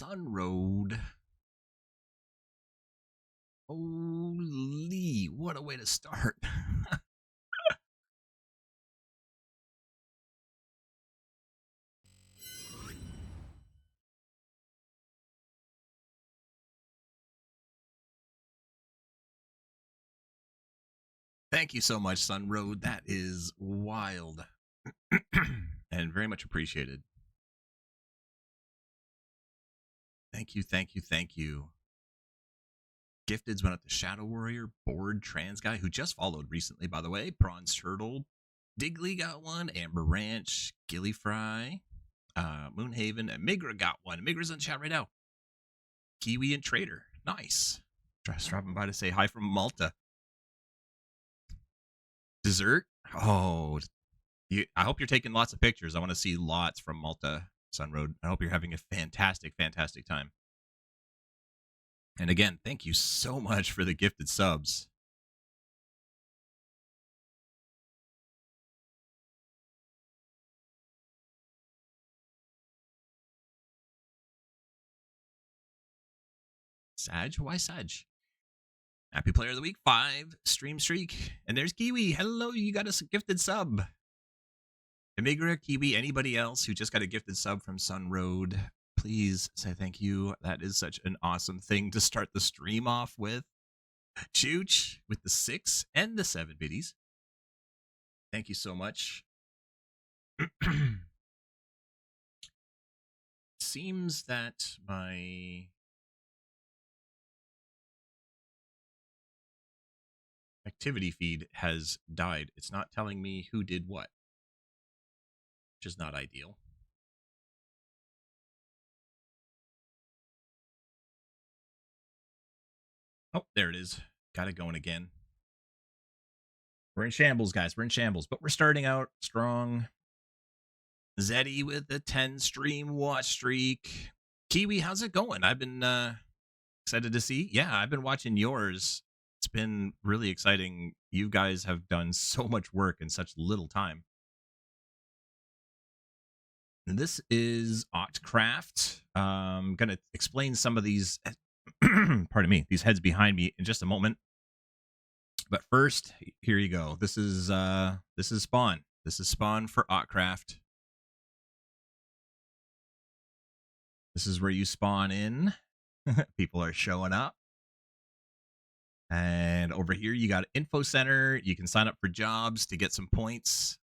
Sun Road. Holy, what a way to start. Thank you so much, Sun Road. That is wild. And very much appreciated. Thank you, thank you, thank you. Gifteds went up to Shadow Warrior, Bored Trans Guy, who just followed recently, by the way. Prawns Turtle, Digley got one, Amber Ranch, Gilly Fry, Moonhaven, and Migra got one. Migra's in the chat right now. Kiwi and Trader, nice. Just dropping by to say hi from Malta. Dessert? Oh, I hope you're taking lots of pictures. I want to see lots from Malta, Sun Road. I hope you're having a fantastic, fantastic time. And again, thank you so much for the gifted subs. Sag? Why Sag? Happy Player of the Week, 5 stream streak. And there's Kiwi. Hello, you got a gifted sub. Amigra, Kiwi, anybody else who just got a gifted sub from Sun Road, please say thank you. That is such an awesome thing to start the stream off with. Chooch with the 6 and the 7 biddies. Thank you so much. Seems that my activity feed has died. It's not telling me who did what, which is not ideal. Oh, there it is. Got it going again. We're in shambles, guys. We're in shambles, but we're starting out strong. Zeddy with the 10 stream watch streak. Kiwi, how's it going? I've been excited to see. Yeah, I've been watching yours. It's been really exciting. You guys have done so much work in such little time. And this is Autcraft. I'm going to explain some of these, pardon me, these heads behind me in just a moment. But first, here you go. This is Spawn. This is Spawn for Autcraft. This is where you spawn in. People are showing up. And over here, you got Info Center. You can sign up for jobs to get some points.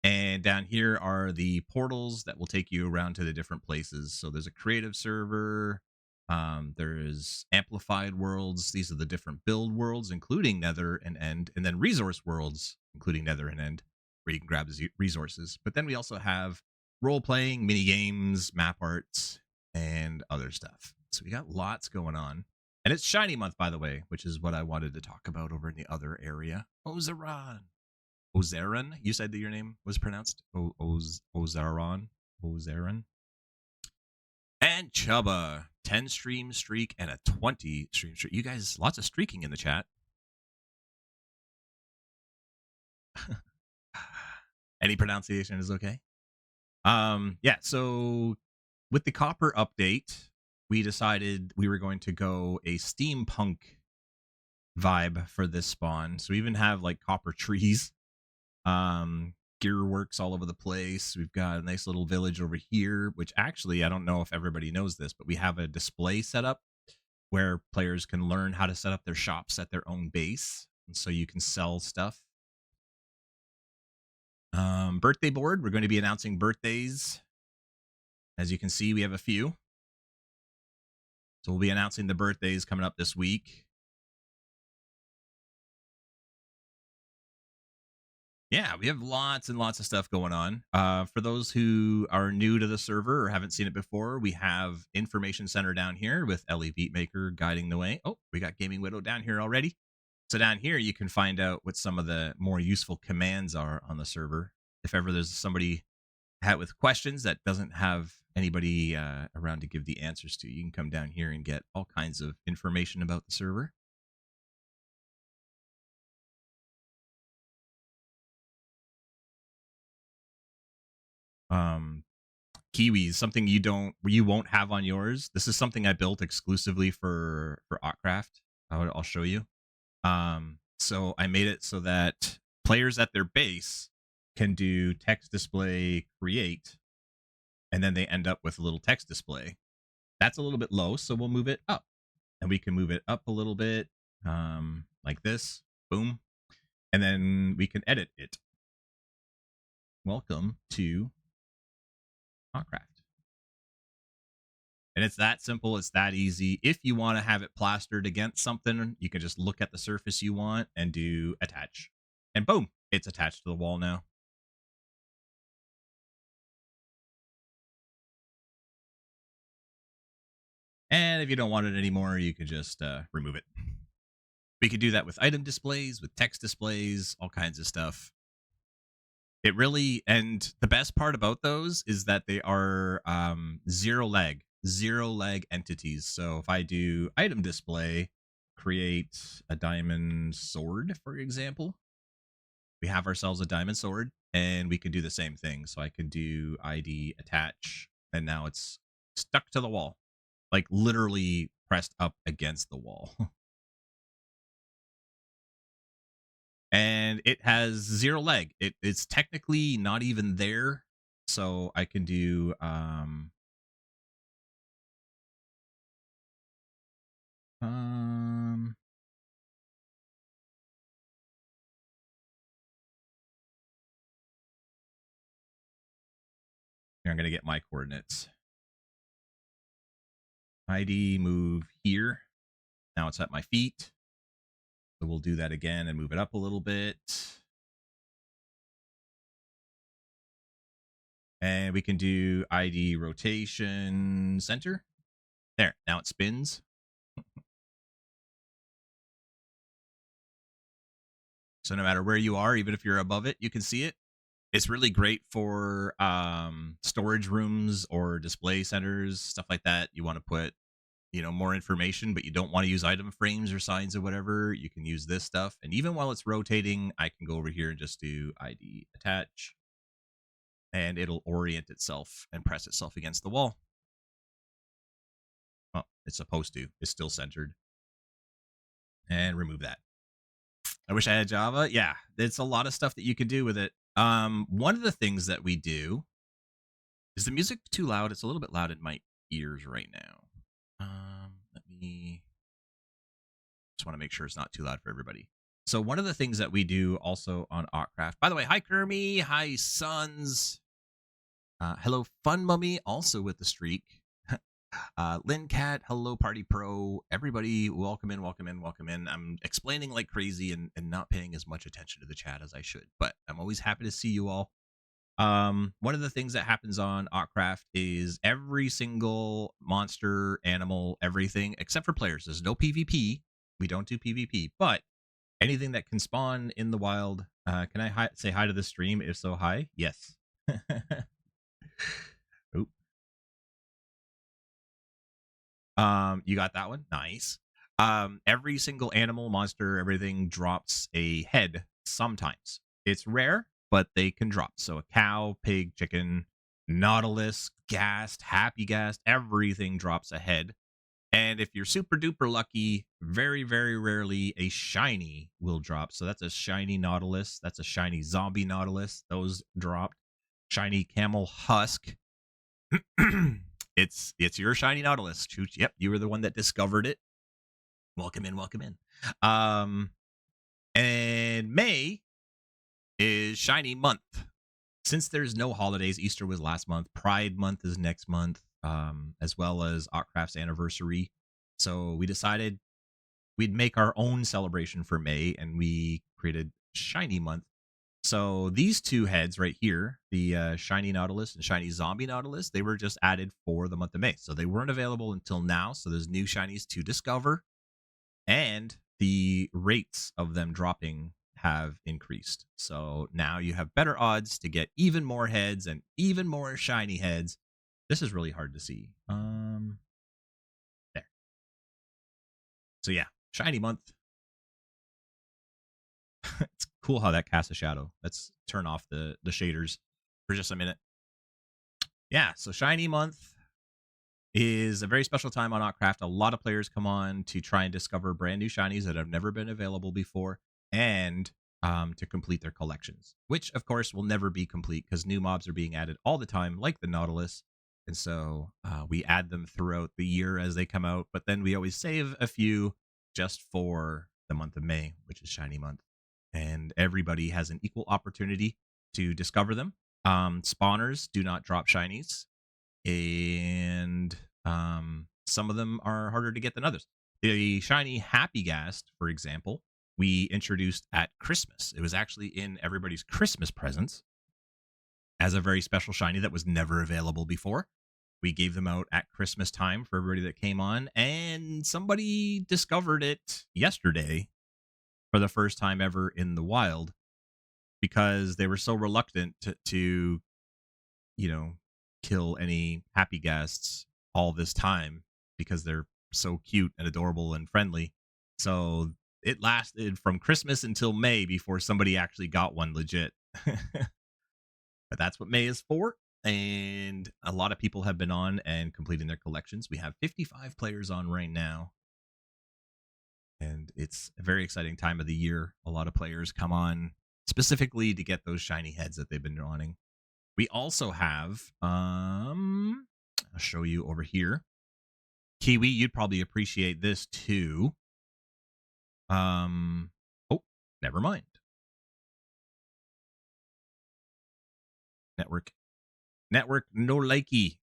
And down here are the portals that will take you around to the different places. So there's a creative server. There's amplified worlds. These are the different build worlds, including Nether and End. And then resource worlds, including Nether and End, where you can grab the resources. But then we also have role-playing, mini games, map arts, and other stuff. So we got lots going on. And it's Shiny Month, by the way, which is what I wanted to talk about over in the other area. Ozaran. Ozaran? You said that your name was pronounced? Ozaran? Ozaran? And Chubba. 10 stream streak and a 20 stream streak. You guys, lots of streaking in the chat. Any pronunciation is okay. Yeah, so with the copper update, we decided we were going to go a steampunk vibe for this spawn. So we even have like copper trees, gear works all over the place. We've got a nice little village over here, which actually, I don't know if everybody knows this, but we have a display set up where players can learn how to set up their shops at their own base. And so you can sell stuff. Birthday board, we're going to be announcing birthdays. As you can see, we have a few. So we'll be announcing the birthdays coming up this week. Yeah, we have lots and lots of stuff going on. For those who are new to the server or haven't seen it before, we have Information Center down here with Ellie Beatmaker guiding the way. Oh, we got Gaming Widow down here already. So down here, you can find out what some of the more useful commands are on the server. If ever there's somebody with questions that doesn't have anybody around to give the answers to, you can come down here and get all kinds of information about the server. kiwis, something you won't have on yours. This is something I built exclusively for Autcraft. I'll show you. So I made it so that players at their base can do text display create, and then they end up with a little text display. That's a little bit low, so we'll move it up, and we can move it up a little bit, like this. Boom, and then we can edit it. Welcome to Autcraft. And it's that simple. It's that easy. If you want to have it plastered against something, you can just look at the surface you want and do attach. And boom, it's attached to the wall now. And if you don't want it anymore, you can just remove it. We could do that with item displays, with text displays, all kinds of stuff. It really, and the best part about those is that they are zero lag entities. So if I do item display, create a diamond sword, for example, we have ourselves a diamond sword, and we can do the same thing. So I can do ID attach, and now it's stuck to the wall, like literally pressed up against the wall. And it has zero lag. It's technically not even there. So I can do I'm gonna get my coordinates. ID move here. Now it's at my feet. So we'll do that again and move it up a little bit. And we can do ID rotation center. There, now it spins. So no matter where you are, even if you're above it, you can see it. It's really great for storage rooms or display centers, stuff like that. You want to put, more information, but you don't want to use item frames or signs or whatever. You can use this stuff. And even while it's rotating, I can go over here and just do ID attach. And it'll orient itself and press itself against the wall. Well, it's supposed to. It's still centered. And remove that. I wish I had Java. Yeah, it's a lot of stuff that you can do with it. One of the things that we do is the music too loud. It's a little bit loud in my ears right now. Let me just want to make sure it's not too loud for everybody. So one of the things that we do also on Autcraft, by the way, hi Kermie, hi Sons, hello Fun Mummy, also with the streak. Lynn Cat, hello Party Pro, everybody, welcome in, welcome in, welcome in. I'm explaining like crazy and not paying as much attention to the chat as I should, but I'm always happy to see you all. One of the things that happens on Autcraft is every single monster, animal, everything, except for players. There's no PvP. We don't do PvP, but anything that can spawn in the wild. Can I say hi to the stream? If so, hi. Yes. Oop. You got that one? Nice. Every single animal, monster, everything drops a head sometimes. It's rare, but they can drop. So a cow, pig, chicken, nautilus, ghast, happy ghast, everything drops a head. And if you're super duper lucky, very, very rarely a shiny will drop. So that's a shiny nautilus. That's a shiny zombie nautilus. Those dropped. Shiny camel husk. It's your shiny nautilus. Yep, you were the one that discovered it. Welcome in, welcome in. And May is shiny month. Since there's no holidays, Easter was last month, Pride month is next month, as well as Autcraft's anniversary. So we decided we'd make our own celebration for May, and we created shiny month. So these two heads right here, the shiny nautilus and shiny zombie nautilus, they were just added for the month of May. So they weren't available until now. So there's new shinies to discover, and the rates of them dropping have increased. So now you have better odds to get even more heads and even more shiny heads. This is really hard to see. There. So yeah, shiny month. It's cool how that casts a shadow. Let's turn off the shaders for just a minute. Yeah, so Shiny Month is a very special time on Autcraft. A lot of players come on to try and discover brand new shinies that have never been available before, and to complete their collections, which of course will never be complete because new mobs are being added all the time, like the Nautilus. And so we add them throughout the year as they come out, but then we always save a few just for the month of May, which is Shiny Month. And everybody has an equal opportunity to discover them. Spawners do not drop shinies, and some of them are harder to get than others. The shiny Happy Ghast, for example, we introduced at Christmas. It was actually in everybody's Christmas presents as a very special shiny that was never available before. We gave them out at Christmas time for everybody that came on, and somebody discovered it yesterday for the first time ever in the wild because they were so reluctant to kill any Happy Ghasts all this time because they're so cute and adorable and friendly. So it lasted from Christmas until May before somebody actually got one legit. But that's what May is for. And a lot of people have been on and completing their collections. We have 55 players on right now. And it's a very exciting time of the year. A lot of players come on specifically to get those shiny heads that they've been wanting. We also have, I'll show you over here. Kiwi, you'd probably appreciate this too. Oh, never mind. Network, no likey.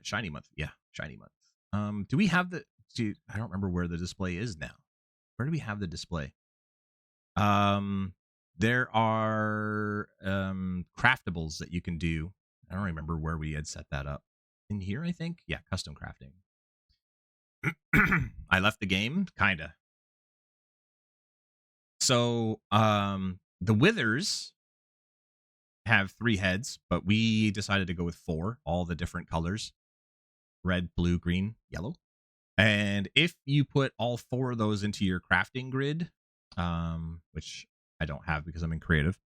Shiny Month, yeah, Shiny Month. Do we have the? I don't remember where the display is now. Where do we have the display? There are craftables that you can do. I don't remember where we had set that up. In here, I think. Yeah, custom crafting. I left the game, kinda. So, the Withers have 3 heads, but we decided to go with 4, all the different colors: red, blue, green, yellow. And if you put all 4 of those into your crafting grid, which I don't have because I'm in creative,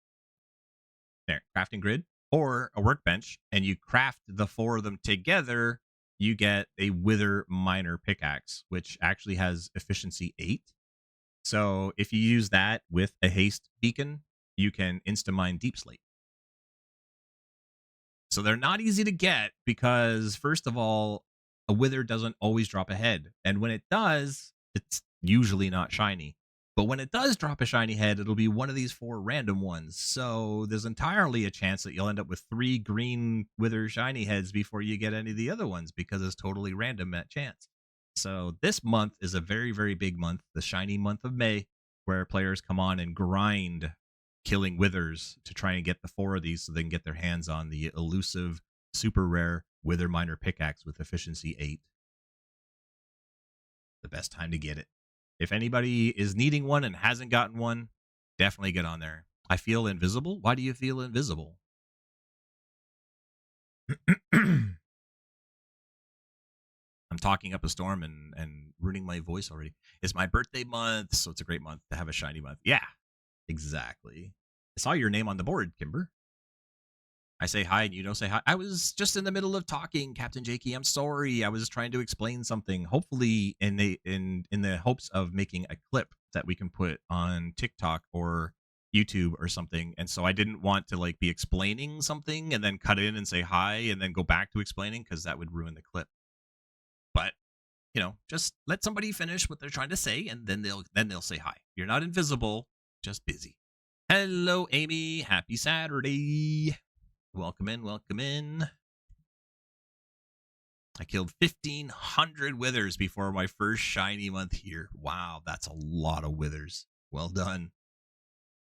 there, crafting grid, or a workbench, and you craft the 4 of them together, you get a Wither Miner pickaxe, which actually has efficiency 8. So if you use that with a haste beacon, you can insta-mine deep slate. So they're not easy to get because, first of all, a Wither doesn't always drop a head. And when it does, it's usually not shiny. But when it does drop a shiny head, it'll be one of these 4 random ones. So there's entirely a chance that you'll end up with 3 green Wither shiny heads before you get any of the other ones because it's totally random at chance. So this month is a very, very big month, the shiny month of May, where players come on and grind killing Withers to try and get the 4 of these so they can get their hands on the elusive, super rare Wither Miner pickaxe with efficiency 8. The best time to get it. If anybody is needing one and hasn't gotten one, definitely get on there. I feel invisible. Why do you feel invisible? I'm talking up a storm and ruining my voice already. It's my birthday month, so it's a great month to have a shiny month. Yeah, exactly. I saw your name on the board, Kimber. I say hi and you don't say hi. I was just in the middle of talking, Captain Jakey. I'm sorry. I was trying to explain something. Hopefully in the hopes of making a clip that we can put on TikTok or YouTube or something. And so I didn't want to be explaining something and then cut in and say hi and then go back to explaining because that would ruin the clip. But just let somebody finish what they're trying to say and then they'll say hi. You're not invisible, just busy. Hello, Amy. Happy Saturday. Welcome in, welcome in. I killed 1,500 Withers before my first shiny month here. Wow, that's a lot of Withers. Well done.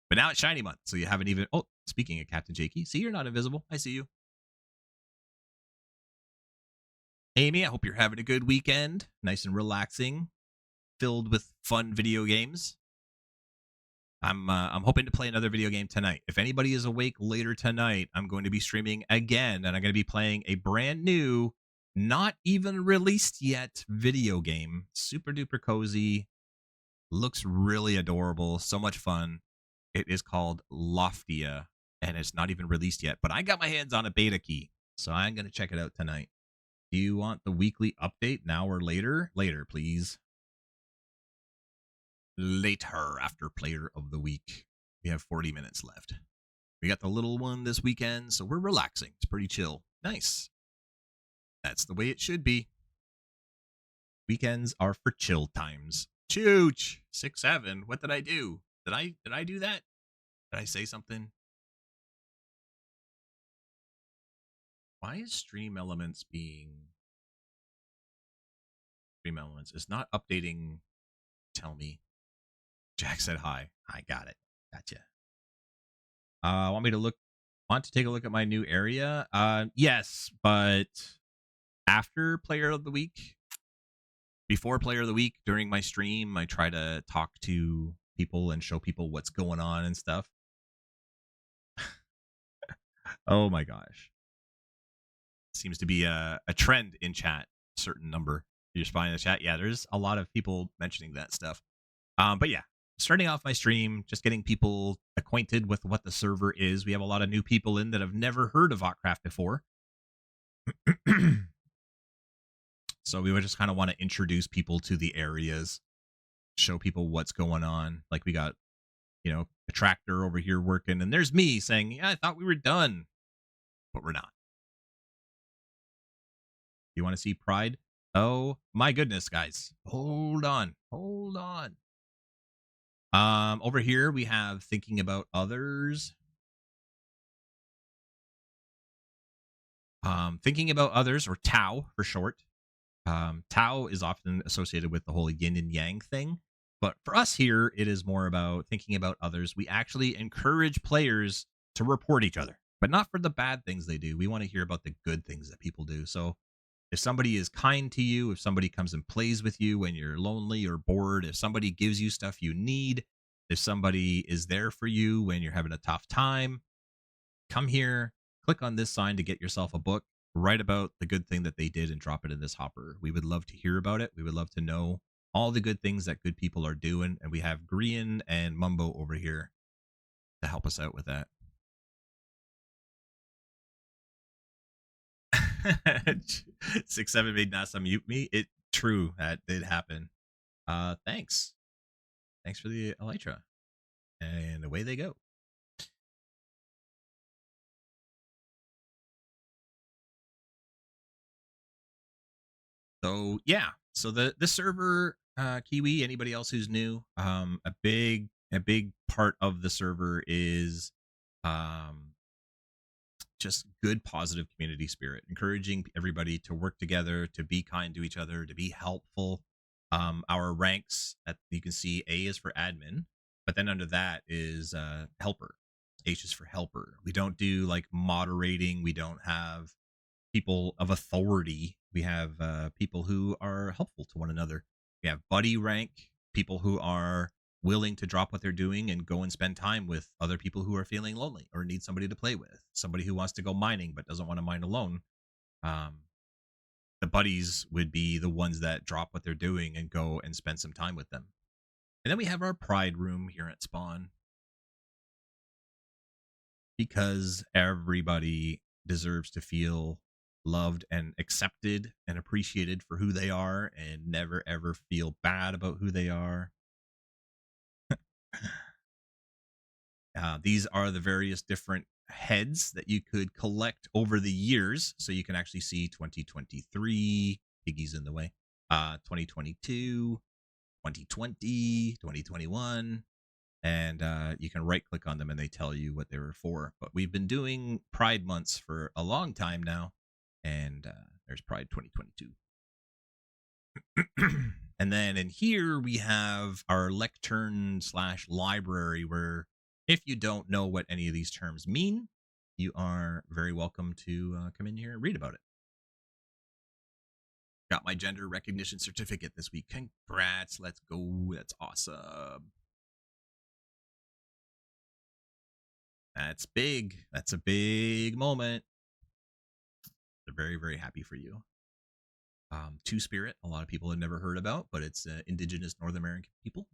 But now it's shiny month, so you haven't even... Oh, speaking of Captain Jakey, see, you're not invisible. I see you. Amy, I hope you're having a good weekend. Nice and relaxing, filled with fun video games. I'm hoping to play another video game tonight. If anybody is awake later tonight, I'm going to be streaming again, and I'm going to be playing a brand new, not even released yet video game. Super duper cozy. Looks really adorable. So much fun. It is called Loftia, and it's not even released yet, but I got my hands on a beta key. So I'm going to check it out tonight. Do you want the weekly update now or later? Later, please. Later, after player of the week. We have 40 minutes left. We got the little one this weekend, so we're relaxing. It's pretty chill. Nice. That's the way it should be. Weekends are for chill times. Chooch. 6-7. What did I do? Did I do that? Did I say something? Why is Stream Elements it's not updating. Tell me. Jack said hi. I got it. Gotcha. Want to take a look at my new area? Yes, but after player of the week, before player of the week, during my stream, I try to talk to people and show people what's going on and stuff. Oh my gosh. Seems to be a trend in chat. Certain number. You're spying in the chat. Yeah, there's a lot of people mentioning that stuff. But yeah, starting off my stream, just getting people acquainted with what the server is. We have a lot of new people in that have never heard of Autcraft before. So we would just kind of want to introduce people to the areas, show people what's going on. Like we got, a tractor over here working, and there's me saying, yeah, I thought we were done, but we're not. You want to see Pride? Oh my goodness, guys. Hold on. Over here we have Thinking About Others. Thinking About Others, or Tao for short. Tao is often associated with the whole yin and yang thing. But for us here, it is more about thinking about others. We actually encourage players to report each other, but not for the bad things they do. We want to hear about the good things that people do. So if somebody is kind to you, if somebody comes and plays with you when you're lonely or bored, if somebody gives you stuff you need, if somebody is there for you when you're having a tough time, come here, click on this sign to get yourself a book, write about the good thing that they did and drop it in this hopper. We would love to hear about it. We would love to know all the good things that good people are doing. And we have Grian and Mumbo over here to help us out with that. 6-7 made NASA mute me. True, that did happen. Thanks for the elytra, and away they go. So yeah, so the server, Kiwi, anybody else who's new, a big part of the server is just good positive community spirit, encouraging everybody to work together, to be kind to each other, to be helpful. Our ranks, you can see A is for admin, but then under that is helper. H is for helper. We don't do like moderating. We don't have people of authority. We have people who are helpful to one another. We have buddy rank, people who are willing to drop what they're doing and go and spend time with other people who are feeling lonely or need somebody to play with. Somebody who wants to go mining but doesn't want to mine alone. The buddies would be the ones that drop what they're doing and go and spend some time with them. And then we have our pride room here at Spawn, because everybody deserves to feel loved and accepted and appreciated for who they are and never ever feel bad about who they are. These are the various different heads that you could collect over the years, so you can actually see 2023, Piggy's in the way, 2022, 2020, 2021, and you can right click on them and they tell you what they were for. But we've been doing Pride months for a long time now, and there's Pride 2022. And then in here we have our lectern / library, where if you don't know what any of these terms mean, you are very welcome to come in here and read about it. Got my gender recognition certificate this week. Congrats. Let's go. That's awesome. That's big. That's a big moment. They're very, very happy for you. Two Spirit, a lot of people have never heard about, but it's indigenous North American people.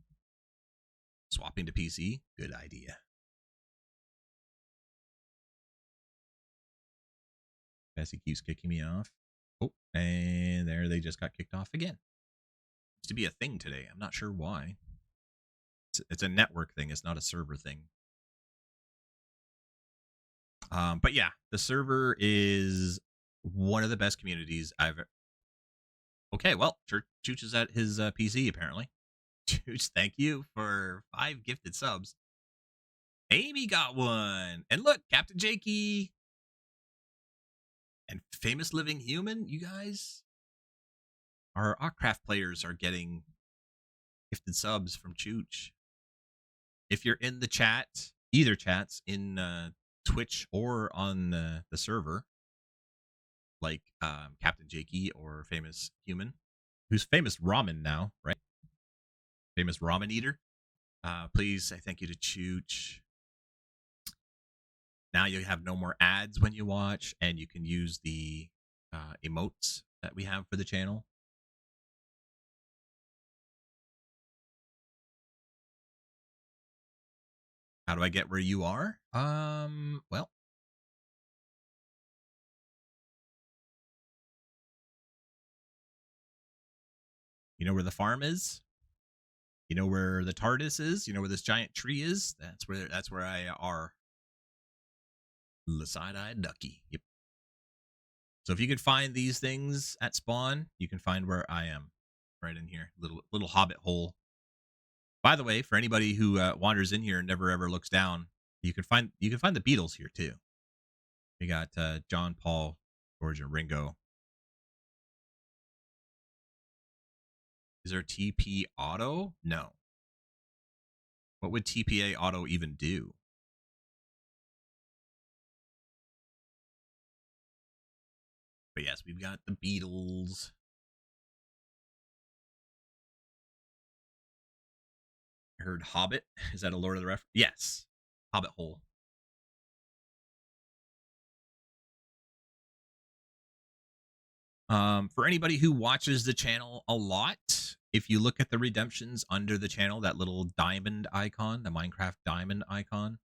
Swapping to PC, good idea. Cassie keeps kicking me off. Oh, and there they just got kicked off again. Seems to be a thing today. I'm not sure why. It's a network thing. It's not a server thing. But yeah, the server is one of the best communities I've. Okay, well, Chooch is at his PC apparently. Chooch, thank you for 5 gifted subs. Amy got one, and look, Captain Jakey and Famous Living Human. You guys, our Autcraft players are getting gifted subs from Chooch. If you're in the chat, either chats in Twitch or on the server, like Captain Jakey or Famous Human, who's Famous Ramen now, right? Famous Ramen Eater. Please say thank you to Chooch. Now you have no more ads when you watch, and you can use the emotes that we have for the channel. How do I get where you are? Well, you know where the farm is? You know where the TARDIS is? You know where this giant tree is? That's where I are. The side-eyed ducky. Yep. So if you could find these things at spawn, you can find where I am. Right in here. Little hobbit hole. By the way, for anybody who wanders in here and never ever looks down, you can find the Beatles here too. We got John, Paul, George, and Ringo. Is there TP Auto? No. What would TPA Auto even do? But yes, we've got the Beatles. I heard Hobbit. Is that a Lord of the Ref? Yes. Hobbit hole. For anybody who watches the channel a lot, if you look at the redemptions under the channel, that little diamond icon, the Minecraft diamond icon,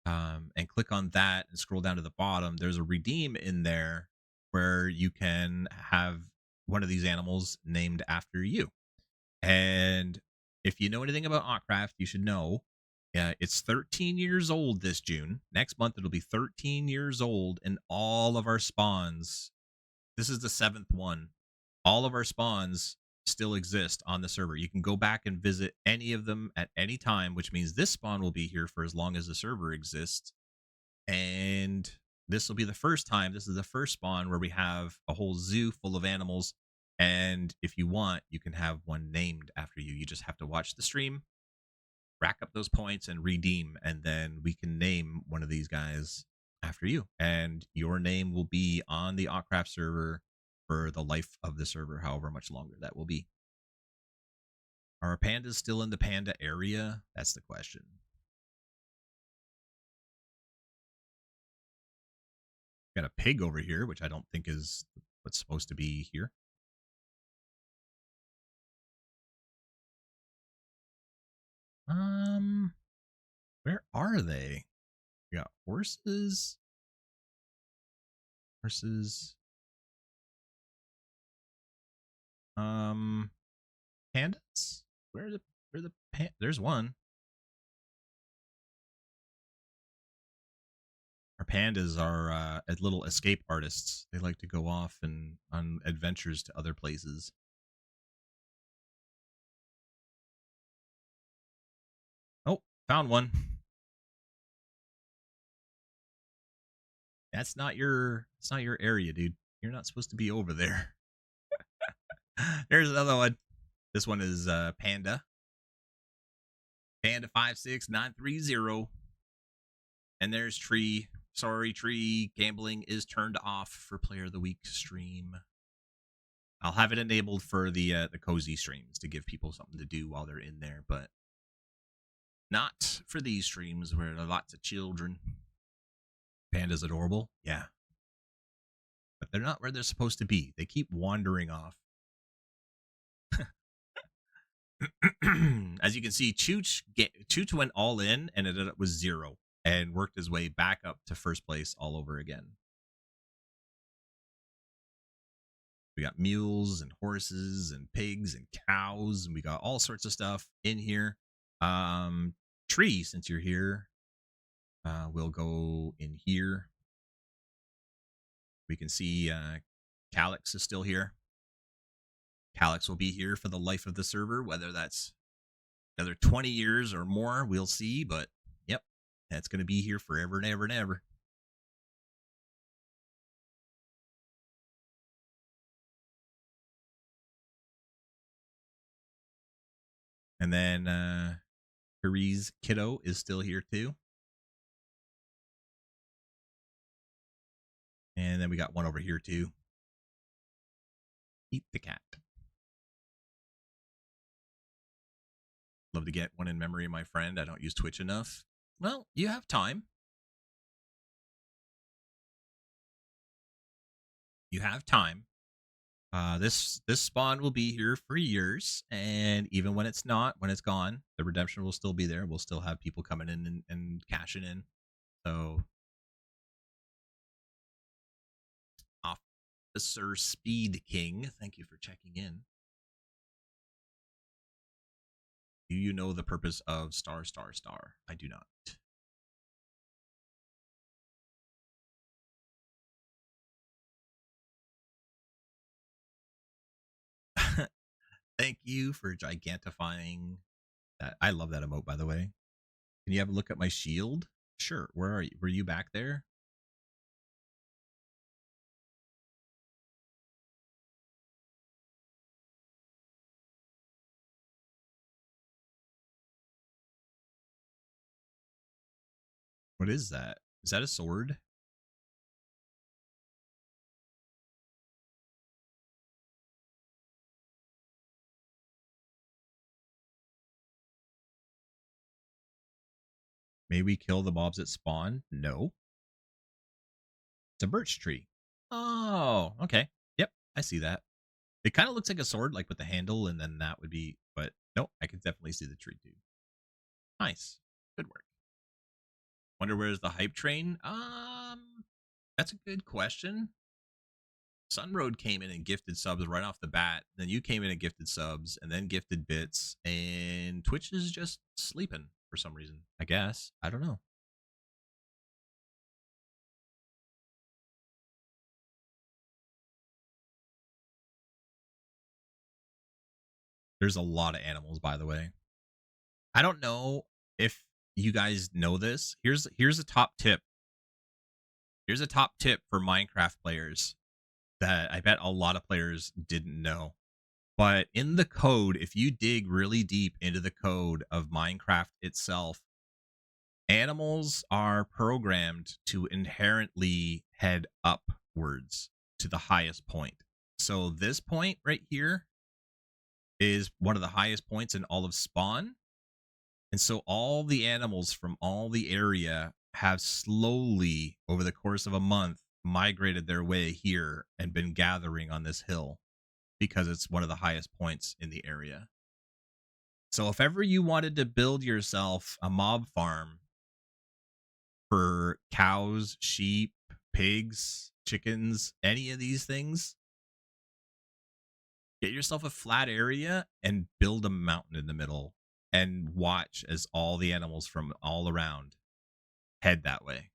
and click on that and scroll down to the bottom, there's a redeem in there where you can have one of these animals named after you. And if you know anything about Autcraft, you should know it's 13 years old this June. Next month, it'll be 13 years old, and all of our spawns, this is the 7th one, all of our spawns still exist on the server. You can go back and visit any of them at any time, which means this spawn will be here for as long as the server exists. And this will be the first time. This is the first spawn where we have a whole zoo full of animals. And if you want, you can have one named after you. You just have to watch the stream, rack up those points, and redeem. And then we can name one of these guys after you. And your name will be on the Autcraft server for the life of the server, however much longer that will be. Are our pandas still in the panda area? That's the question. Got a pig over here, which I don't think is what's supposed to be here. Where are they? We got horses. Horses. Pandas? Where the there's one. Our pandas are little escape artists. They like to go off and on adventures to other places. Oh, found one. It's not your area, dude. You're not supposed to be over there. There's another one. This one is Panda. Panda 56930. And there's Tree. Sorry, Tree. Gambling is turned off for Player of the Week stream. I'll have it enabled for the cozy streams to give people something to do while they're in there, but not for these streams where there are lots of children. Panda's adorable, yeah, but they're not where they're supposed to be. They keep wandering off. As you can see, Chooch went all in and ended up with 0 and worked his way back up to first place all over again. We got mules and horses and pigs and cows, and we got all sorts of stuff in here. Tree, since you're here, we'll go in here. We can see Calyx is still here. Calyx will be here for the life of the server, whether that's another 20 years or more, we'll see. But yep, that's going to be here forever and ever and ever. And then Harry's kiddo is still here too. And then we got one over here too. Eat the cat. Love to get one in memory of my friend. I don't use Twitch enough. Well, you have time. You have time. This spawn will be here for years, and even when it's not, when it's gone, the redemption will still be there. We'll still have people coming in and cashing in. So, Officer Speed King, thank you for checking in. Do you know the purpose of star, star, star? I do not. Thank you for gigantifying that. I love that emote, by the way. Can you have a look at my shield? Sure. Where are you? Were you back there? What is that? Is that a sword? May we kill the mobs at spawn? No. It's a birch tree. Oh, okay. Yep, I see that. It kind of looks like a sword, like with the handle, and then that would be, but nope, I can definitely see the tree too. Nice. Good work. Wonder where's the hype train? That's a good question. Sunroad came in and gifted subs right off the bat. Then you came in and gifted subs, and then gifted bits, and Twitch is just sleeping for some reason. I guess. I don't know. There's a lot of animals, by the way. I don't know if you guys know this. Here's a top tip. Here's a top tip for Minecraft players that I bet a lot of players didn't know. But in the code, if you dig really deep into the code of Minecraft itself, animals are programmed to inherently head upwards to the highest point. So this point right here is one of the highest points in all of spawn. And so all the animals from all the area have slowly, over the course of a month, migrated their way here and been gathering on this hill because it's one of the highest points in the area. So if ever you wanted to build yourself a mob farm for cows, sheep, pigs, chickens, any of these things, get yourself a flat area and build a mountain in the middle and watch as all the animals from all around head that way.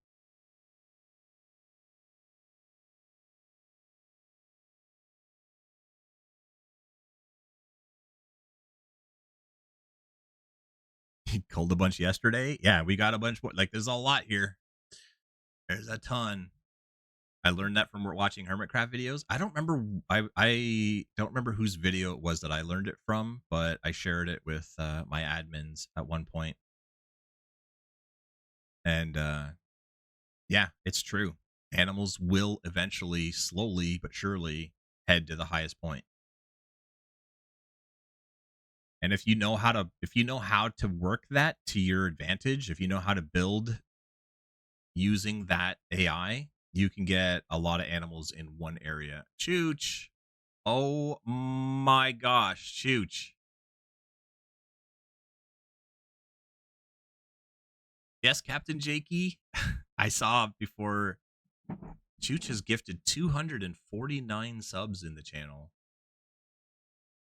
He culled a bunch yesterday. Yeah, we got a bunch more. Like, there's a lot here. There's a ton. I learned that from watching Hermitcraft videos. I don't remember. I don't remember whose video it was that I learned it from, but I shared it with my admins at one point. And yeah, it's true. Animals will eventually, slowly but surely, head to the highest point. And if you know how to work that to your advantage, if you know how to build using that AI, you can get a lot of animals in one area. Chooch. Oh my gosh, Chooch. Yes, Captain Jakey. I saw before Chooch has gifted 249 subs in the channel.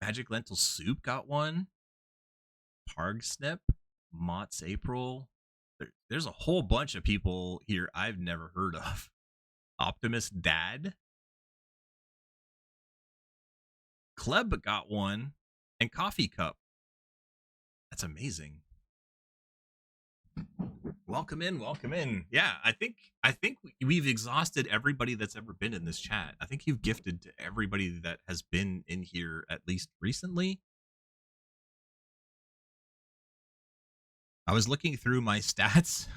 Magic Lentil Soup got one. Pargsnip, Mott's April. There's a whole bunch of people here I've never heard of. Optimus Dad. Kleb got one. And Coffee Cup. That's amazing. Welcome in, welcome in. Yeah, I think we've exhausted everybody that's ever been in this chat. I think you've gifted to everybody that has been in here at least recently. I was looking through my stats.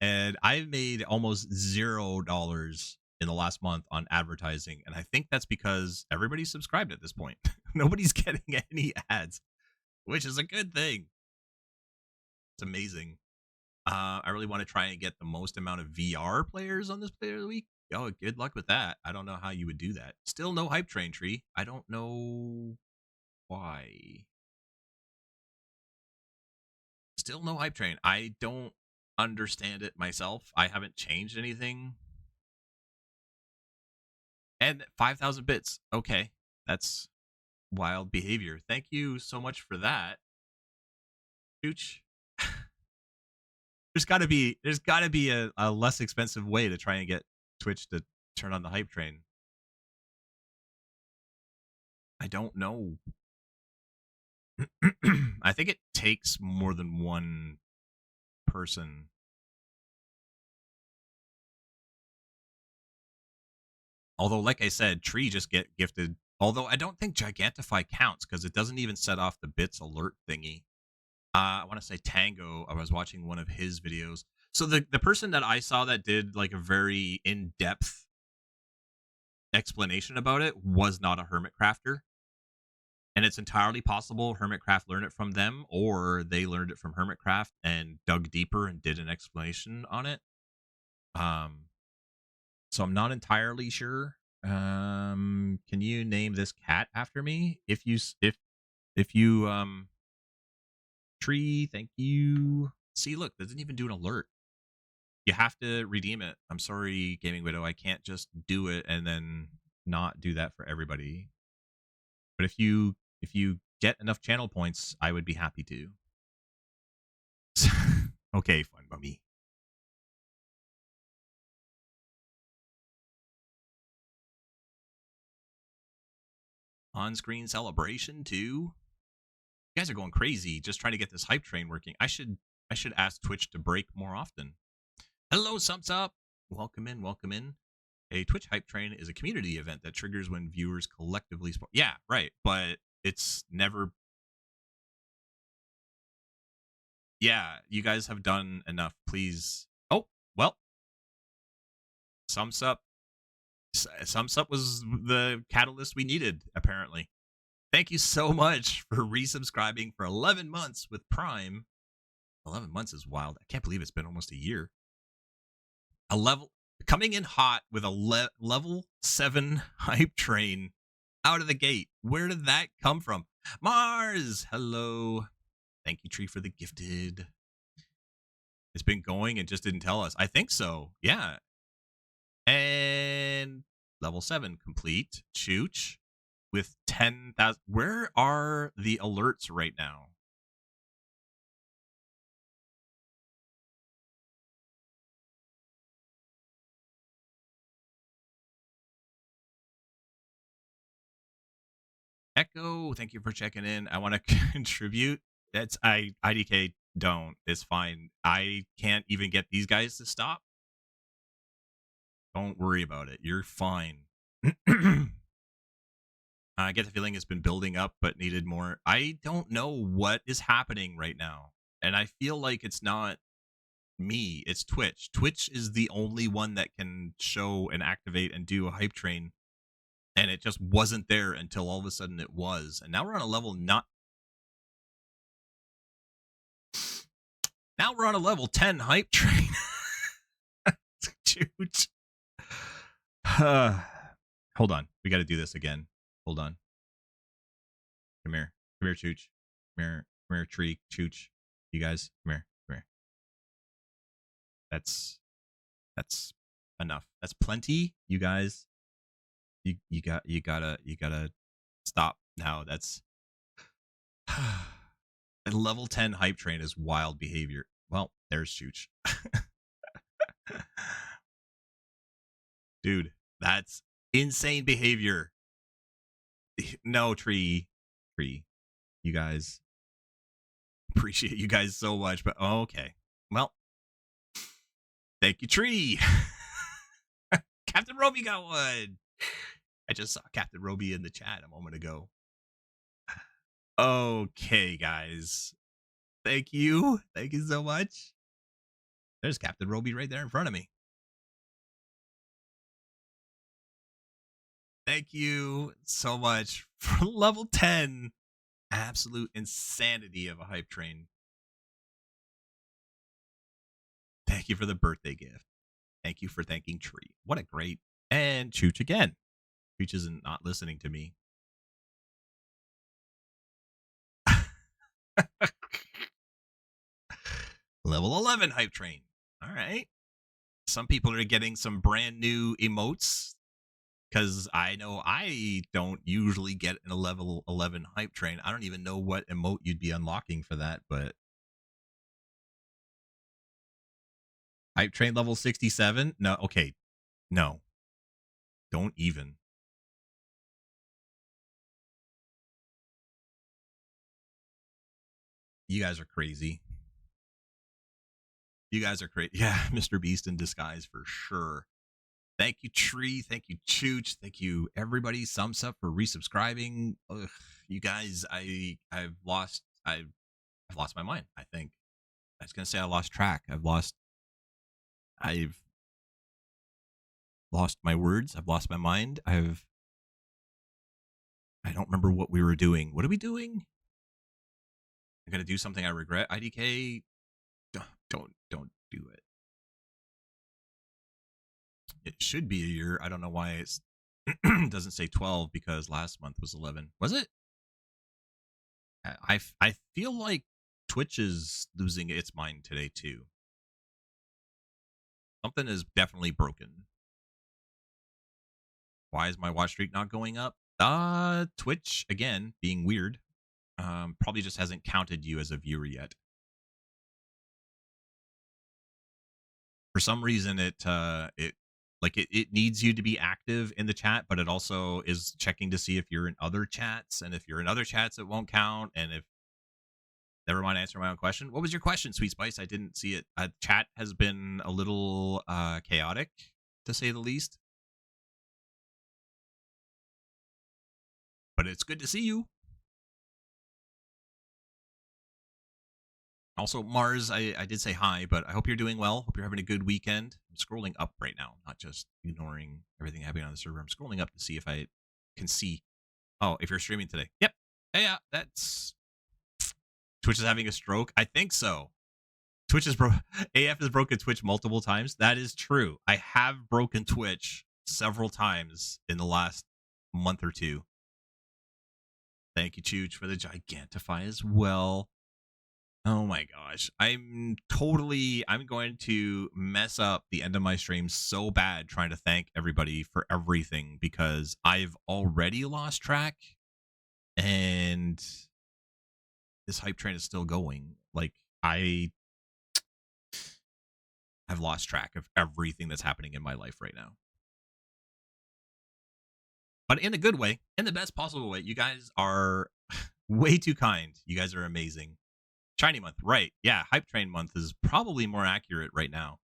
And I've made almost $0 in the last month on advertising, and I think that's because everybody's subscribed at this point. Nobody's getting any ads, which is a good thing. It's amazing. I really want to try and get the most amount of VR players on this Player of the Week. Oh, good luck with that. I don't know how you would do that. Still no hype train tree. I don't know why. Still no hype train. I don't understand it myself. I haven't changed anything. And 5,000 bits. Okay, that's wild behavior. Thank you so much for that. Chooch. There's got to be a less expensive way to try and get Twitch to turn on the hype train. I don't know. I think it takes more than one person. Although, like I said, Tree just get gifted. Although I don't think Gigantify counts because it doesn't even set off the bits alert thingy. I want to say Tango. I was watching one of his videos. So the person that I saw that did like a very in-depth explanation about it was not a hermit crafter. And it's entirely possible Hermitcraft learned it from them, or they learned it from Hermitcraft and dug deeper and did an explanation on it. So I'm not entirely sure. Can you name this cat after me? If you Tree, thank you. See, look, that didn't even do an alert. You have to redeem it. I'm sorry, Gaming Widow. I can't just do it and then not do that for everybody. But if you get enough channel points, I would be happy to. Okay, fun bummy. On-screen celebration too. You guys are going crazy just trying to get this hype train working. I should ask Twitch to break more often. Hello, Sumps Up. Welcome in, welcome in. A Twitch hype train is a community event that triggers when viewers collectively yeah, right, but it's never. Yeah, you guys have done enough. Please. Oh, well. Sumps Up was the catalyst we needed, apparently. Thank you so much for resubscribing for 11 months with Prime. 11 months is wild. I can't believe it's been almost a year. Coming in hot with a level 7 hype train out of the gate. Where did that come from? Mars, hello. Thank you, Tree, for the gifted. It's been going and just didn't tell us. I think so. Yeah. And level 7 complete. Chooch with 10,000. Where are the alerts right now? Echo, thank you for checking in. I want to contribute. IDK don't. It's fine. I can't even get these guys to stop. Don't worry about it. You're fine. I get the feeling it's been building up, but needed more. I don't know what is happening right now. And I feel like it's not me, it's Twitch. Twitch is the only one that can show and activate and do a hype train. And it just wasn't there until all of a sudden it was. And now we're on a level Now we're on a level 10 hype train. Dude. Hold on. We got to do this again. Hold on. Come here. Come here, Chooch. Come here, Tree. Chooch. You guys, come here. That's That's enough. That's plenty, you guys. You gotta stop now. That's a level 10 hype train is wild behavior. Well, there's Chooch. Dude, that's insane behavior. No, Tree. You guys, appreciate you guys so much, but okay. Well, thank you, Tree. Captain Roby got one. I just saw Captain Roby in the chat a moment ago. Okay, guys. Thank you. Thank you so much. There's Captain Roby right there in front of me. Thank you so much for level 10. Absolute insanity of a hype train. Thank you for the birthday gift. Thank you for thanking Tree. What a great. And Chooch again. Chooch isn't not listening to me. Level 11 hype train. All right. Some people are getting some brand new emotes because I know I don't usually get a level 11 hype train. I don't even know what emote you'd be unlocking for that, but hype train level 67? No, okay. No. Don't even. You guys are crazy. You guys are crazy. Yeah, Mr. Beast in disguise for sure. Thank you, Tree. Thank you, Chooch. Thank you, everybody. Thumbs up for resubscribing. Ugh, you guys, I've lost my mind. I think I was gonna say I lost track. I've lost my words. I've lost my mind. I don't remember what we were doing. What are we doing? I'm gonna do something I regret. IDK, don't do it. It should be a year. I don't know why it doesn't say 12 because last month was 11. Was it? I feel like Twitch is losing its mind today too. Something is definitely broken. Why is my watch streak not going up? Twitch again being weird. Probably just hasn't counted you as a viewer yet. For some reason, it needs you to be active in the chat, but it also is checking to see if you're in other chats, and if you're in other chats, it won't count. And if never mind, answering my own question. What was your question, Sweet Spice? I didn't see it. Chat has been a little chaotic, to say the least. But it's good to see you. Also, Mars, I did say hi, but I hope you're doing well. Hope you're having a good weekend. I'm scrolling up right now, not just ignoring everything happening on the server. I'm scrolling up to see if I can see. Oh, if you're streaming today. Yep. Yeah, that's... Twitch is having a stroke? I think so. Twitch is AF has broken Twitch multiple times. That is true. I have broken Twitch several times in the last month or two. Thank you, Chooch, for the Gigantify as well. Oh my gosh. I'm going to mess up the end of my stream so bad trying to thank everybody for everything because I've already lost track and this hype train is still going. Like I've lost track of everything that's happening in my life right now. But in a good way, in the best possible way. You guys are way too kind. You guys are amazing. Shiny month, right? Yeah, hype train month is probably more accurate right now.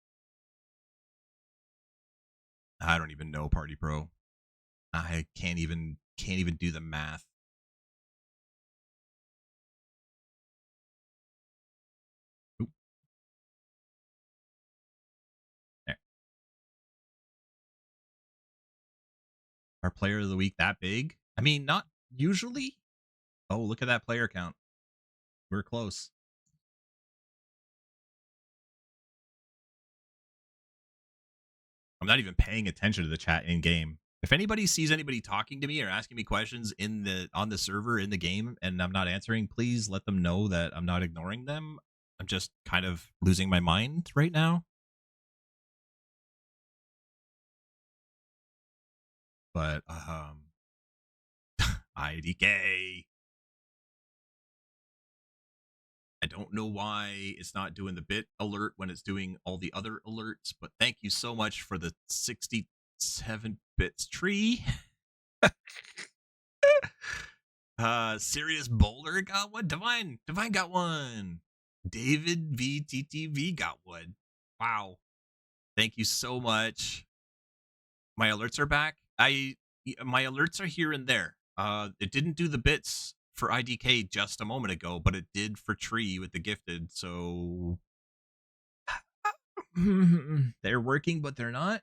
I don't even know, Party Pro. I can't even do the math. Oop. There. Our player of the week that big? I mean, not usually. Oh, look at that player count. We're close. I'm not even paying attention to the chat in game. If anybody sees anybody talking to me or asking me questions on the server in the game and I'm not answering, please let them know that I'm not ignoring them. I'm just kind of losing my mind right now. But IDK. I don't know why it's not doing the bit alert when it's doing all the other alerts, but thank you so much for the 67 bits tree. Serious Bowler got one. Divine got one. David VTTV got one. Wow. Thank you so much. My alerts are back. My alerts are here and there. It didn't do the bits for IDK just a moment ago, but it did for Tree with the gifted. So they're working, but they're not.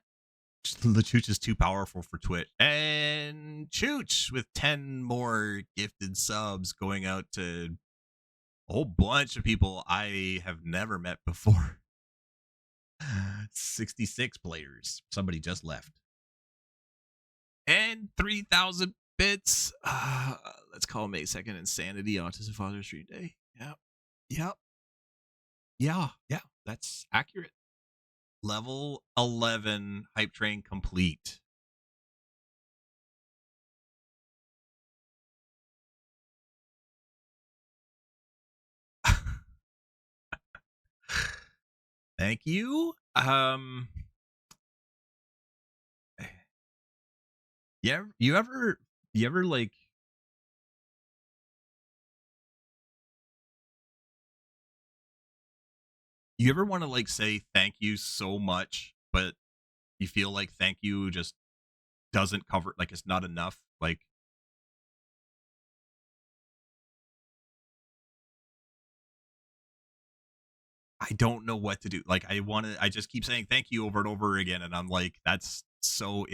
The Chooch is too powerful for Twitch. And Chooch with 10 more gifted subs going out to a whole bunch of people I have never met before. 66 players. Somebody just left. And 3,000 bits. Let's call May 2nd Insanity Autism Father Street Day. Yep. Yeah. That's accurate. Level 11 hype train complete. Thank you. Yeah, you ever like you ever want to like say thank you so much, but you feel like thank you just doesn't cover, like it's not enough? Like, I don't know what to do. Like, I just keep saying thank you over and over again, and I'm like, that's so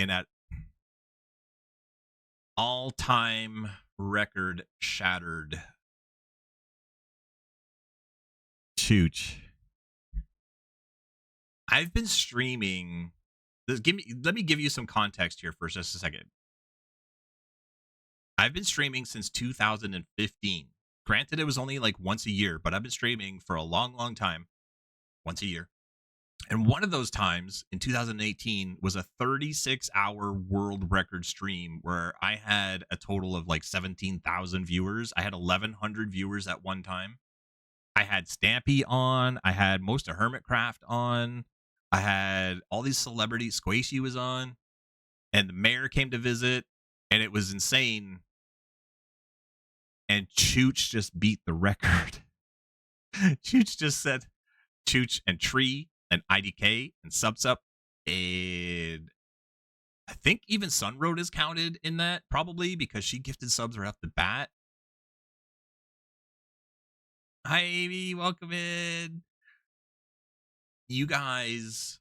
all-time record shattered. Chooch. I've been streaming. Let me give you some context here for just a second. I've been streaming since 2015. Granted, it was only like once a year, but I've been streaming for a long time, once a year. And one of those times in 2018 was a 36-hour world record stream where I had a total of like 17,000 viewers. I had 1,100 viewers at one time. I had Stampy on. I had most of Hermitcraft on. I had all these celebrities. Squishy was on. And the mayor came to visit. And it was insane. And Chooch just beat the record. Chooch just said, Chooch and Tree and IDK and Subsup, and I think even Sunroad is counted in that, probably because she gifted subs right off the bat. Hi Amy, welcome in. You guys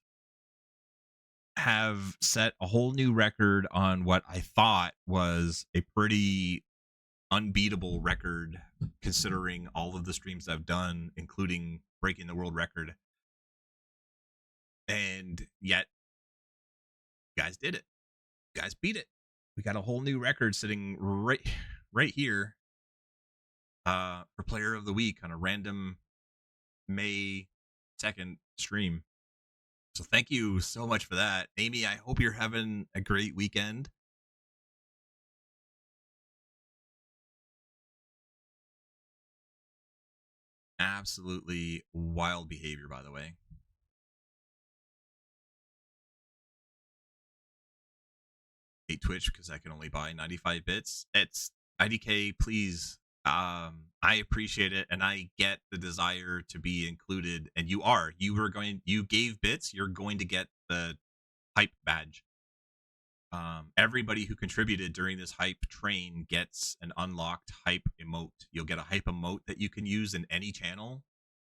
have set a whole new record on what I thought was a pretty unbeatable record considering all of the streams I've done, including breaking the world record. And yet, you guys did it. You guys beat it. We got a whole new record sitting right here for Player of the Week on a random May 2nd stream. So thank you so much for that. Amy, I hope you're having a great weekend. Absolutely wild behavior, by the way. Hate Twitch because I can only buy 95 bits. It's IDK, please. I appreciate it, and I get the desire to be included. And you gave bits. You're going to get the hype badge. Everybody who contributed during this hype train gets an unlocked hype emote. You'll get a hype emote that you can use in any channel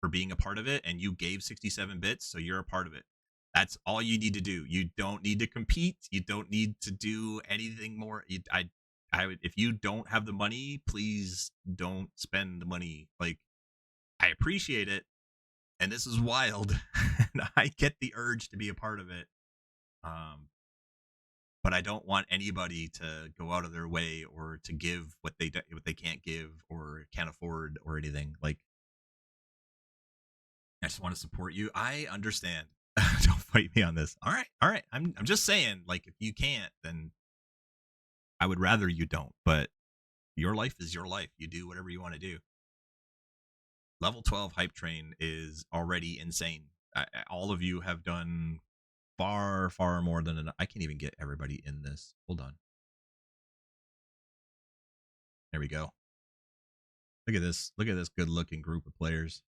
for being a part of it, and you gave 67 bits, so you're a part of it. That's all you need to do. You don't need to compete. You don't need to do anything more. If you don't have the money, please don't spend the money. Like, I appreciate it, and this is wild, and I get the urge to be a part of it. But I don't want anybody to go out of their way or to give what they can't give or can't afford or anything. Like, I just want to support you. I understand. Don't fight me on this. All right. I'm just saying, like, if you can't, then I would rather you don't, but your life is your life. You do whatever you want to do. Level 12 hype train is already insane. All of you have done far, far more than enough. I can't even get everybody in this. Hold on. There we go. Look at this. Look at this good looking group of players.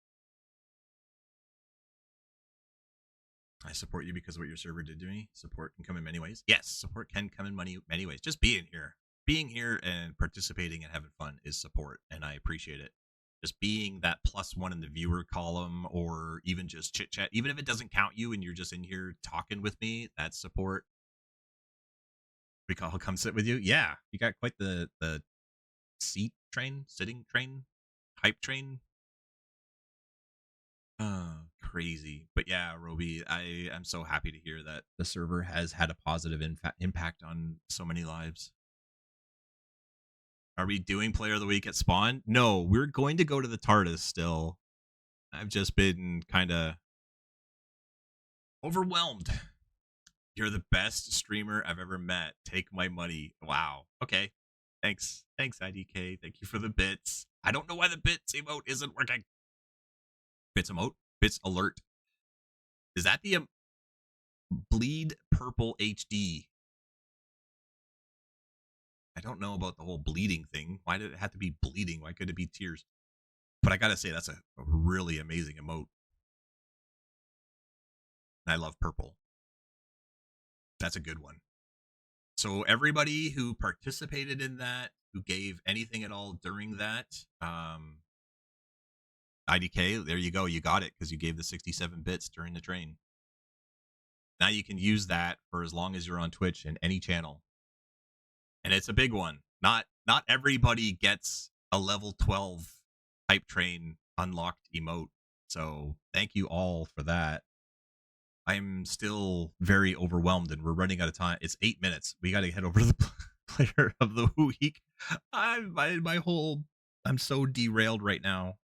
I support you because of what your server did to me. Support can come in many ways. Yes, support can come in many ways. Just being here. Being here and participating and having fun is support, and I appreciate it. Just being that +1 in the viewer column, or even just chit chat, even if it doesn't count you and you're just in here talking with me, that's support. We call come sit with you. Yeah, you got quite the sitting train, hype train. Crazy. But yeah, Roby, I am so happy to hear that the server has had a positive impact on so many lives. Are we doing player of the week at spawn? No, we're going to go to the TARDIS still. I've just been kind of overwhelmed. You're the best streamer I've ever met. Take my money. Wow. Okay. Thanks. Thanks, IDK. Thank you for the bits. I don't know why the bits emote isn't working. Bits emote? Bits alert. Is that the bleed purple HD? I don't know about the whole bleeding thing. Why did it have to be bleeding? Why could it be tears? But I gotta say, that's a really amazing emote. And I love purple. That's a good one. So everybody who participated in that, who gave anything at all during that, IDK, there you go. You got it because you gave the 67 bits during the train. Now you can use that for as long as you're on Twitch and any channel. And it's a big one. Not everybody gets a level 12 hype train unlocked emote. So thank you all for that. I'm still very overwhelmed and we're running out of time. It's 8 minutes. We got to head over to the player of the week. I'm so derailed right now.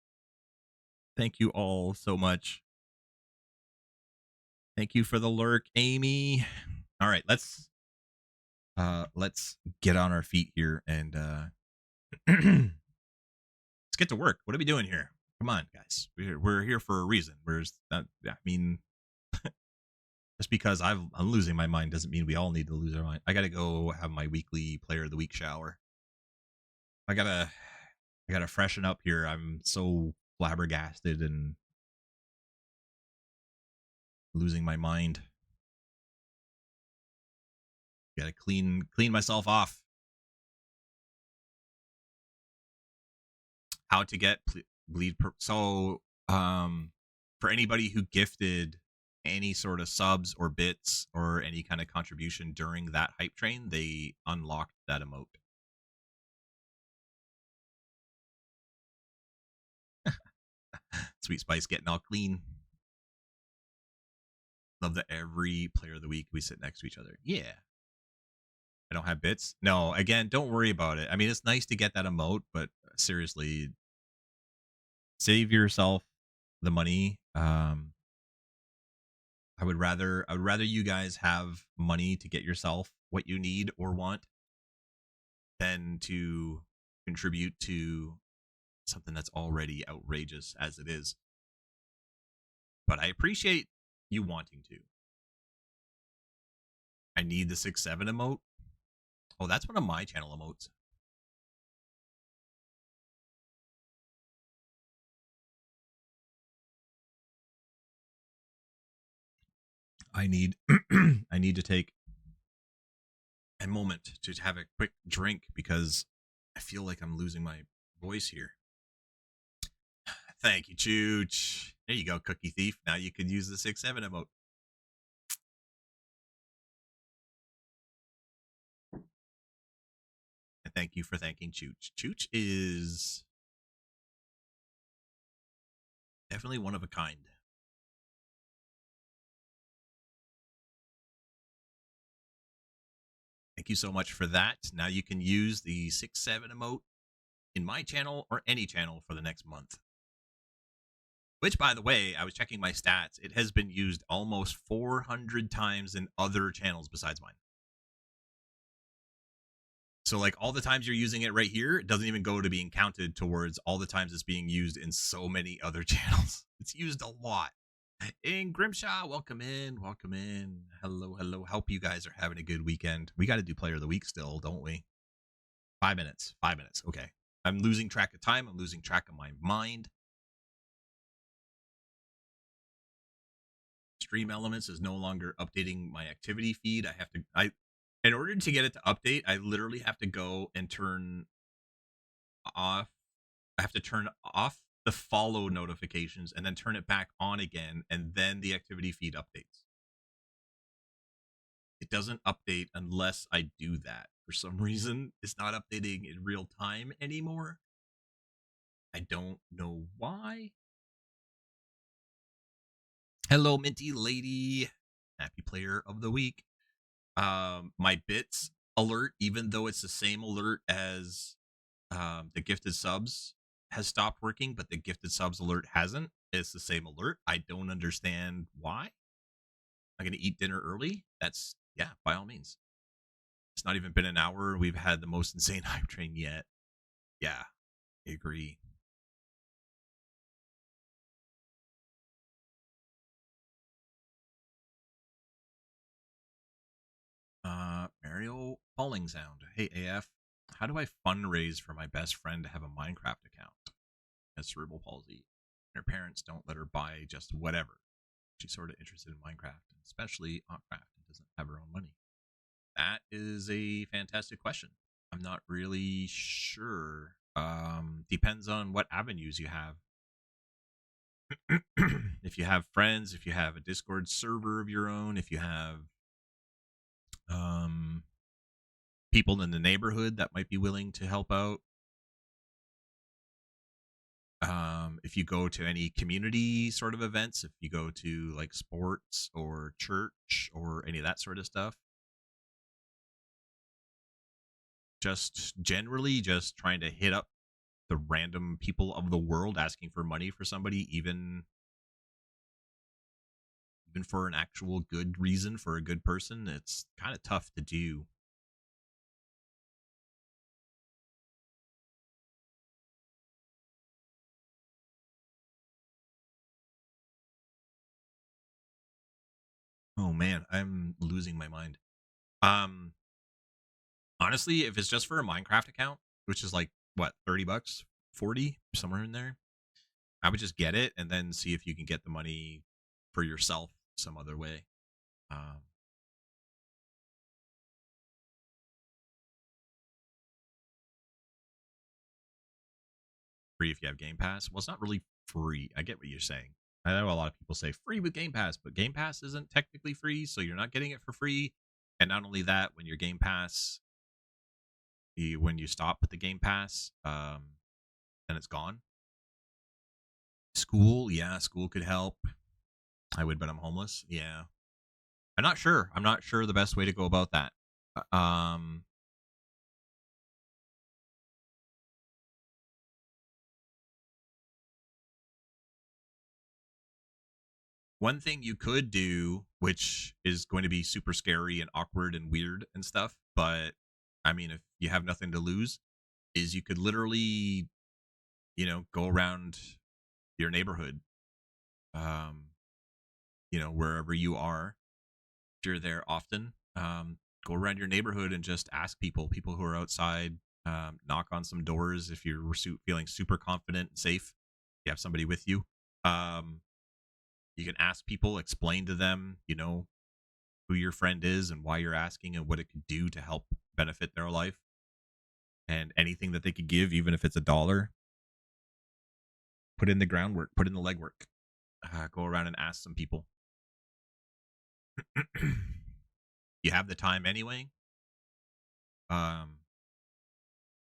Thank you all so much. Thank you for the lurk, Amy. All right, let's get on our feet here and let's get to work. What are we doing here? Come on, guys. We're here for a reason. I mean, just because I'm losing my mind doesn't mean we all need to lose our mind. I gotta go have my weekly player of the week shower. I gotta freshen up here. I'm so flabbergasted and losing my mind. Gotta clean myself off. How to get bleed so for anybody who gifted any sort of subs or bits or any kind of contribution during that hype train, they unlocked that emote. Sweet Spice getting all clean. Love that every player of the week we sit next to each other. Yeah. I don't have bits. No, again, don't worry about it. I mean, it's nice to get that emote, but seriously, save yourself the money. I would rather you guys have money to get yourself what you need or want than to contribute to something that's already outrageous as it is. But I appreciate you wanting to. I need the 6-7 emote. Oh, that's one of my channel emotes. I need I need to take a moment to have a quick drink because I feel like I'm losing my voice here. Thank you, Chooch. There you go, Cookie Thief. Now you can use the 6-7 emote. And thank you for thanking Chooch. Chooch is definitely one of a kind. Thank you so much for that. Now you can use the 6-7 emote in my channel or any channel for the next month. Which, by the way, I was checking my stats. It has been used almost 400 times in other channels besides mine. So like all the times you're using it right here, it doesn't even go to being counted towards all the times it's being used in so many other channels. It's used a lot. And Grimshaw, welcome in, welcome in. Hello, hello. Hope you guys are having a good weekend. We got to do player of the week still, don't we? 5 minutes. 5 minutes. Okay. I'm losing track of time. I'm losing track of my mind. Stream Elements is no longer updating my activity feed. In order to get it to update, I literally have to go and turn off. I have to turn off the follow notifications and then turn it back on again, and then the activity feed updates. It doesn't update unless I do that. For some reason, it's not updating in real time anymore. I don't know why. Hello, Minty Lady. Happy player of the week. My bits alert, even though it's the same alert as the gifted subs, has stopped working, but the gifted subs alert hasn't. It's the same alert. I don't understand why. I'm gonna eat dinner early. That's, yeah, by all means. It's not even been an hour. We've had the most insane hype train yet. Yeah, I agree. Mario Falling Sound. Hey AF, how do I fundraise for my best friend to have a Minecraft account? Has cerebral palsy. Her parents don't let her buy just whatever. She's sort of interested in Minecraft, especially Autcraft, and doesn't have her own money. That is a fantastic question. I'm not really sure. Depends on what avenues you have. If you have friends, if you have a Discord server of your own, if you have um, people in the neighborhood that might be willing to help out. If you go to any community sort of events, if you go to like sports or church or any of that sort of stuff, just generally just trying to hit up the random people of the world asking for money for somebody, even for an actual good reason for a good person, it's kind of tough to do. Oh man, I'm losing my mind. Um Honestly, if it's just for a Minecraft account, which is like what, 30 bucks, 40, somewhere in there, I would just get it and then see if you can get the money for yourself some other way. Um, Free if you have Game Pass. Well, it's not really free. I get what you're saying. I know a lot of people say free with Game Pass, but Game Pass isn't technically free, so you're not getting it for free. And not only that, when your Game Pass, when you stop with the Game Pass, then it's gone. School, yeah, school could help. I would, but I'm homeless. Yeah, I'm not sure. I'm not sure the best way to go about that. Um, One thing you could do, which is going to be super scary and awkward and weird and stuff, but I mean, if you have nothing to lose, is you could literally, go around your neighborhood, um, wherever you are, if you're there often, go around your neighborhood and just ask people who are outside, knock on some doors if you're feeling super confident and safe. You have somebody with you. Um, you can ask people, explain to them, who your friend is and why you're asking and what it could do to help benefit their life, and anything that they could give, even if it's $1. Put in the groundwork, put in the legwork. Go around and ask some people. You have the time anyway. um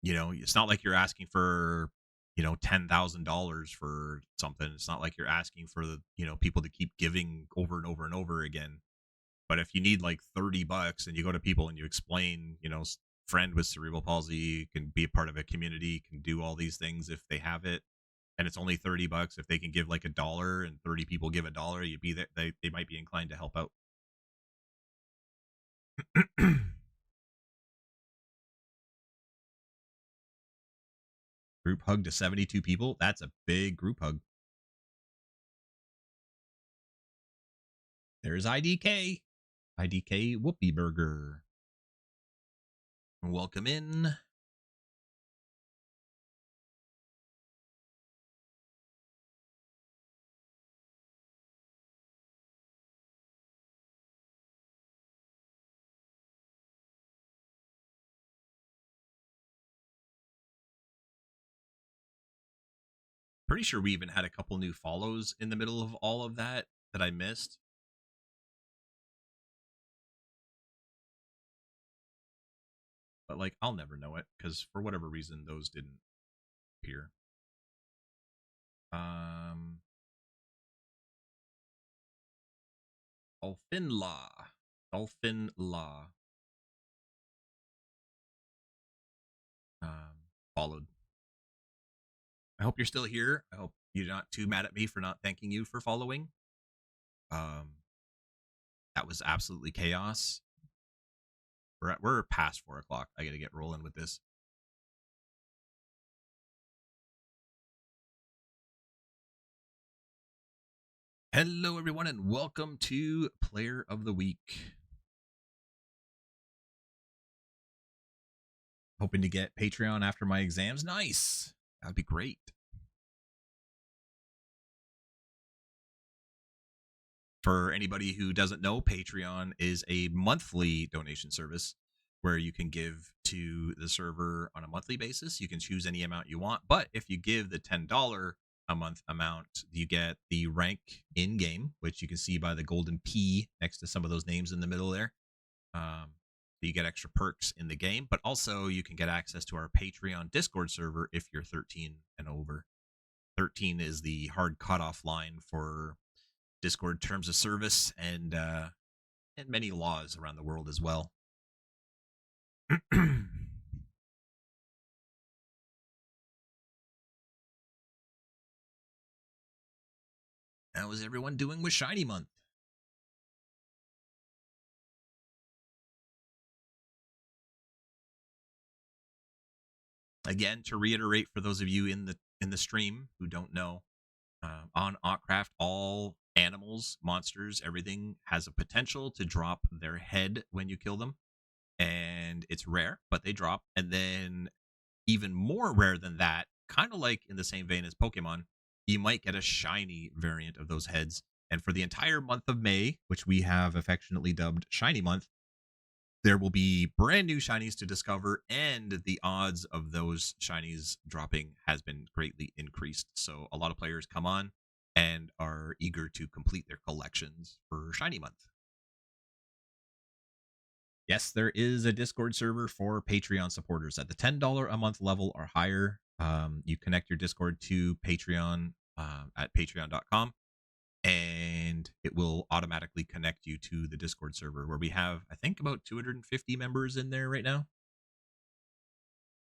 it's not like you're asking for $10,000 for something. It's not like you're asking for the people to keep giving over and over and over again. But if you need like 30 bucks and you go to people and you explain, friend with cerebral palsy can be a part of a community, can do all these things if they have it, and it's only 30 bucks. If they can give like $1 and 30 people give $1, you'd be that they might be inclined to help out. Group hug to 72 people. That's a big group hug. There's IDK. IDK Whoopi Burger. Welcome in. Pretty sure we even had a couple new follows in the middle of all of that I missed. But like, I'll never know it because for whatever reason, those didn't appear. Dolphin Law. Dolphin Law. Followed. I hope you're still here. I hope you're not too mad at me for not thanking you for following. That was absolutely chaos. We're past 4 o'clock. I gotta get rolling with this. Hello, everyone, and welcome to Player of the Week. Hoping to get Patreon after my exams. Nice. That would be great. For anybody who doesn't know, Patreon is a monthly donation service where you can give to the server on a monthly basis. You can choose any amount you want, but if you give the $10 a month amount, you get the rank in game, which you can see by the golden P next to some of those names in the middle there. You get extra perks in the game, but also you can get access to our Patreon Discord server if you're 13 and over. 13 is the hard cutoff line for Discord terms of service and many laws around the world as well. How is everyone doing with Shiny Month? Again, to reiterate for those of you in the stream who don't know, on Autcraft, all animals, monsters, everything has a potential to drop their head when you kill them, and it's rare, but they drop. And then even more rare than that, kind of like in the same vein as Pokemon, you might get a shiny variant of those heads. And for the entire month of May, which we have affectionately dubbed Shiny Month, there will be brand new shinies to discover, and the odds of those shinies dropping has been greatly increased. So a lot of players come on and are eager to complete their collections for Shiny Month. Yes, there is a Discord server for Patreon supporters at the $10 a month level or higher. You connect your Discord to Patreon at patreon.com, and it will automatically connect you to the Discord server where we have, I think, about 250 members in there right now.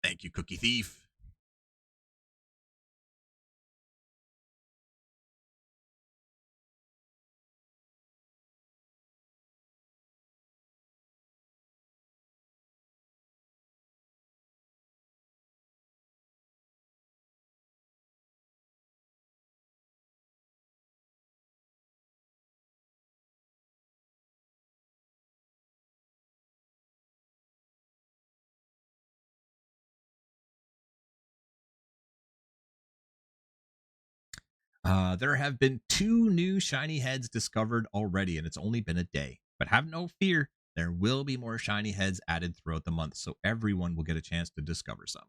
Thank you, Cookie Thief. There have been 2 new shiny heads discovered already, and it's only been a day. But have no fear, there will be more shiny heads added throughout the month, so everyone will get a chance to discover some.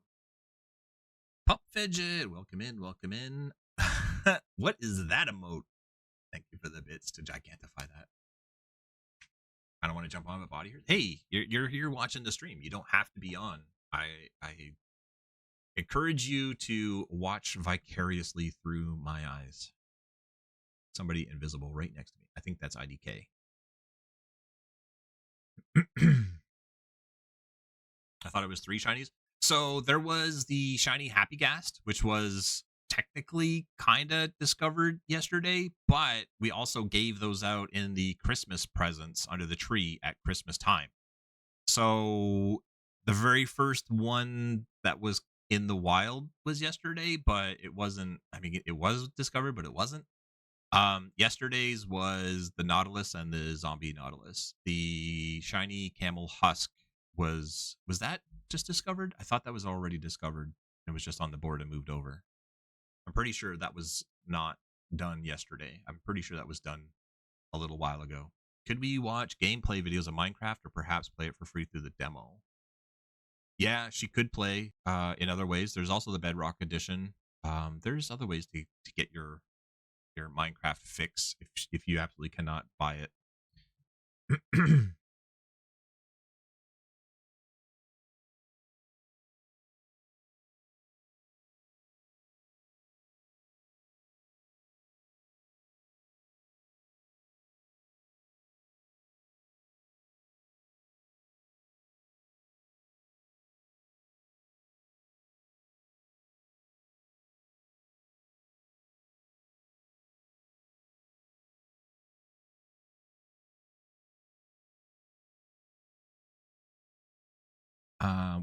Pup Fidget, welcome in, welcome in. What is that emote? Thank you for the bits to gigantify that. I don't want to jump on my body here. Hey, you're here watching the stream. You don't have to be on. I encourage you to watch vicariously through my eyes. Somebody invisible right next to me. I think that's IDK. I thought it was 3 shinies. So there was the shiny Happy Ghast, which was technically kind of discovered yesterday, but we also gave those out in the Christmas presents under the tree at Christmas time. So the very first one that was in the wild was yesterday, but it wasn't. I mean, it was discovered, but it wasn't. Yesterday's was the Nautilus and the zombie Nautilus. The shiny camel husk was that just discovered? I thought that was already discovered. It was just on the board and moved over. I'm pretty sure that was not done yesterday. I'm pretty sure that was done a little while ago. Could we watch gameplay videos of Minecraft or perhaps play it for free through the demo? Yeah, she could play in other ways. There's also the Bedrock edition. There's other ways to get your Minecraft fix if you absolutely cannot buy it.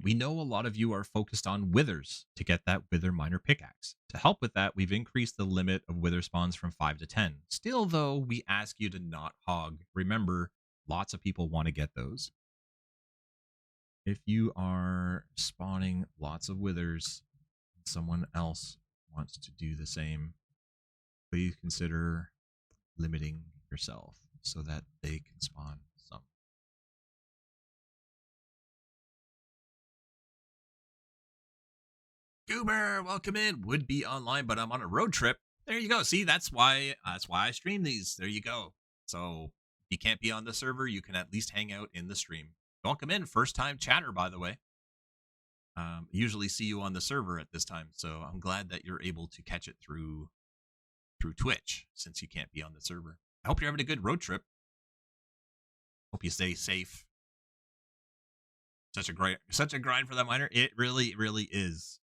We know a lot of you are focused on withers to get that wither miner pickaxe. To help with that, we've increased the limit of wither spawns from 5 to 10. Still, though, we ask you to not hog. Remember, lots of people want to get those. If you are spawning lots of withers, someone else wants to do the same, please consider limiting yourself so that they can spawn some. Goober, welcome in. Would be online, but I'm on a road trip. There you go. See, that's why I stream these. There you go. So if you can't be on the server, you can at least hang out in the stream. Welcome in, first time chatter, by the way. Usually see you on the server at this time, so I'm glad that you're able to catch it through Twitch since you can't be on the server. I hope you're having a good road trip. Hope you stay safe. Such a grind for that miner. It really, really is.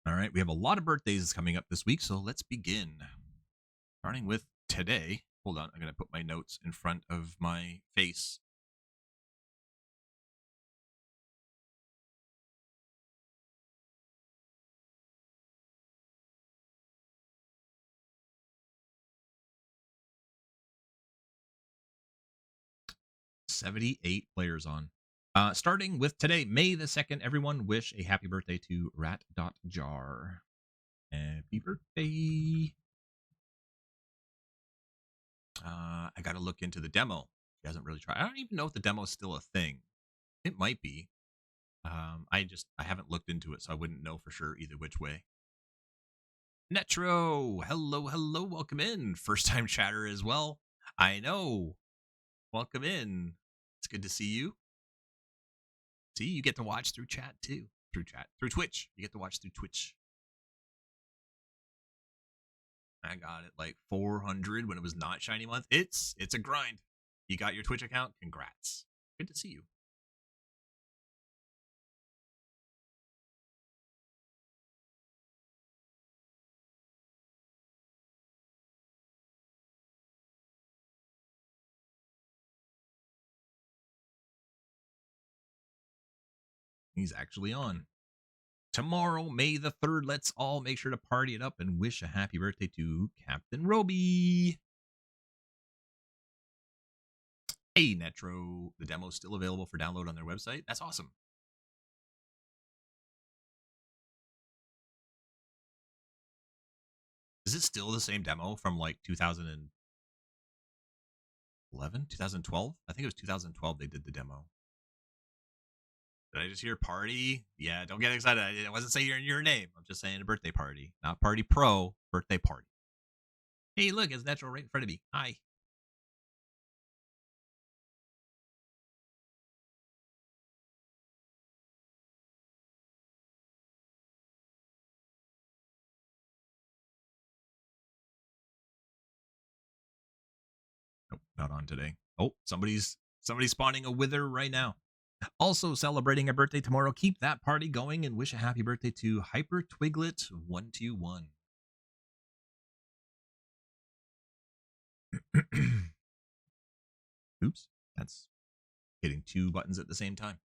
All right, we have a lot of birthdays coming up this week, so let's begin. Starting with today. Hold on, I'm going to put my notes in front of my face. $78 players on. Starting with today, May the 2nd, everyone wish a happy birthday to Rat.jar. Happy birthday. I got to look into the demo. He hasn't really tried. I don't even know if the demo is still a thing. It might be. I haven't looked into it, so I wouldn't know for sure either which way. Netro, hello, welcome in. First time chatter as well. I know. Welcome in. It's good to see you. See, you get to watch through chat too. Through Twitch. You get to watch through Twitch. I got it like 400 when it was not shiny month. It's a grind. You got your Twitch account? Congrats. Good to see you. He's actually on. Tomorrow, May the 3rd, let's all make sure to party it up and wish a happy birthday to Captain Roby. Hey, Netro. The demo's still available for download on their website. That's awesome. Is it still the same demo from like 2011, 2012? I think it was 2012 they did the demo. Did I just hear party? Yeah, don't get excited. I wasn't saying your name. I'm just saying a birthday party. Not party pro, birthday party. Hey, look, it's Natural right in front of me. Hi. Nope, not on today. Oh, somebody's spawning a wither right now. Also celebrating a birthday tomorrow, keep that party going and wish a happy birthday to Hyper Twiglet 121. Oops, that's hitting two buttons at the same time.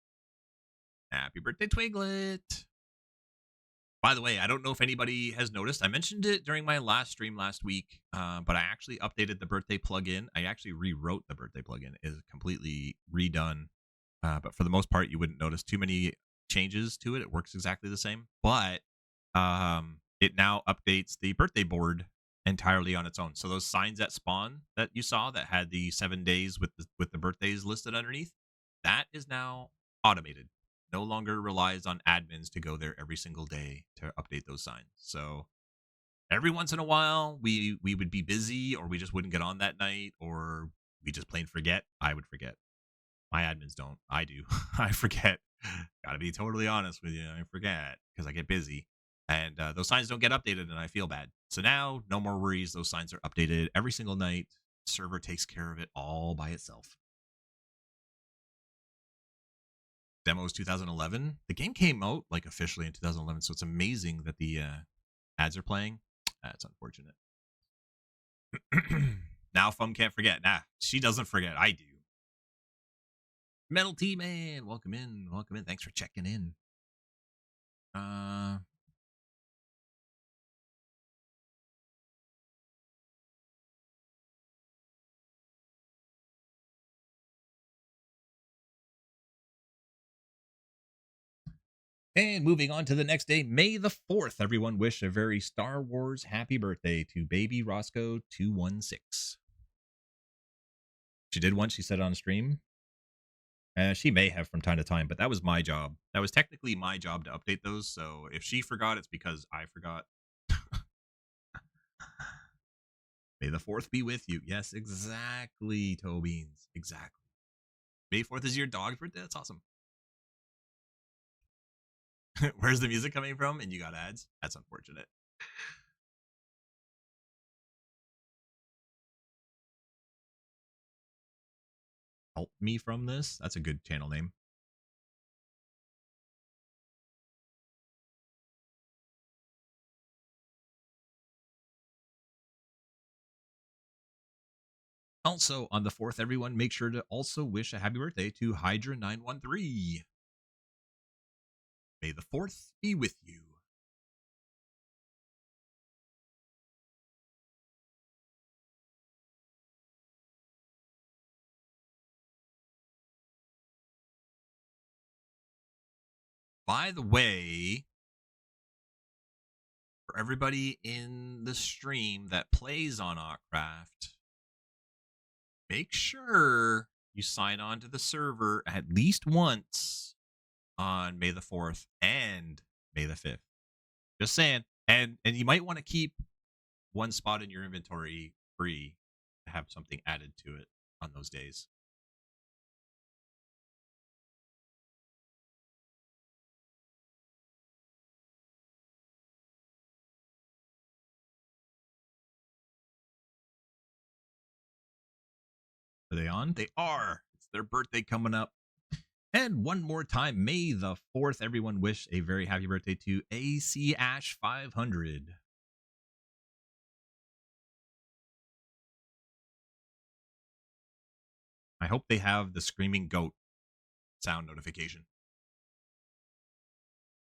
Happy birthday, Twiglet. By the way, I don't know if anybody has noticed. I mentioned it during my last stream last week, but I actually updated the birthday plugin. I actually rewrote the birthday plugin. It is completely redone. But for the most part, you wouldn't notice too many changes to it. It works exactly the same. But it now updates the birthday board entirely on its own. So those signs that spawn that you saw that had the 7 days with the birthdays listed underneath, that is now automated. No longer relies on admins to go there every single day to update those signs. So every once in a while, we would be busy, or we just wouldn't get on that night, or we just plain forget. I would forget. My admins don't. I do. I forget. Gotta be totally honest with you. I forget because I get busy. And those signs don't get updated, and I feel bad. So now, no more worries. Those signs are updated every single night. Server takes care of it all by itself. Demos 2011. The game came out like officially in 2011, so it's amazing that the ads are playing. That's unfortunate. Now Fum can't forget. Nah, she doesn't forget. I do. Metal T Man, welcome in. Welcome in. Thanks for checking in. And moving on to the next day, May the 4th, everyone wish a very Star Wars happy birthday to baby Roscoe 216. She did once, she said on stream. She may have from time to time, but that was my job. That was technically my job to update those. So if she forgot, it's because I forgot. May the 4th be with you. Yes, exactly, Toe Beans. Exactly. May 4th is your dog's birthday? That's awesome. Where's the music coming from? And you got ads? That's unfortunate. Help me from this? That's a good channel name. Also, on the 4th, everyone, make sure to also wish a happy birthday to Hydra913. May the 4th be with you. By the way, for everybody in the stream that plays on Autcraft, make sure you sign on to the server at least once on May the 4th and May the 5th. Just saying. And you might want to keep one spot in your inventory free to have something added to it on those days. Are they on? They are. It's their birthday coming up. And one more time, May the 4th, everyone wish a very happy birthday to AC Ash 500. I hope they have the screaming goat sound notification.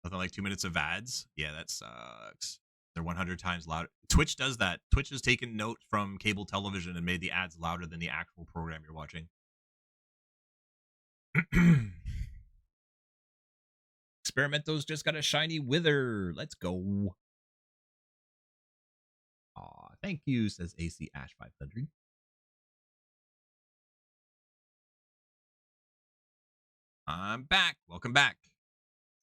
Nothing like 2 minutes of ads. Yeah, that sucks. They're 100 times louder. Twitch does that. Twitch has taken note from cable television and made the ads louder than the actual program you're watching. Experimentos just got a shiny wither. Let's go. Aw, thank you, says AC Ash 500. I'm back. Welcome back.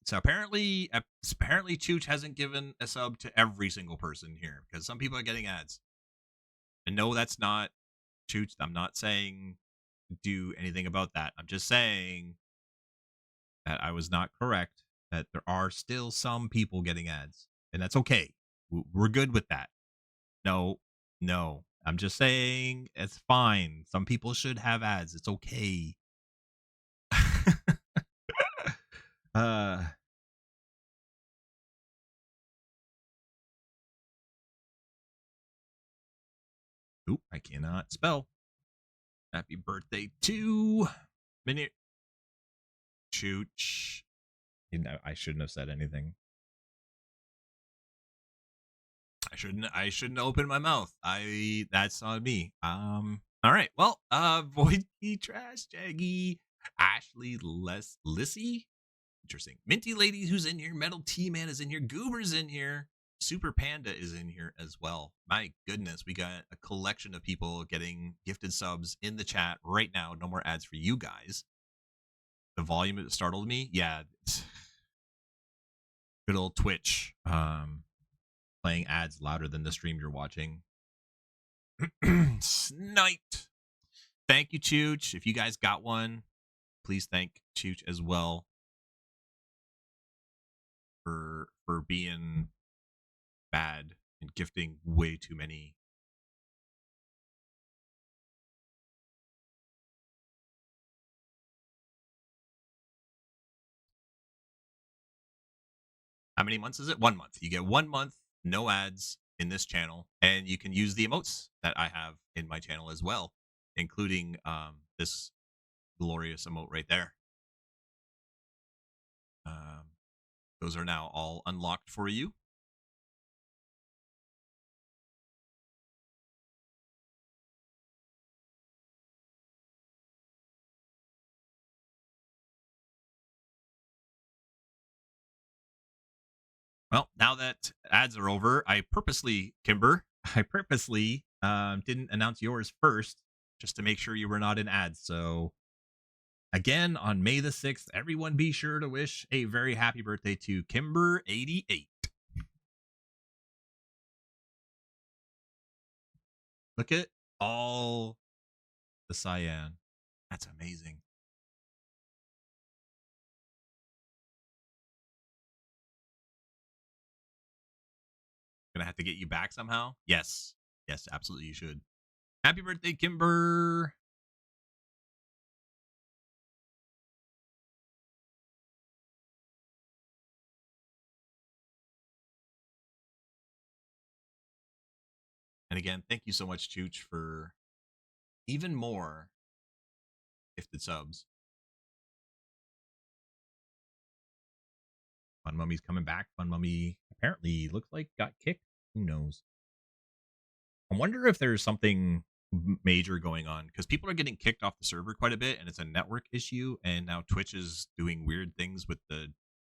So apparently Chooch hasn't given a sub to every single person here because some people are getting ads. And no, that's not Chooch. I'm not saying do anything about that. I'm just saying that I was not correct, that there are still some people getting ads. And that's okay. We're good with that. No. I'm just saying it's fine. Some people should have ads. It's okay. Uh, oop, I cannot spell. Happy birthday to Mini Chooch. You know, I shouldn't have said anything. I shouldn't open my mouth. That's on me. All right. Well, Voidy Trash Jaggy, Ashley Lissy. Interesting. Minty Lady who's in here, Metal T Man is in here, Goober's in here, Super Panda is in here as well. My goodness, we got a collection of people getting gifted subs in the chat right now. No more ads for you guys. The volume startled me. Yeah. Good old Twitch. Playing ads louder than the stream you're watching. Sniped. Thank you, Chooch. If you guys got one, please thank Chooch as well for being bad and gifting way too many. How many months is it? 1 month. You get 1 month, no ads in this channel, and you can use the emotes that I have in my channel as well, including this glorious emote right there. Those are now all unlocked for you. Well, now that ads are over, I purposely, Kimber, I purposely didn't announce yours first just to make sure you were not in ads. So, again, on May the 6th, everyone be sure to wish a very happy birthday to Kimber88. Look at all the cyan. That's amazing. Gonna have to get you back somehow? Yes. Yes, absolutely you should. Happy birthday, Kimber. And again, thank you so much, Chooch, for even more gifted subs. Fun Mummy's coming back. Fun Mummy apparently looks like got kicked. Who knows? I wonder if there's something major going on because people are getting kicked off the server quite a bit and it's a network issue. And now Twitch is doing weird things with the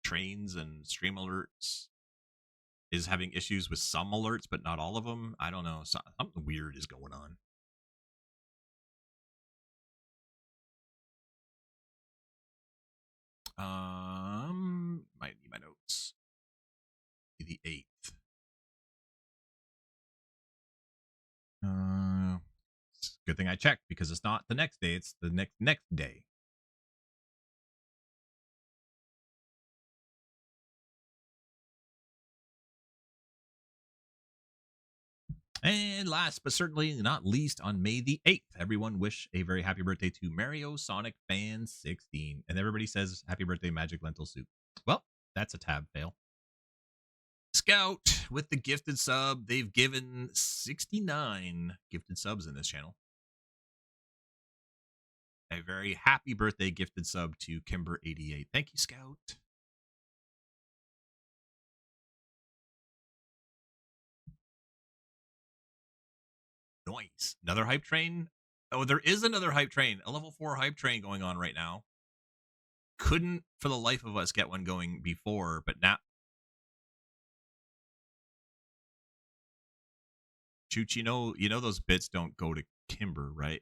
trains and stream alerts, is having issues with some alerts, but not all of them. I don't know. Something weird is going on. Might need my notes. The 8th. Good thing I checked because it's not the next day, it's the next day. And last but certainly not least, on May the 8th, everyone wish a very happy birthday to Mario Sonic Fan 16. And everybody says happy birthday, Magic Lentil Soup. Well, that's a tab fail. Scout with the gifted sub. They've given 69 gifted subs in this channel. A very happy birthday gifted sub to Kimber88. Thank you, Scout. Nice. Another hype train. Oh, there is another hype train. A level 4 hype train going on right now. Couldn't for the life of us get one going before, but now. Chooch, you know those bits don't go to Kimber, right?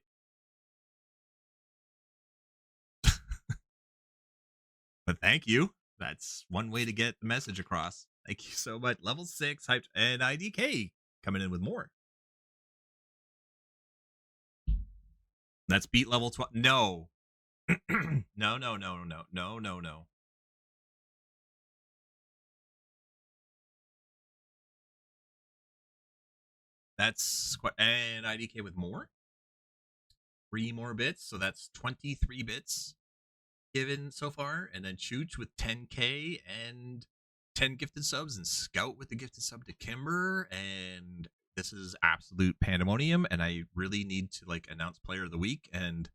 But thank you. That's one way to get the message across. Thank you so much. Level 6 hyped and IDK coming in with more. Let's beat level 12. No. No. That's and IDK with more. 3 more bits, so that's 23 bits. given so far, and then Chooch with 10K and 10 gifted subs, and Scout with the gifted sub to Kimber. And this is absolute pandemonium, and I really need to like announce player of the week, and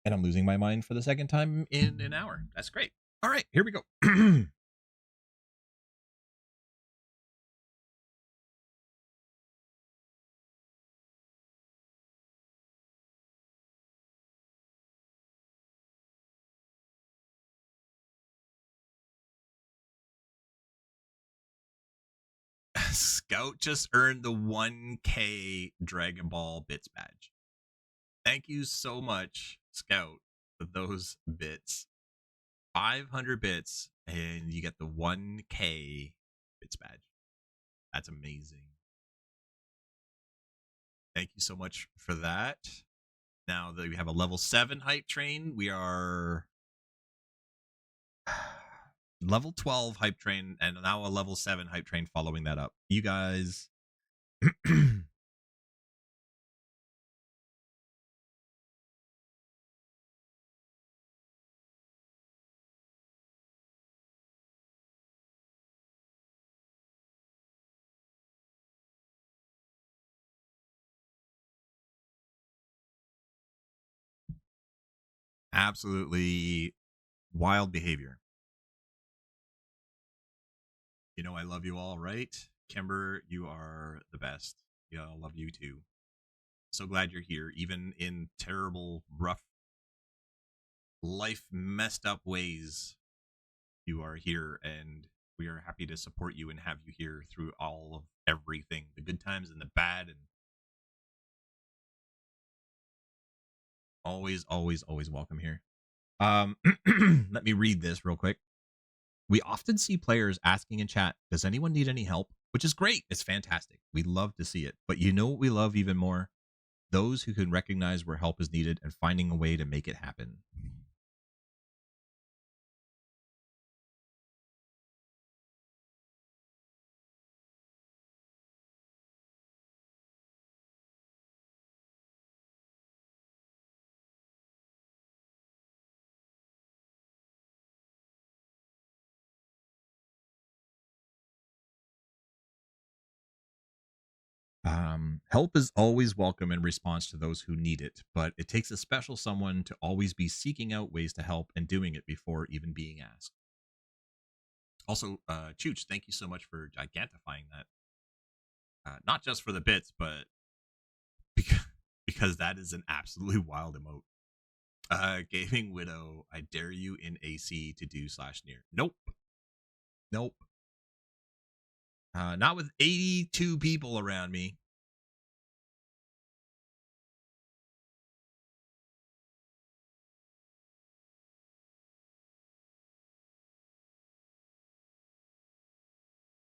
I'm losing my mind for the second time in an hour. That's great. All right, here we go. Scout just earned the 1K Dragon Ball bits badge. Thank you so much, Scout, for those bits. 500 bits, and you get the 1K bits badge. That's amazing. Thank you so much for that. Now that we have a level 7 hype train, we are level 12 hype train, and now a level 7 hype train following that up. You guys. Absolutely wild behavior. You know I love you all, right? Kimber, you are the best. Yeah, I love you too. So glad you're here, even in terrible, rough, life messed up ways. You are here, and we are happy to support you and have you here through all of everything, the good times and the bad, and always, always, always welcome here. Let me read this real quick. We often see players asking in chat, does anyone need any help? Which is great. It's fantastic. We love to see it. But you know what we love even more? Those who can recognize where help is needed and finding a way to make it happen. Help is always welcome in response to those who need it, but it takes a special someone to always be seeking out ways to help and doing it before even being asked. Also, Chooch, thank you so much for gigantifying that. Not just for the bits, but because, because that is an absolutely wild emote. Gaming Widow, I dare you in AC to do /near. Nope. Nope. Not with 82 people around me.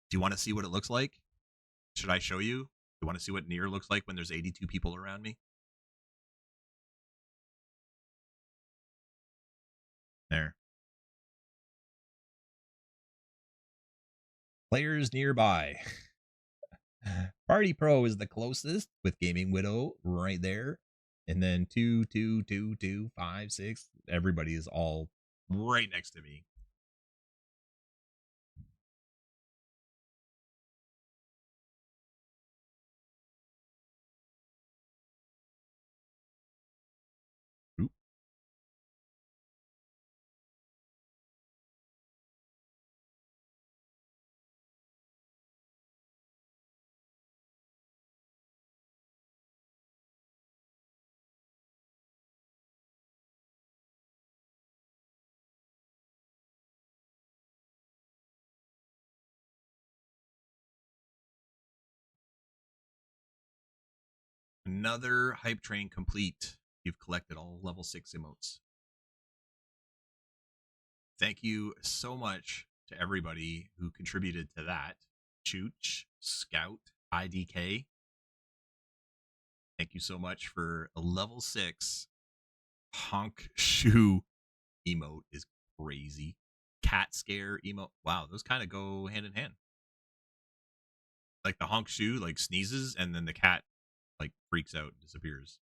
Do you want to see what it looks like? Should I show you? You want to see what near looks like when there's 82 people around me? There. Players nearby. Party Pro is the closest with Gaming Widow right there. And then 2, 2, 2, 2, 5, 6. Everybody is all right next to me. Oop. Another hype train complete. You've collected all level 6 emotes. Thank you so much to everybody who contributed to that. Chooch, Scout, IDK. Thank you so much for a level 6 honk shoe emote is crazy. Cat scare emote. Wow, those kind of go hand in hand. Like the honk shoe like sneezes and then the cat like freaks out and disappears.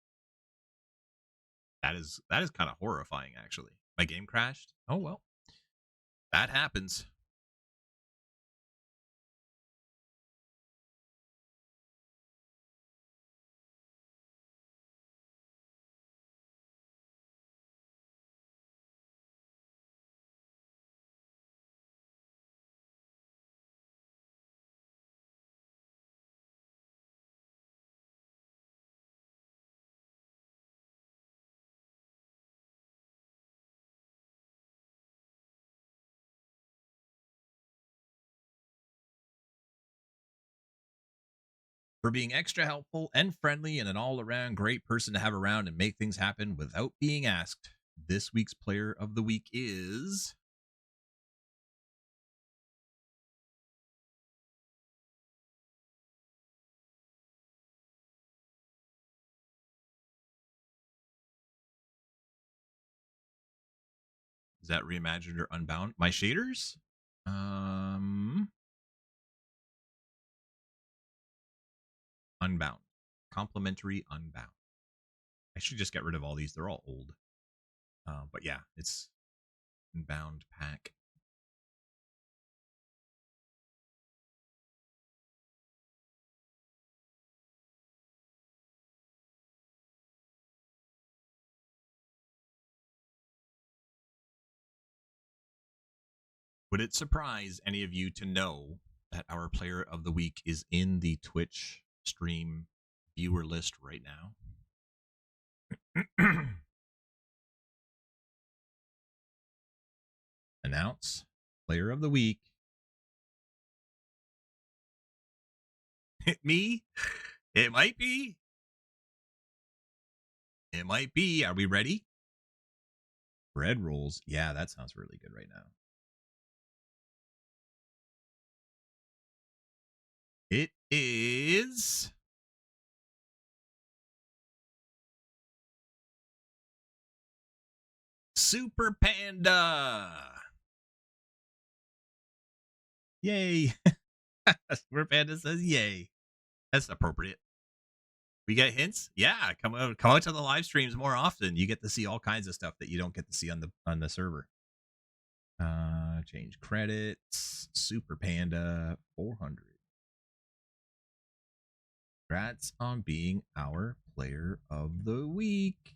that is kind of horrifying, actually. My game crashed. Oh well, that happens. For being extra helpful and friendly and an all around great person to have around and make things happen without being asked. This week's player of the week is. Is that reimagined or unbound? My shaders? Unbound. Complimentary unbound. I should just get rid of all these. They're all old. But yeah, it's unbound pack. Would it surprise any of you to know that our player of the week is in the Twitch stream viewer list right now? Announce player of the week. Me? It might be. It might be. Are we ready? Bread rolls. Yeah, that sounds really good right now. It is Super Panda. Yay. Super Panda says yay. That's appropriate. We get hints. Yeah, come out to the live streams more often. You get to see all kinds of stuff that you don't get to see on the server. Change credits. Super Panda 400. Congrats on being our player of the week.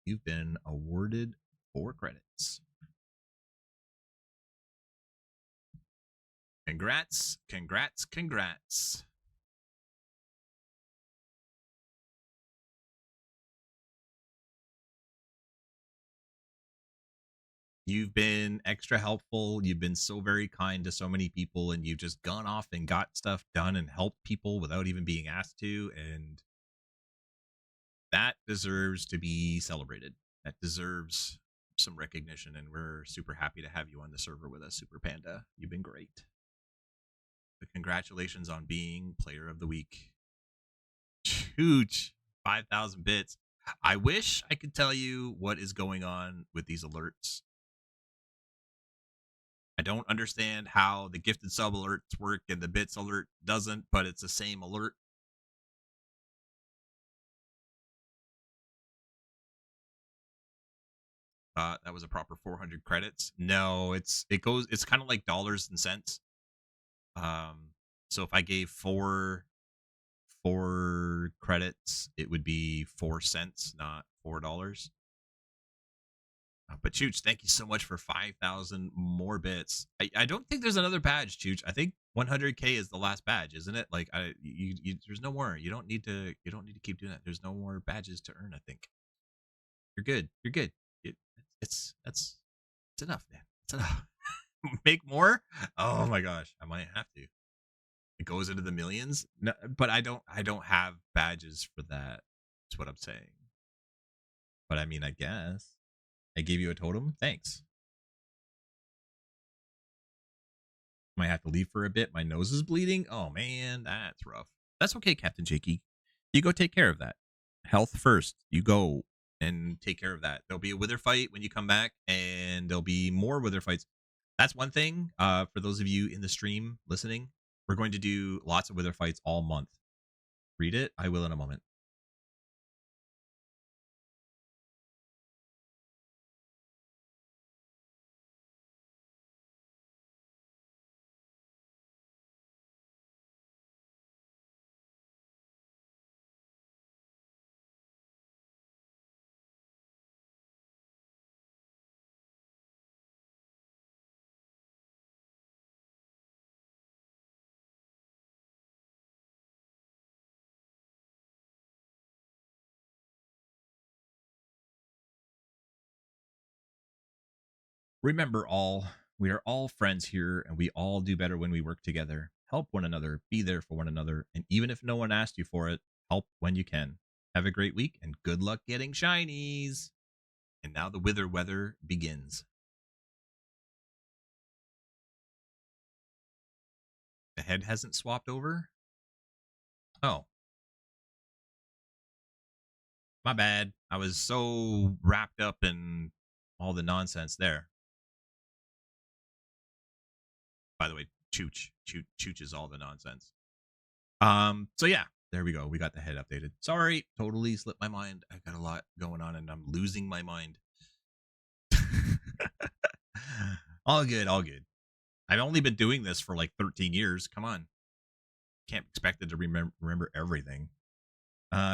You've been awarded 4 credits. Congrats, congrats, congrats. You've been extra helpful. You've been so very kind to so many people, and you've just gone off and got stuff done and helped people without even being asked to. And that deserves to be celebrated. That deserves some recognition. And we're super happy to have you on the server with us, Super Panda. You've been great. But congratulations on being player of the week. Huge 5,000 bits. I wish I could tell you what is going on with these alerts. I don't understand how the gifted sub alerts work and the bits alert doesn't, but it's the same alert. That was a proper 400 credits. No, it's kind of like dollars and cents. So if I gave four credits, it would be 4 cents, not $4. But Chooch, thank you so much for 5,000 more bits. I don't think there's another badge, Chooch. I think 100K is the last badge, isn't it? Like, there's no more. You don't need to keep doing that. There's no more badges to earn. I think you're good. You're good. It's enough, man. It's enough. Make more. Oh my gosh, I might have to. It goes into the millions. No, but I don't have badges for that. That's what I'm saying. But I mean, I guess I gave you a totem. Thanks. Might have to leave for a bit. My nose is bleeding. Oh man, that's rough. That's okay, Captain Jakey. You go take care of that. Health first. You go and take care of that. There'll be a wither fight when you come back, and there'll be more wither fights. That's one thing. For those of you in the stream listening, we're going to do lots of wither fights all month. Read it. I will in a moment. Remember, all we are all friends here, and we all do better when we work together. Help one another, be there for one another, and even if no one asked you for it, help when you can. Have a great week, and good luck getting shinies. And now the wither weather begins. The head hasn't swapped over? Oh, my bad. I was so wrapped up in all the nonsense there. By the way, Chooch is all the nonsense. So yeah, there we go. We got the head updated. Sorry, totally slipped my mind. I got a lot going on and I'm losing my mind. All good, all good. I've only been doing this for like 13 years. Come on. Can't expect it to remember everything.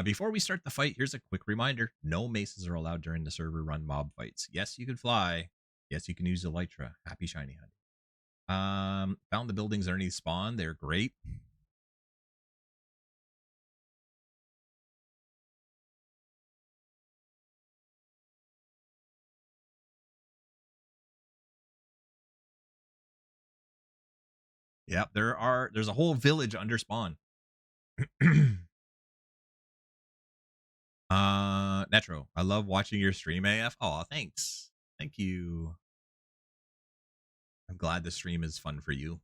Before we start the fight, here's a quick reminder. No maces are allowed during the server run mob fights. Yes, you can fly. Yes, you can use Elytra. Happy shiny hunt. Found the buildings underneath spawn. They're great. Yep, there's a whole village under spawn. Netro, I love watching your stream, AF. Oh, thanks. Thank you. I'm glad the stream is fun for you.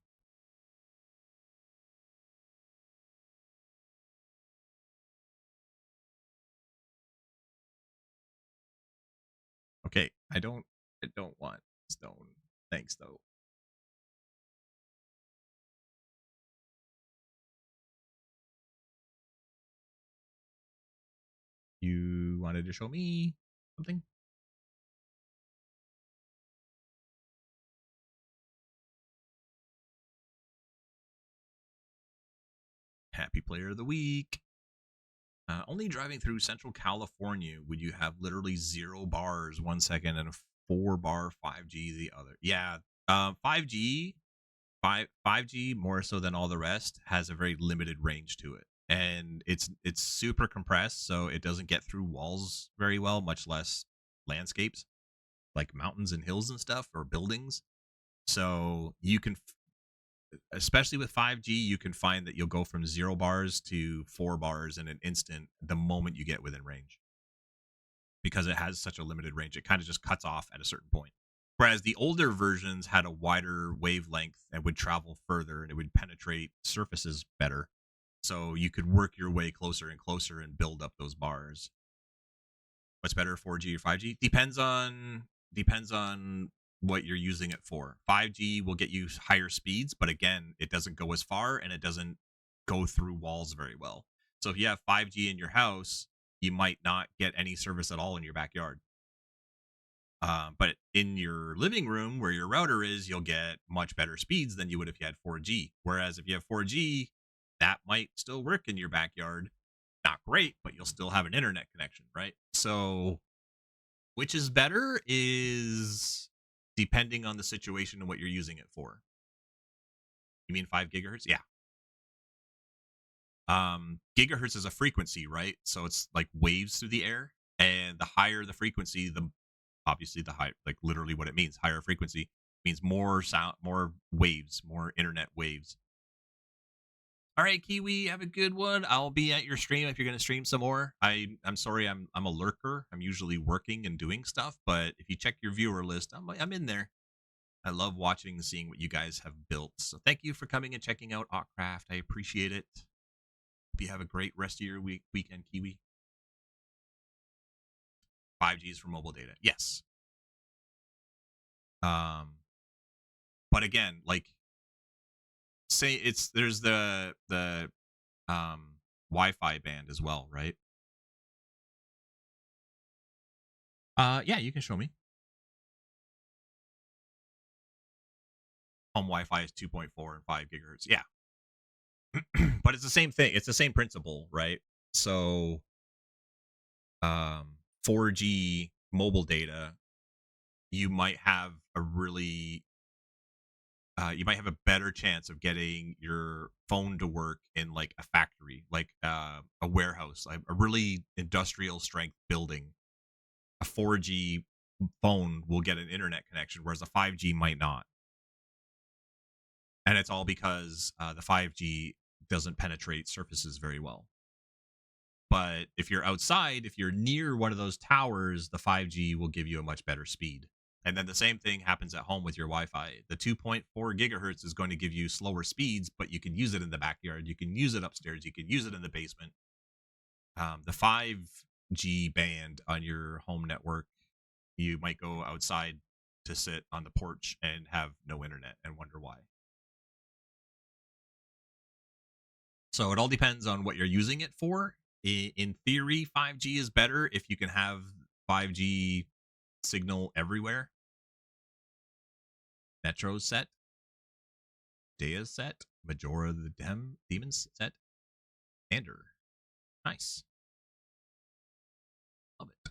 Okay, I don't want stone. Thanks though. You wanted to show me something? Happy player of the week. Only driving through Central California would you have literally 0 bars 1 second and a 4 bar 5G the other. Yeah, 5G, 5G more so than all the rest has a very limited range to it, and it's super compressed, so it doesn't get through walls very well, much less landscapes like mountains and hills and stuff or buildings. So you can especially with 5G, you can find that you'll go from 0 bars to 4 bars in an instant the moment you get within range. Because it has such a limited range, it kind of just cuts off at a certain point. Whereas the older versions had a wider wavelength and would travel further and it would penetrate surfaces better. So you could work your way closer and closer and build up those bars. What's better, 4G or 5G? Depends on what you're using it for. 5G will get you higher speeds, but again, it doesn't go as far and it doesn't go through walls very well. So if you have 5G in your house, you might not get any service at all in your backyard. But in your living room where your router is, you'll get much better speeds than you would if you had 4G. Whereas if you have 4G, that might still work in your backyard. Not great, but you'll still have an internet connection, right? So which is better is depending on the situation and what you're using it for. You mean 5 gigahertz? Yeah. Gigahertz is a frequency, right? So it's like waves through the air, and the higher the frequency, the obviously the high, like literally what it means, higher frequency means more sound, more waves, more internet waves. All right, Kiwi, have a good one. I'll be at your stream if you're going to stream some more. I'm sorry, I'm a lurker. I'm usually working and doing stuff, but if you check your viewer list, I'm in there. I love watching and seeing what you guys have built. So thank you for coming and checking out Autcraft. I appreciate it. Hope you have a great rest of your weekend, Kiwi. 5G is for mobile data. Yes. But again, like say there's the Wi-Fi band as well, right? Yeah, you can show me. Home Wi-Fi is 2.4 and 5 gigahertz. Yeah. But it's the same thing. It's the same principle, right? So 4G mobile data, you might have a really you might have a better chance of getting your phone to work in like a factory, like a warehouse, like a really industrial strength building. A 4G phone will get an internet connection, whereas a 5G might not. And it's all because the 5G doesn't penetrate surfaces very well. But if you're outside, if you're near one of those towers, the 5G will give you a much better speed. And then the same thing happens at home with your Wi-Fi. The 2.4 gigahertz is going to give you slower speeds, but you can use it in the backyard. You can use it upstairs. You can use it in the basement. The 5G band on your home network, you might go outside to sit on the porch and have no internet and wonder why. So it all depends on what you're using it for. In theory, 5G is better if you can have 5G signal everywhere. Metro's set, Dea's set, Majora the Demons set, Ander. Nice. Love it.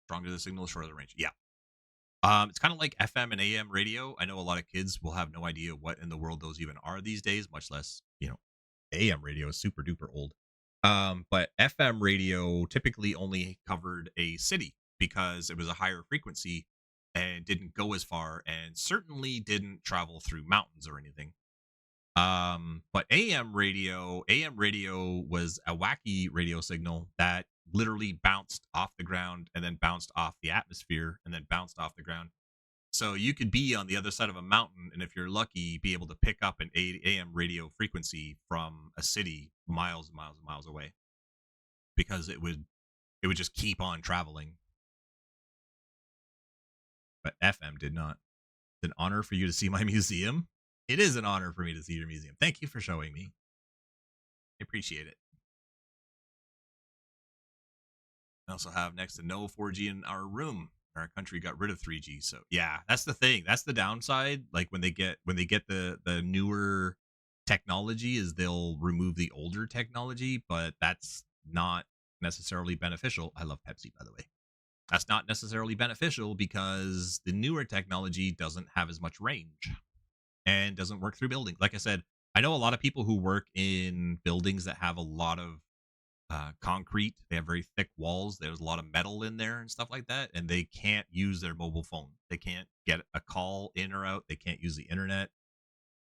Stronger the signal, shorter the range. Yeah. It's kind of like FM and AM radio. I know a lot of kids will have no idea what in the world those even are these days, much less, AM radio is super duper old. But FM radio typically only covered a city because it was a higher frequency and didn't go as far and certainly didn't travel through mountains or anything. But AM radio was a wacky radio signal that literally bounced off the ground and then bounced off the atmosphere and then bounced off the ground. So you could be on the other side of a mountain, and if you're lucky, be able to pick up an AM radio frequency from a city miles and miles and miles away, because it would just keep on traveling. But FM did not. It's an honor for you to see my museum. It is an honor for me to see your museum. Thank you for showing me. I appreciate it. I also have next to no 4G in our room. Our country got rid of 3G. So yeah, that's the thing. That's the downside. Like when they get the newer technology, is they'll remove the older technology, but that's not necessarily beneficial. I love Pepsi, by the way. That's not necessarily beneficial because the newer technology doesn't have as much range and doesn't work through buildings. Like I said, I know a lot of people who work in buildings that have a lot of concrete. They have very thick walls. There's a lot of metal in there and stuff like that, and they can't use their mobile phone. They can't get a call in or out. They can't use the internet.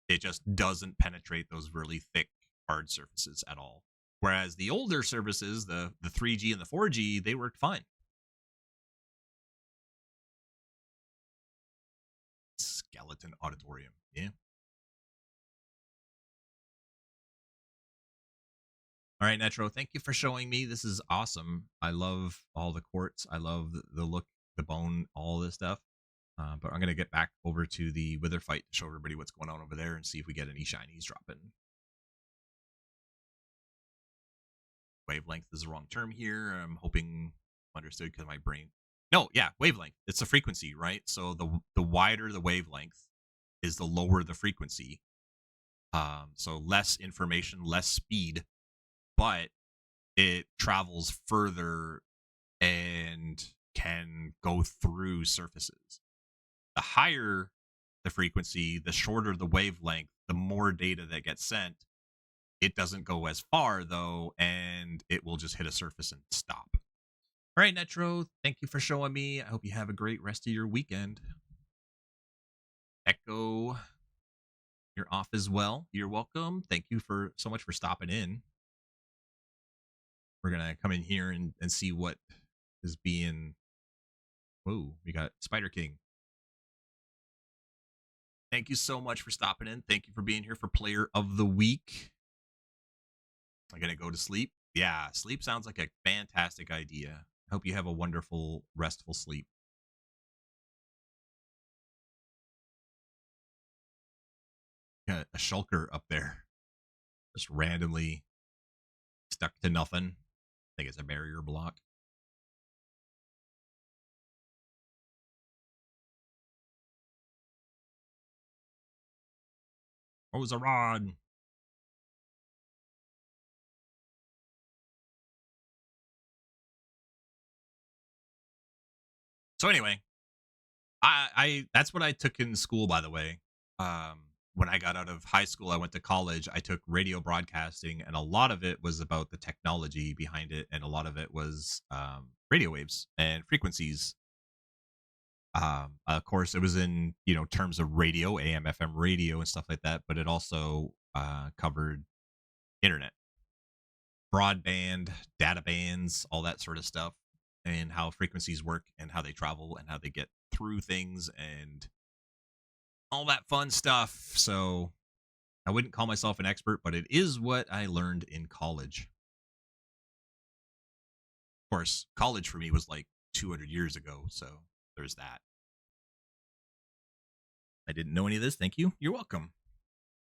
It just doesn't penetrate those really thick, hard surfaces at all. Whereas the older services, the 3G and the 4G, they worked fine. Skeleton Auditorium. Yeah. All right, Netro, thank you for showing me. This is awesome. I love all the quartz. I love the look, the bone, all this stuff. But I'm going to get back over to the Wither fight to show everybody what's going on over there and see if we get any shinies dropping. Wavelength is the wrong term here. I'm hoping understood because my brain. No, yeah, wavelength. It's the frequency, right? So the wider the wavelength is the lower the frequency. So less information, less speed, but it travels further and can go through surfaces. The higher the frequency, the shorter the wavelength, the more data that gets sent. It doesn't go as far, though, and it will just hit a surface and stop. All right, Netro, thank you for showing me. I hope you have a great rest of your weekend. Echo, you're off as well. You're welcome. Thank you so much for stopping in. We're going to come in here and see what is being... Whoa, we got Spider King. Thank you so much for stopping in. Thank you for being here for Player of the Week. I'm going to go to sleep. Yeah, sleep sounds like a fantastic idea. I hope you have a wonderful, restful sleep. Got a shulker up there. Just randomly stuck to nothing. I think it's a barrier block. Oh, it's a rod. So anyway, I that's what I took in school, by the way. When I got out of high school, I went to college. I took radio broadcasting, and a lot of it was about the technology behind it, and a lot of it was radio waves and frequencies. Of course, it was in terms of radio, AM, FM radio, and stuff like that. But it also covered internet, broadband, data bands, all that sort of stuff, and how frequencies work and how they travel and how they get through things and all that fun stuff. So I wouldn't call myself an expert, but it is what I learned in college. Of course, college for me was like 200 years ago, so there's that. I didn't know any of this. Thank you. You're welcome.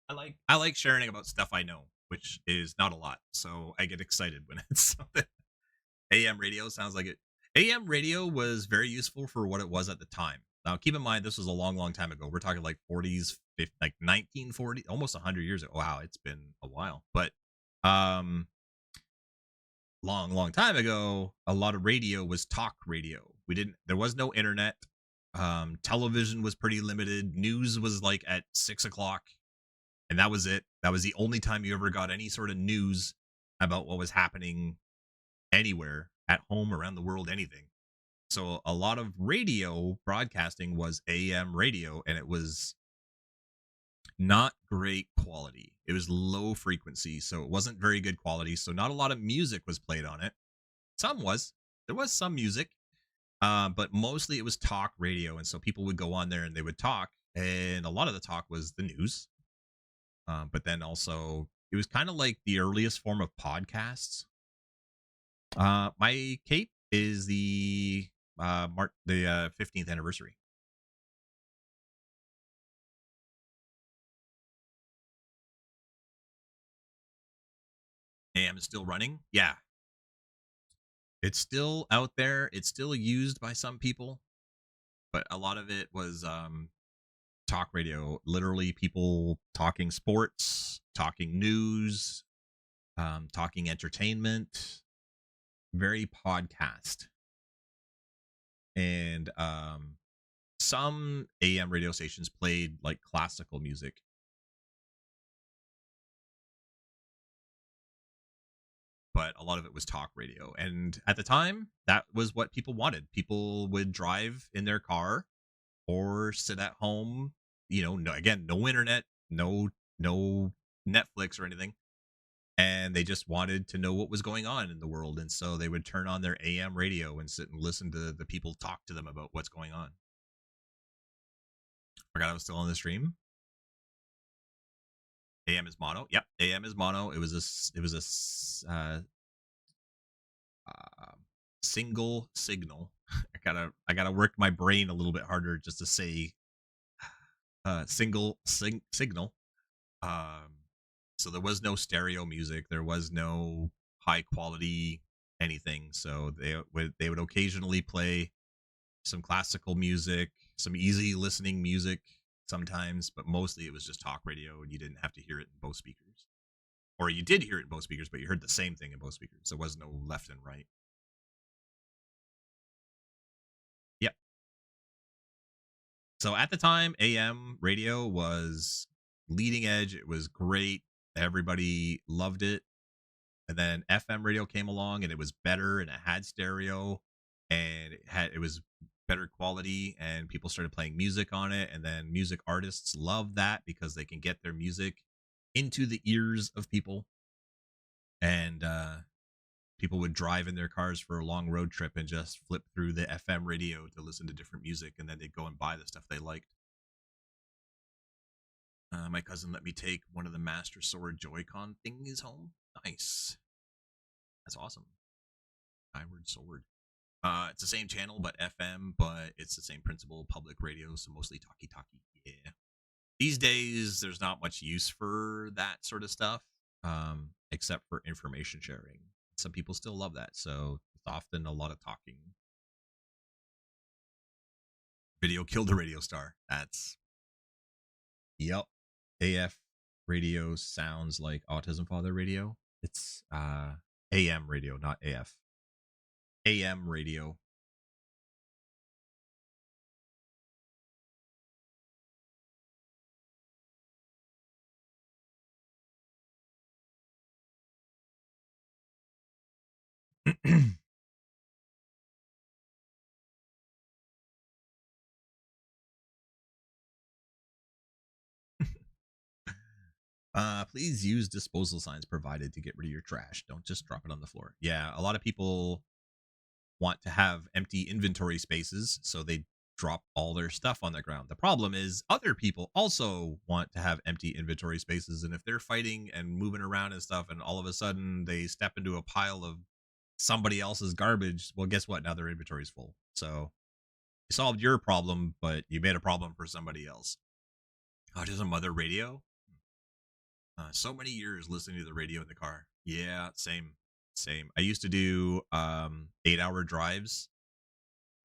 I like sharing about stuff I know, which is not a lot. So I get excited when it's something. AM radio sounds like it. AM radio was very useful for what it was at the time. Now, keep in mind, this was a long, long time ago. We're talking like 40s, 50, like 1940, almost 100 years ago. Wow, it's been a while. But um, long, long time ago, a lot of radio was talk radio. There was no internet. Television was pretty limited. News was like at 6 o'clock, and that was it. That was the only time you ever got any sort of news about what was happening anywhere, at home, around the world, anything. So a lot of radio broadcasting was AM radio, and it was not great quality. It was low frequency, so it wasn't very good quality. So not a lot of music was played on it. There was some music, but mostly it was talk radio, and so people would go on there and they would talk, and a lot of the talk was the news. But then also it was kind of like the earliest form of podcasts. My cape is the 15th anniversary. AM is still running. Yeah, it's still out there. It's still used by some people, but a lot of it was talk radio. Literally, people talking sports, talking news, talking entertainment. Very podcast. And some AM radio stations played like classical music, but a lot of it was talk radio. And at the time, that was what people wanted. People would drive in their car or sit at home. No, again, no internet, no Netflix or anything, and they just wanted to know what was going on in the world. And so they would turn on their AM radio and sit and listen to the people talk to them about what's going on. Forgot I was still on the stream. AM is mono. Yep, AM is mono. It was a uh, single signal. I gotta work my brain a little bit harder just to say signal. Um, so there was no stereo music. There was no high quality anything. So they would occasionally play some classical music, some easy listening music sometimes, but mostly it was just talk radio, and you didn't have to hear it in both speakers. Or you did hear it in both speakers, but you heard the same thing in both speakers. There was no left and right. Yep. So at the time, AM radio was leading edge. It was great. Everybody loved it. And then FM radio came along, and it was better, and it had stereo, and it was better quality, and people started playing music on it. And then music artists love that because they can get their music into the ears of people. And people would drive in their cars for a long road trip and just flip through the FM radio to listen to different music, and then they'd go and buy the stuff they liked. My cousin let me take one of the Master Sword Joy-Con thingies home. Nice. That's awesome. Skyward Sword. It's the same channel, but FM, but it's the same principle, public radio, so mostly talkie-talkie. Yeah. These days, there's not much use for that sort of stuff, except for information sharing. Some people still love that, so it's often a lot of talking. Video killed the radio star. Yep. AF radio sounds like Autism Father radio. It's AM radio, not AF. AM radio. Please use disposal signs provided to get rid of your trash. Don't just drop it on the floor. Yeah, a lot of people want to have empty inventory spaces, so they drop all their stuff on the ground. The problem is other people also want to have empty inventory spaces, and if they're fighting and moving around and stuff, and all of a sudden they step into a pile of somebody else's garbage, well, guess what? Now their inventory's full. So you solved your problem, but you made a problem for somebody else. Oh, there's a mother radio. So many years listening to the radio in the car. Yeah, same. I used to do 8-hour drives.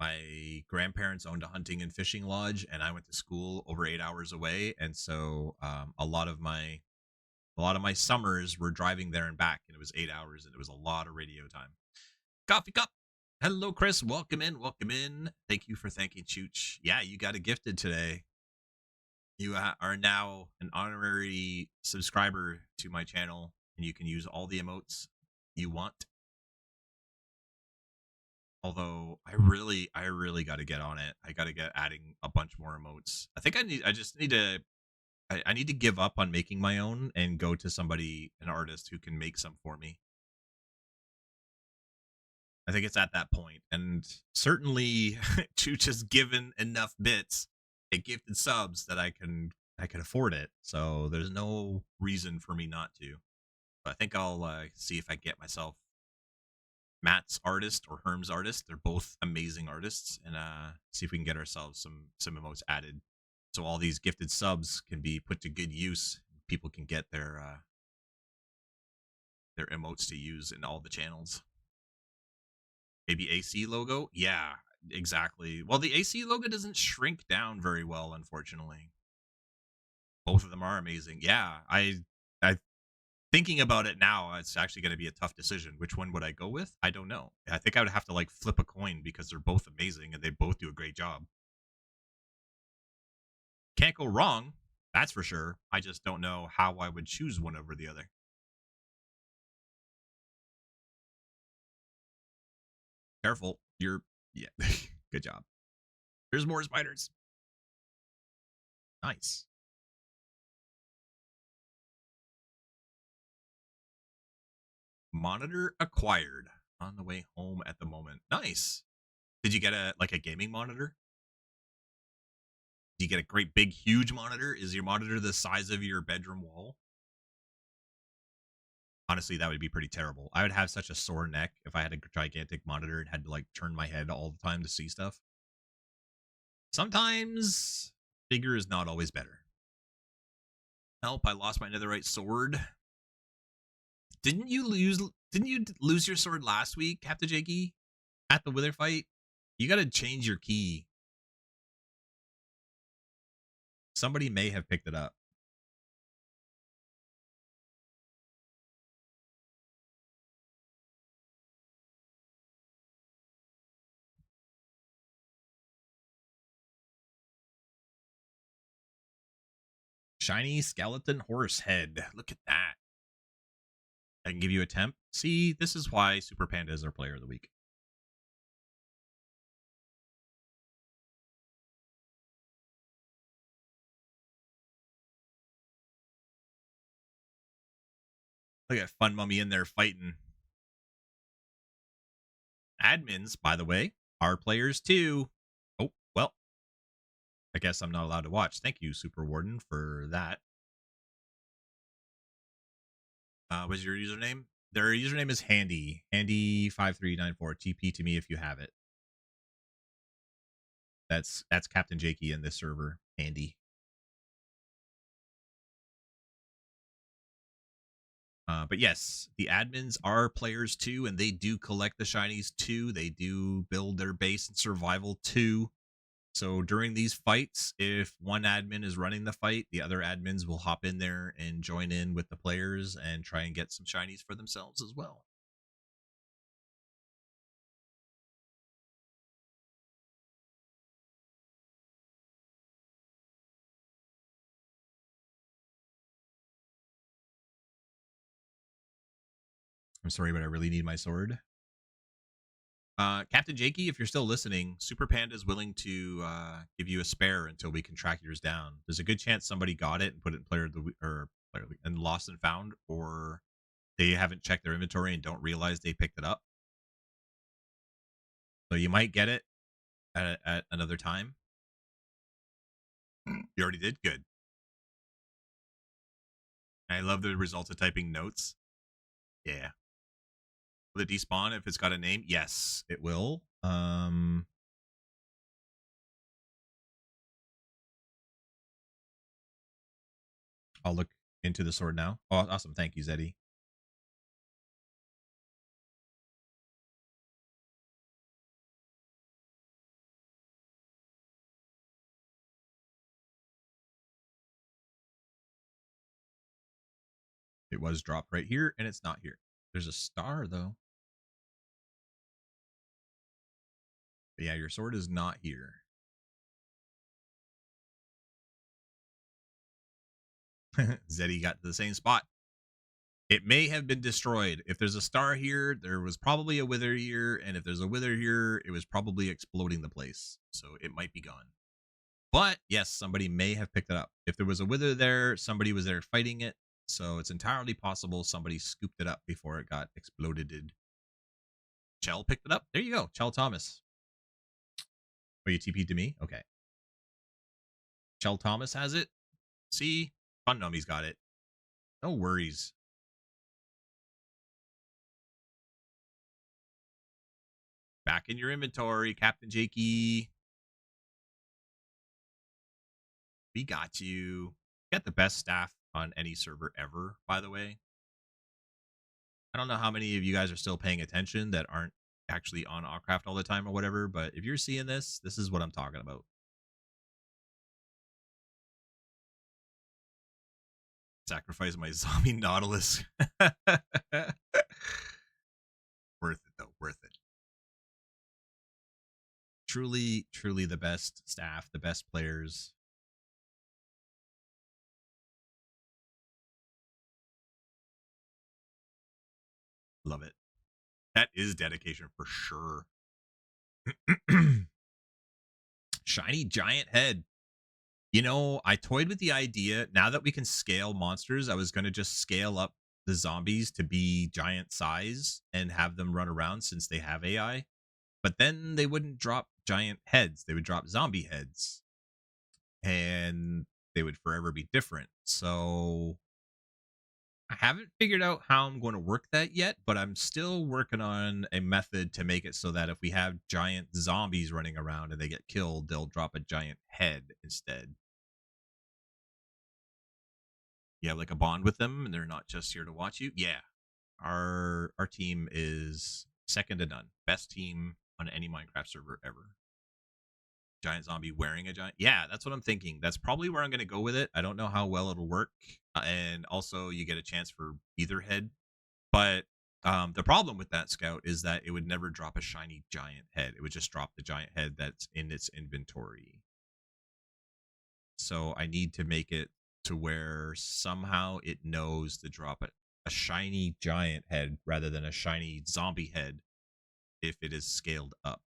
My grandparents owned a hunting and fishing lodge, and I went to school over 8 hours away, and so a lot of my summers were driving there and back, and it was 8 hours, and it was a lot of radio time. Coffee cup. Hello, Chris. Welcome in. Welcome in. Thank you for thanking Chooch. Yeah, you got a gifted today. You are now an honorary subscriber to my channel, and you can use all the emotes you want. Although I really got to get on it. I got to get adding a bunch more emotes. I think I just need to I need to give up on making my own and go to an artist who can make some for me. I think it's at that point, and certainly to just given enough bits and gifted subs that I can afford it. So there's no reason for me not to. But I think I'll see if I get myself Matt's artist or Herm's artist. They're both amazing artists, and see if we can get ourselves some emotes added, so all these gifted subs can be put to good use. People can get their emotes to use in all the channels. Maybe AC logo, yeah, exactly. Well, the AC logo doesn't shrink down very well, unfortunately. Both of them are amazing. Yeah, I thinking about it now, it's actually going to be a tough decision. Which one would I go with? I don't know. I think I would have to like flip a coin because they're both amazing and they both do a great job. Can't go wrong, that's for sure. I just don't know how I would choose one over the other. Careful. Yeah. Good job. There's more spiders. Nice. Monitor acquired on the way home at the moment. Nice. Did you get a gaming monitor? Do you get a great big huge monitor? Is your monitor the size of your bedroom wall? Honestly, that would be pretty terrible. I would have such a sore neck if I had a gigantic monitor and had to like turn my head all the time to see stuff. Sometimes bigger is not always better. Help, I lost my netherite sword. Didn't you lose your sword last week, Captain Jakey? At the Wither fight? You gotta change your key. Somebody may have picked it up. Shiny skeleton horse head. Look at that. I can give you a temp. See, this is why Super Panda is our player of the week. Look at Fun Mummy in there fighting. Admins, by the way, are players too. Oh, well. I guess I'm not allowed to watch. Thank you, Super Warden, for that. What's your username? Their username is Handy. Handy5394. TP to me if you have it. That's Captain Jakey in this server. Handy. But yes, the admins are players too, and they do collect the shinies too. They do build their base and survival too. So during these fights, if one admin is running the fight, the other admins will hop in there and join in with the players and try and get some shinies for themselves as well. I'm sorry, but I really need my sword. Captain Jakey, if you're still listening, Super Panda is willing to give you a spare until we can track yours down. There's a good chance somebody got it and put it in player of the or player of the, and lost and found, or they haven't checked their inventory and don't realize they picked it up. So you might get it at another time. You already did? Good. I love the results of typing notes. Yeah. Will it despawn if it's got a name? Yes, it will. I'll look into the sword now. Oh, awesome. Thank you, Zeddy. It was dropped right here, and it's not here. There's a star, though. But yeah, your sword is not here. Zeddy got to the same spot. It may have been destroyed. If there's a star here, there was probably a wither here, and if there's a wither here, it was probably exploding the place. So it might be gone. But yes, somebody may have picked it up. If there was a wither there, somebody was there fighting it. So it's entirely possible somebody scooped it up before it got exploded. Chell picked it up. There you go. Chell Thomas. Oh, you TP'd to me? Okay. Chell Thomas has it. See? Fun Nummy's got it. No worries. Back in your inventory, Captain Jakey. We got you. Get the best staff on any server ever, by the way. I don't know how many of you guys are still paying attention that aren't actually on Autcraft all the time or whatever, but if you're seeing this, this is what I'm talking about. Sacrifice my zombie Nautilus. Worth it, though. Worth it. Truly, truly the best staff, the best players. Love it. That is dedication for sure. Shiny giant head. You know, I toyed with the idea. Now that we can scale monsters, I was going to just scale up the zombies to be giant size and have them run around since they have AI. But then they wouldn't drop giant heads. They would drop zombie heads. And they would forever be different. So I haven't figured out how I'm going to work that yet, but I'm still working on a method to make it so that if we have giant zombies running around and they get killed, they'll drop a giant head instead. You have like a bond with them and they're not just here to watch you. Yeah. Our team is second to none. Best team on any Minecraft server ever. Giant zombie wearing a giant. Yeah, that's what I'm thinking. That's probably where I'm going to go with it. I don't know how well it'll work. And also, you get a chance for either head. But the problem with that scout is that it would never drop a shiny giant head. It would just drop the giant head that's in its inventory. So I need to make it to where somehow it knows to drop a shiny giant head rather than a shiny zombie head if it is scaled up.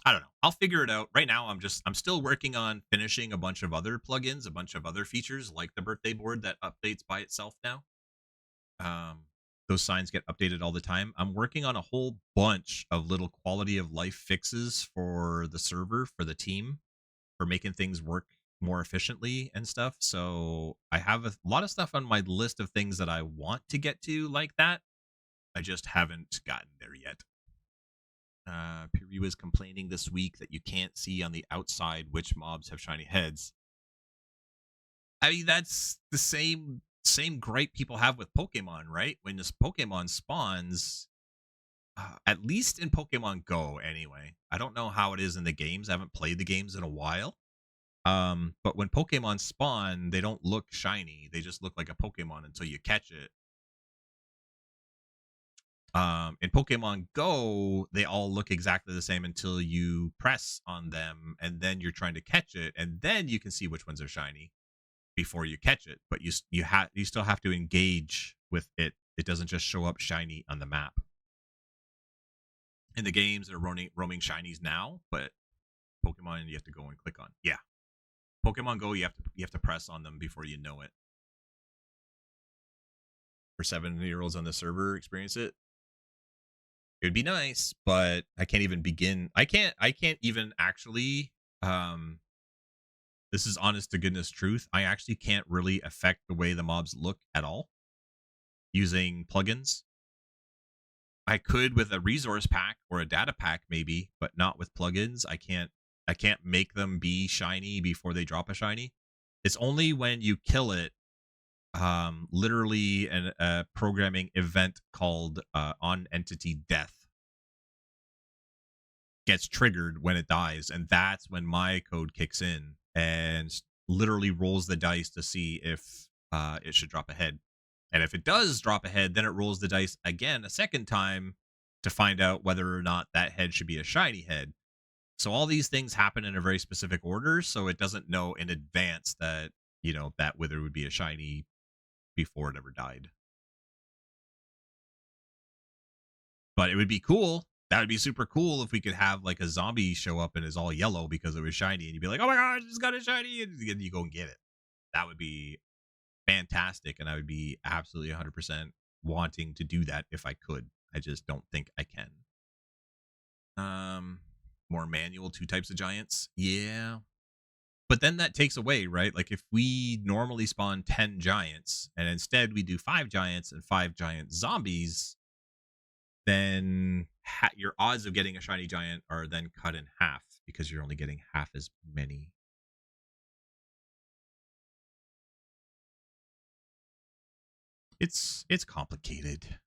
I don't know. I'll figure it out. Right now, I'm still working on finishing a bunch of other plugins, a bunch of other features like the birthday board that updates by itself now. Those signs get updated all the time. I'm working on a whole bunch of little quality of life fixes for the server, for the team, for making things work more efficiently and stuff. So I have a lot of stuff on my list of things that I want to get to like that. I just haven't gotten there yet. Piri was complaining this week that you can't see on the outside which mobs have shiny heads. I mean, that's the same gripe people have with Pokemon, right? When this Pokemon spawns, at least in Pokemon Go, anyway. I don't know how it is in the games. I haven't played the games in a while. But when Pokemon spawn, they don't look shiny. They just look like a Pokemon until you catch it. In Pokemon Go, they all look exactly the same until you press on them, and then you're trying to catch it, and then you can see which ones are shiny before you catch it. But you still have to engage with it It doesn't just show up shiny on the map. In the games, they're roaming shinies now, but Pokemon you have to go and click on. Yeah, Pokemon Go, you have to press on them before you know it. For 7-year-olds on the server experience it, it would be nice, but I can't even begin. I can't even actually. Um, this is honest to goodness truth. I actually can't really affect the way the mobs look at all using plugins. I could with a resource pack or a data pack maybe, but not with plugins. I can't make them be shiny before they drop a shiny. It's only when you kill it, literally a programming event called on entity death gets triggered when it dies, and that's when my code kicks in and literally rolls the dice to see if it should drop a head. And if it does drop a head, then it rolls the dice again a second time to find out whether or not that head should be a shiny head. So all these things happen in a very specific order, so it doesn't know in advance that, that wither would be a shiny before it ever died. But it would be cool. That would be super cool if we could have like a zombie show up and is all yellow because it was shiny, and you'd be like, "Oh my gosh, it's got a shiny!" and you go and get it. That would be fantastic, and I would be absolutely 100% wanting to do that if I could. I just don't think I can. More manual, 2 types of giants. Yeah, but then that takes away, right? Like if we normally spawn 10 giants and instead we do 5 giants and 5 giant zombies, then your odds of getting a shiny giant are then cut in half because you're only getting half as many. It's complicated.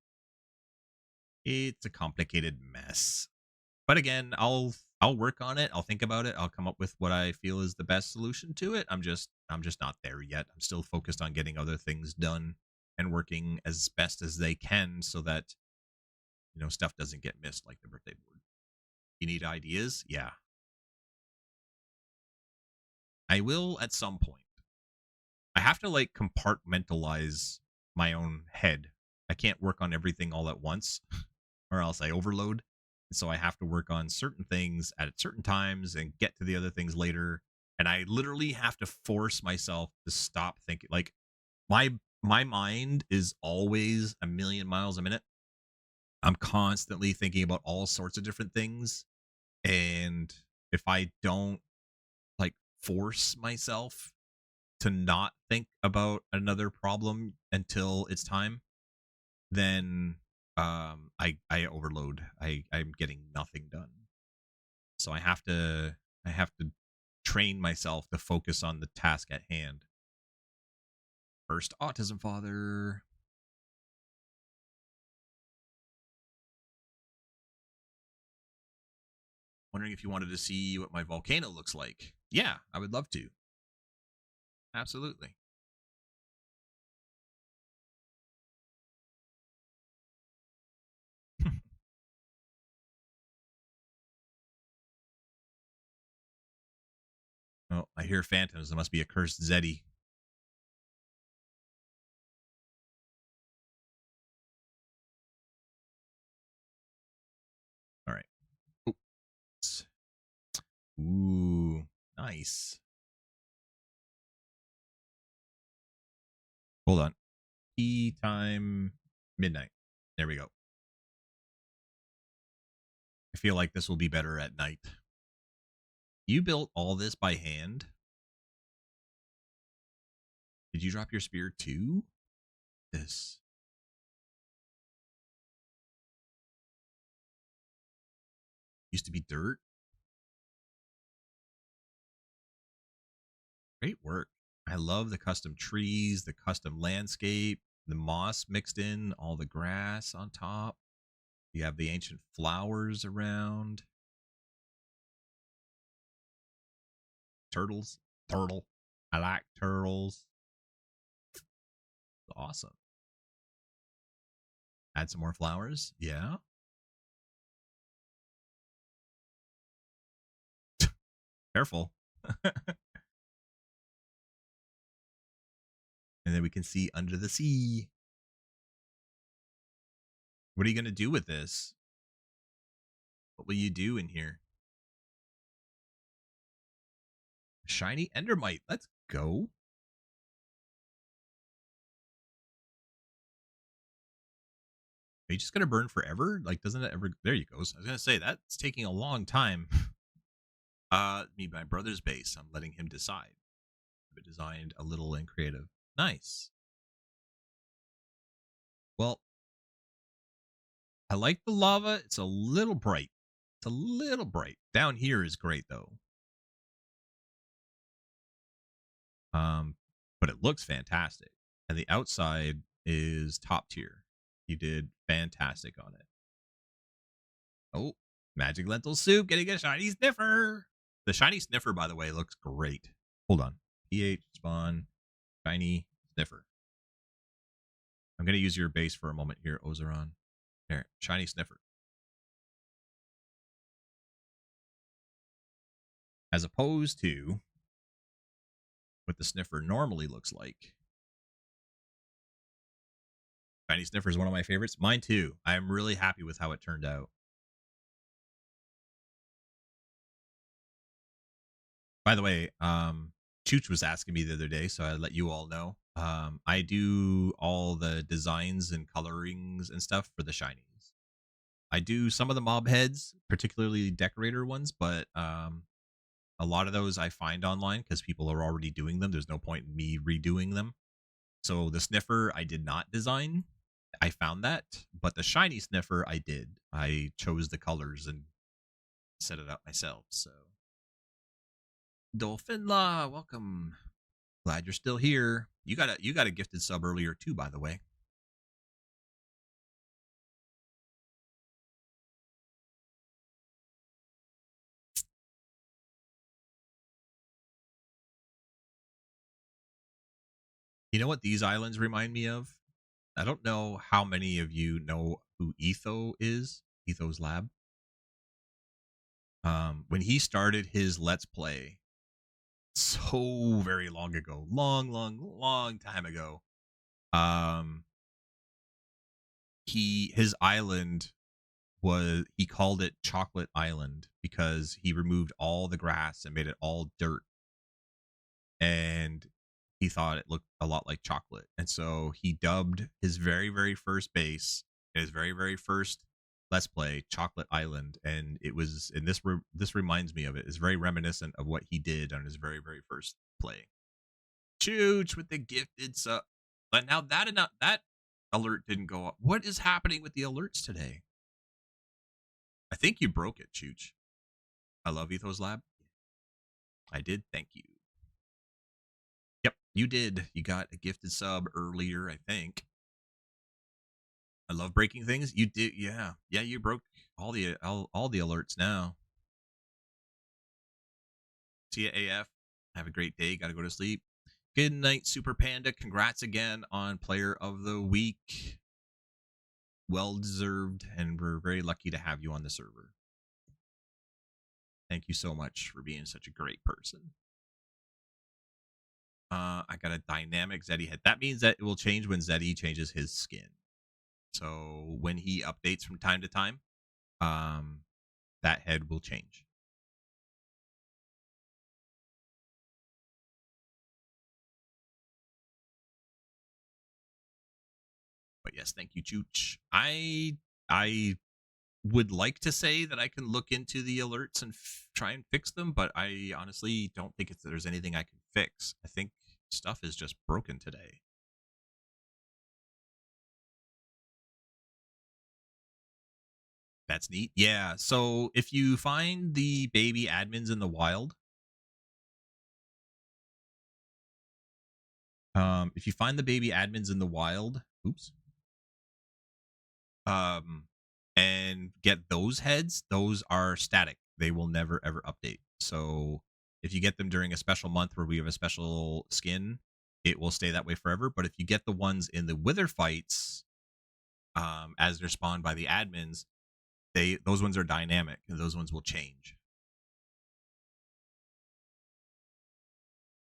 It's a complicated mess. But again, I'll work on it. I'll think about it. I'll come up with what I feel is the best solution to it. I'm just not there yet. I'm still focused on getting other things done and working as best as they can so that stuff doesn't get missed like the birthday board. You need ideas? Yeah. I will at some point. I have to like compartmentalize my own head. I can't work on everything all at once or else I overload. So I have to work on certain things at certain times and get to the other things later. And I literally have to force myself to stop thinking. Like my mind is always a million miles a minute. I'm constantly thinking about all sorts of different things. And if I don't like force myself to not think about another problem until it's time, then I overload. I'm getting nothing done. So I have to train myself to focus on the task at hand. First autism father. Wondering if you wanted to see what my volcano looks like. Yeah, I would love to. Absolutely. Oh, I hear phantoms. There must be a cursed Zeddy. All right. Oops. Ooh, nice. Hold on. Tea time midnight. There we go. I feel like this will be better at night. You built all this by hand? Did you drop your spear too? This used to be dirt. Great work. I love the custom trees, the custom landscape, the moss mixed in, all the grass on top. You have the ancient flowers around. Turtles. Turtle. I like turtles. Awesome. Add some more flowers. Yeah. Careful. And then we can see under the sea. What are you gonna do with this? What will you do in here? Shiny Endermite. Let's go. Are you just gonna burn forever? Like, doesn't it ever? There you go. I was gonna say that's taking a long time. My brother's base. I'm letting him decide. But designed a little and creative. Nice. Well, I like the lava. It's a little bright. It's a little bright. Down here is great though. But it looks fantastic. And the outside is top tier. You did fantastic on it. Oh, magic lentil soup getting a shiny sniffer. The shiny sniffer, by the way, looks great. Hold on. PH spawn shiny sniffer. I'm going to use your base for a moment here, Ozeron. There, shiny sniffer. As opposed to what the sniffer normally looks like. Shiny sniffer is one of my favorites. Mine too. I am really happy with how it turned out. By the way, Chooch was asking me the other day, so I let you all know. I do all the designs and colorings and stuff for the shinies. I do some of the mob heads, particularly decorator ones, but a lot of those I find online because people are already doing them. There's no point in me redoing them. So the sniffer I did not design. I found that, but the shiny sniffer I did. I chose the colors and set it up myself. So Dolphin Law, welcome. Glad you're still here. You got a gifted sub earlier too, by the way. You know what these islands remind me of? I don't know how many of you know who Etho is. Etho's Lab. When he started his Let's Play so very long ago, long time ago, his island he called it Chocolate Island because he removed all the grass and made it all dirt, and he thought it looked a lot like chocolate, and so he dubbed his very first base, his very first Let's Play, Chocolate Island, and it was, and this reminds me of it. It's very reminiscent of what he did on his very first play. Chooch with the gifted sub. But now that alert didn't go up. What is happening with the alerts today? I think you broke it, Chooch. I love Ethos Lab. I did. Thank you. Yep, you did. You got a gifted sub earlier, I think. I love breaking things. You did, yeah. Yeah, you broke all the alerts now. See ya, AF. Have a great day. Got to go to sleep. Good night, Super Panda. Congrats again on Player of the Week. Well deserved, and we're very lucky to have you on the server. Thank you so much for being such a great person. I got a dynamic Zeddy head. That means that it will change when Zeddy changes his skin. So when he updates from time to time, that head will change. But yes, thank you, Chooch. I would like to say that I can look into the alerts and try and fix them, but I honestly don't think there's anything I can fix. I think stuff is just broken today. That's neat. Yeah. So if you find the baby admins in the wild, if you find the baby admins in the wild, oops, and get those heads, those are static. They will never ever update. So if you get them during a special month where we have a special skin, it will stay that way forever. But if you get the ones in the wither fights, as they're spawned by the admins, those ones are dynamic and those ones will change.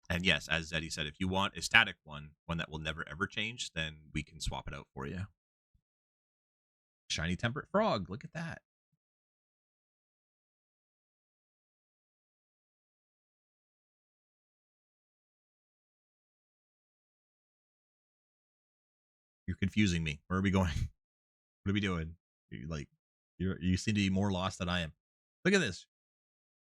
And yes, as Zeddy said, if you want a static one that will never ever change, then we can swap it out for you. Shiny temperate frog. Look at that. You're confusing me. Where are we going? What are we doing? You seem to be more lost than I am. Look at this.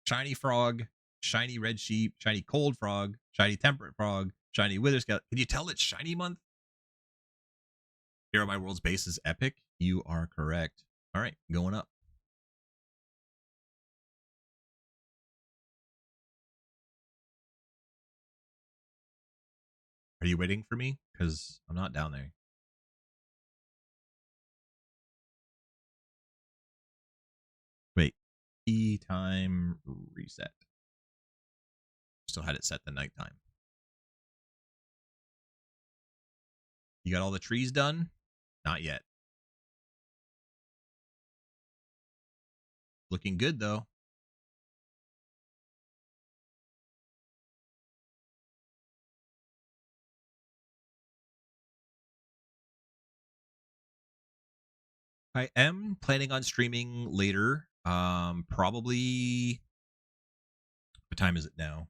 Shiny frog, shiny red sheep, shiny cold frog, shiny temperate frog, shiny wither scout. Can you tell it's shiny month? Hero My World's base is epic. You are correct. All right, going up. Are you waiting for me? Because I'm not down there. Wait. Tea time reset. Still had it set to nighttime. You got all the trees done? Not yet. Looking good, though. I am planning on streaming later. Probably. What time is it now?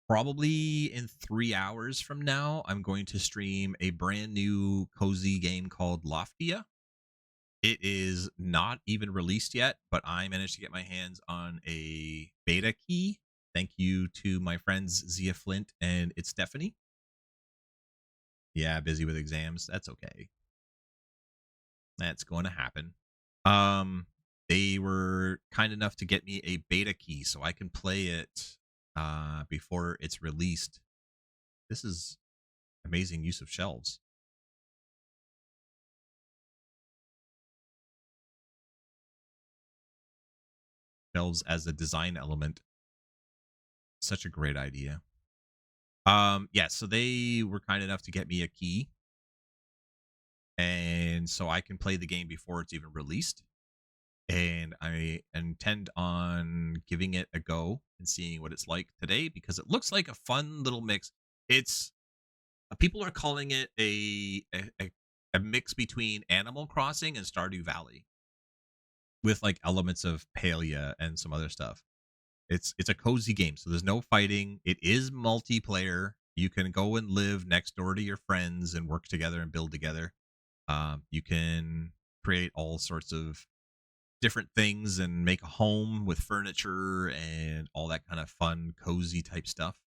Probably in 3 hours from now, I'm going to stream a brand new cozy game called Loftia. It is not even released yet, but I managed to get my hands on a beta key. Thank you to my friends Zia Flint and It's Stephanie. Yeah, busy with exams. That's okay. That's going to happen. They were kind enough to get me a beta key so I can play it before it's released. This is amazing use of shelves. Shelves as a design element. Such a great idea. Yeah, so they were kind enough to get me a key. And so I can play the game before it's even released. And I intend on giving it a go and seeing what it's like today because it looks like a fun little mix. It's people are calling it a mix between Animal Crossing and Stardew Valley with like elements of Palia and some other stuff. It's a cozy game, so there's no fighting. It is multiplayer. You can go and live next door to your friends and work together and build together. You can create all sorts of different things and make a home with furniture and all that kind of fun, cozy type stuff.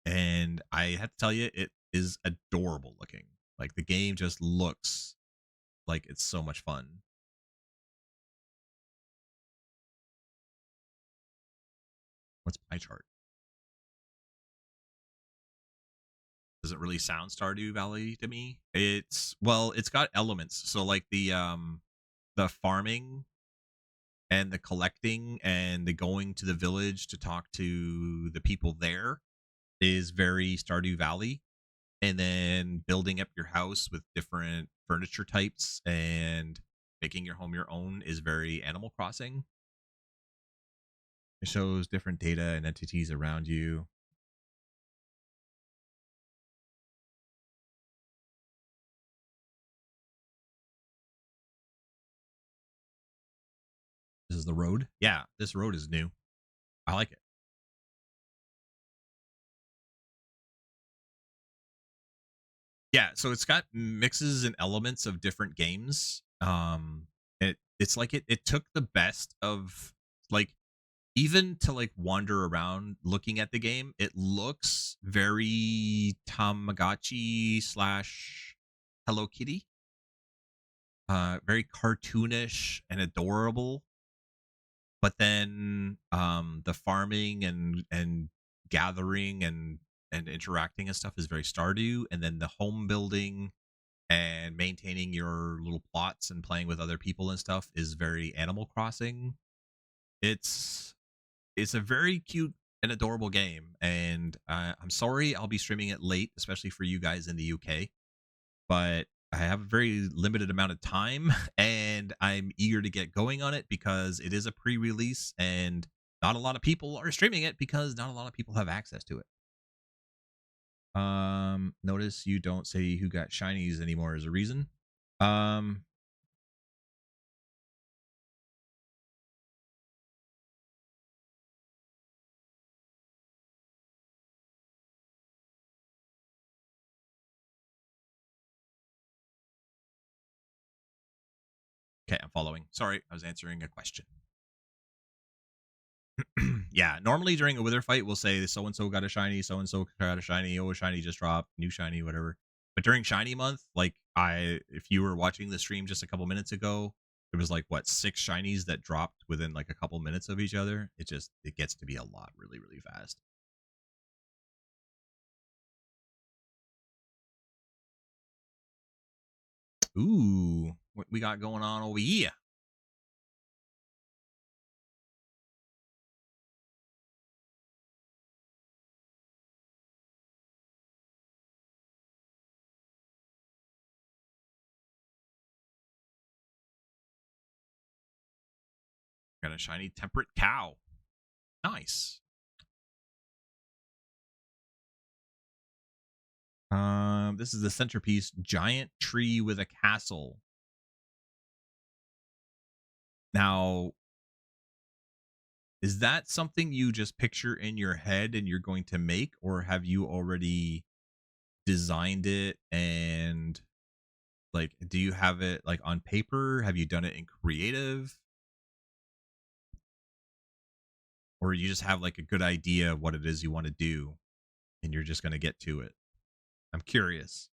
And I have to tell you, it is adorable looking. Like the game just looks like it's so much fun. What's pie chart? Doesn't really sound Stardew Valley to me. It's got elements. So like the farming and the collecting and the going to the village to talk to the people there is very Stardew Valley. And then building up your house with different furniture types and making your home your own is very Animal Crossing. It shows different data and entities around you. This is the road. Yeah, this road is new. I like it. Yeah, so it's got mixes and elements of different games. It's like it took the best of like even to like wander around looking at the game, it looks very Tamagotchi slash Hello Kitty. Very cartoonish and adorable. But then the farming and gathering and interacting and stuff is very Stardew, and then the home building and maintaining your little plots and playing with other people and stuff is very Animal Crossing. It's it's a very cute and adorable game, and I'm sorry I'll be streaming it late, especially for you guys in the UK. But I have a very limited amount of time, and I'm eager to get going on it because it is a pre-release, and not a lot of people are streaming it because not a lot of people have access to it. Notice you don't say who got shinies anymore as a reason. Um, okay, I'm following. Sorry, I was answering a question. Yeah, normally during a wither fight, we'll say so and so got a shiny, so and so got a shiny, oh, a shiny just dropped, new shiny, whatever. But during shiny month, like if you were watching the stream just a couple minutes ago, it was like what 6 shinies that dropped within like a couple minutes of each other. It gets to be a lot really really fast. Ooh, what we got going on over here? Got a shiny temperate cow. Nice. This is the centerpiece giant tree with a castle. Now, is that something you just picture in your head and you're going to make, or have you already designed it and like do you have it like on paper? Have you done it in creative? Or you just have like a good idea of what it is you want to do and you're just going to get to it? I'm curious.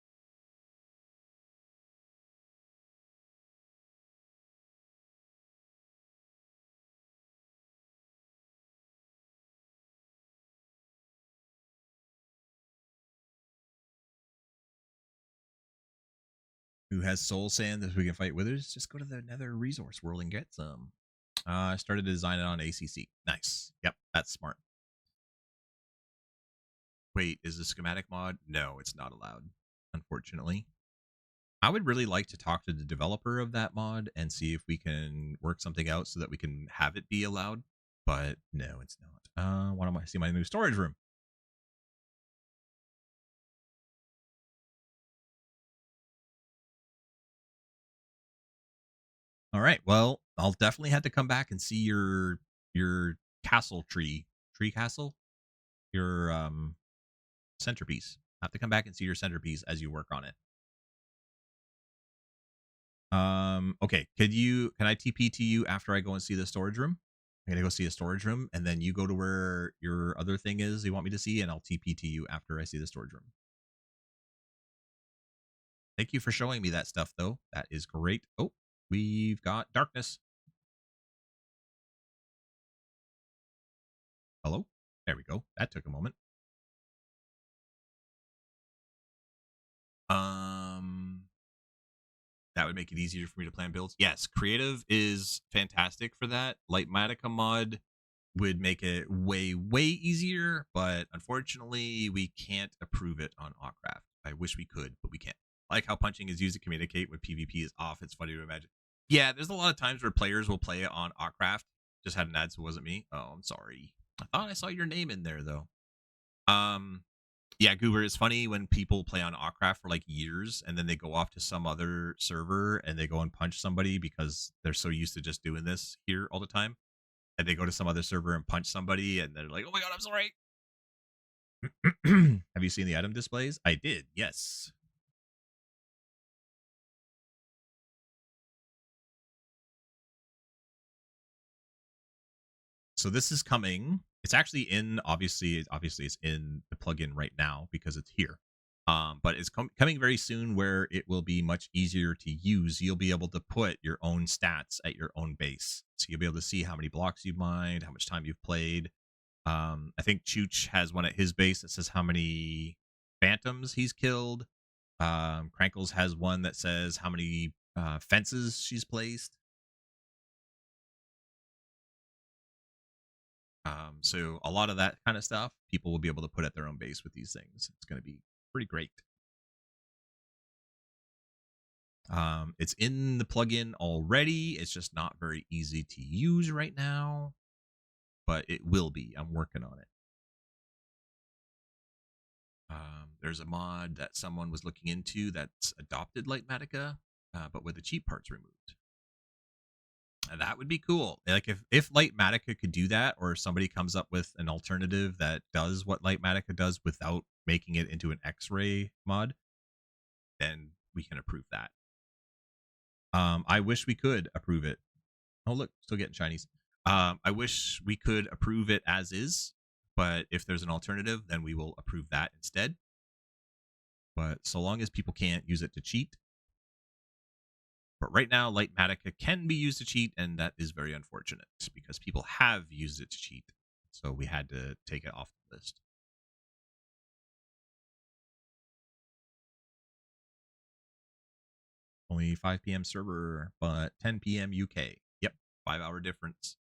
Who has soul sand that we can fight withers? Just go to the nether resource world and get some. I started to design it on ACC. Nice. Yep, that's smart. Wait, is the schematic mod? No, it's not allowed, unfortunately. I would really like to talk to the developer of that mod and see if we can work something out so that we can have it be allowed. But no, it's not. Why don't I see my new storage room? All right. Well, I'll definitely have to come back and see your castle tree castle, your centerpiece. I have to come back and see your centerpiece as you work on it. Okay. Can I TP to you after I go and see the storage room? I'm gonna go see a storage room, and then you go to where your other thing is you want me to see, and I'll TP to you after I see the storage room. Thank you for showing me that stuff, though. That is great. Oh, we've got darkness. Hello? There we go. That took a moment. Um, that would make it easier for me to plan builds. Yes, creative is fantastic for that. Lightmatica mod would make it way, way easier, but unfortunately, we can't approve it on Autcraft. I wish we could, but we can't. Like how punching is used to communicate when PvP is off. It's funny to imagine. Yeah, there's a lot of times where players will play it on Autcraft. Just had an ad, so it wasn't me. Oh, I'm sorry. I thought I saw your name in there though. Um, yeah, Goober, it's funny when people play on Autcraft for like years and then they go off to some other server and they go and punch somebody because they're so used to just doing this here all the time. And they go to some other server and punch somebody and they're like, oh my god, I'm sorry. Have you seen the item displays? I did, yes. So this is coming. It's actually in obviously it's in the plugin right now because it's here. But it's coming very soon where it will be much easier to use. You'll be able to put your own stats at your own base. So you'll be able to see how many blocks you've mined, how much time you've played. I think Chooch has one at his base that says how many phantoms he's killed. Crankles has one that says how many fences she's placed. So a lot of that kind of stuff, people will be able to put at their own base with these things. It's going to be pretty great. It's in the plugin already. It's just not very easy to use right now, but it will be. I'm working on it. There's a mod that someone was looking into that's adopted Lightmatica. but with the cheap parts removed. And that would be cool. Like if Lightmatica could do that, or if somebody comes up with an alternative that does what Lightmatica does without making it into an X-ray mod, then we can approve that. I wish we could approve it. Oh look, still getting Chinese. I wish we could approve it as is, but if there's an alternative, then we will approve that instead. But so long as people can't use it to cheat. But right now, Lightmatica can be used to cheat, and that is very unfortunate because people have used it to cheat. So we had to take it off the list. Only 5 p.m. server, but 10 p.m. UK. Yep, 5-hour difference.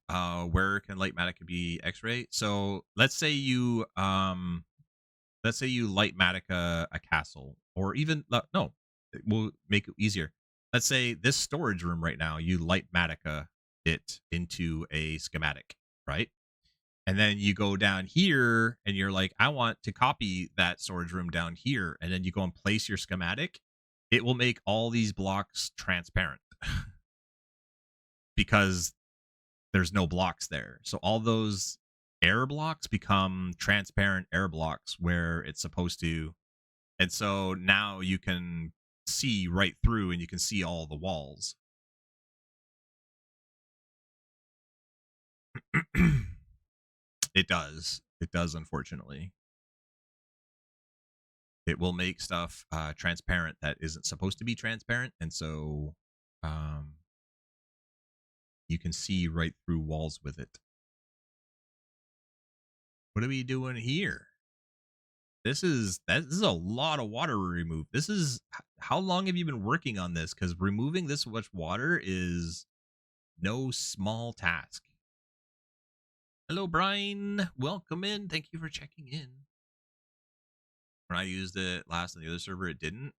Where can Lightmatica be X-ray? So let's say you Lightmatica a castle, or even no, we'll make it easier. Let's say this storage room right now, you Lightmatica it into a schematic, right? And then you go down here and you're like, I want to copy that storage room down here. And then you go and place your schematic. It will make all these blocks transparent because there's no blocks there. So all those air blocks become transparent air blocks where it's supposed to. And so now you can see right through and you can see all the walls. It does. It does, unfortunately. It will make stuff transparent that isn't supposed to be transparent. And so you can see right through walls with it. What are we doing here? This is a lot of water removed. This is, how long have you been working on this? Because removing this much water is no small task. Hello, Brian. Welcome in. Thank you for checking in. When I used it last on the other server, it didn't.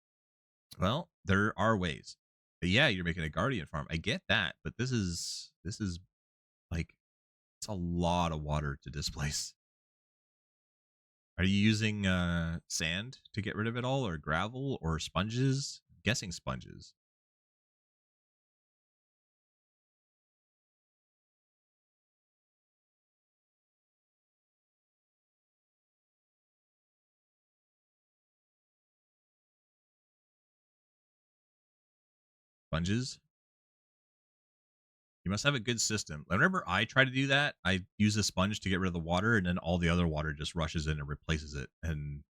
Well, there are ways. But yeah, you're making a guardian farm. I get that, but this is like, it's a lot of water to displace. Are you using sand to get rid of it all, or gravel, or sponges? I'm guessing sponges. Sponges? You must have a good system. Whenever I try to do that, I use a sponge to get rid of the water, and then all the other water just rushes in and replaces it. And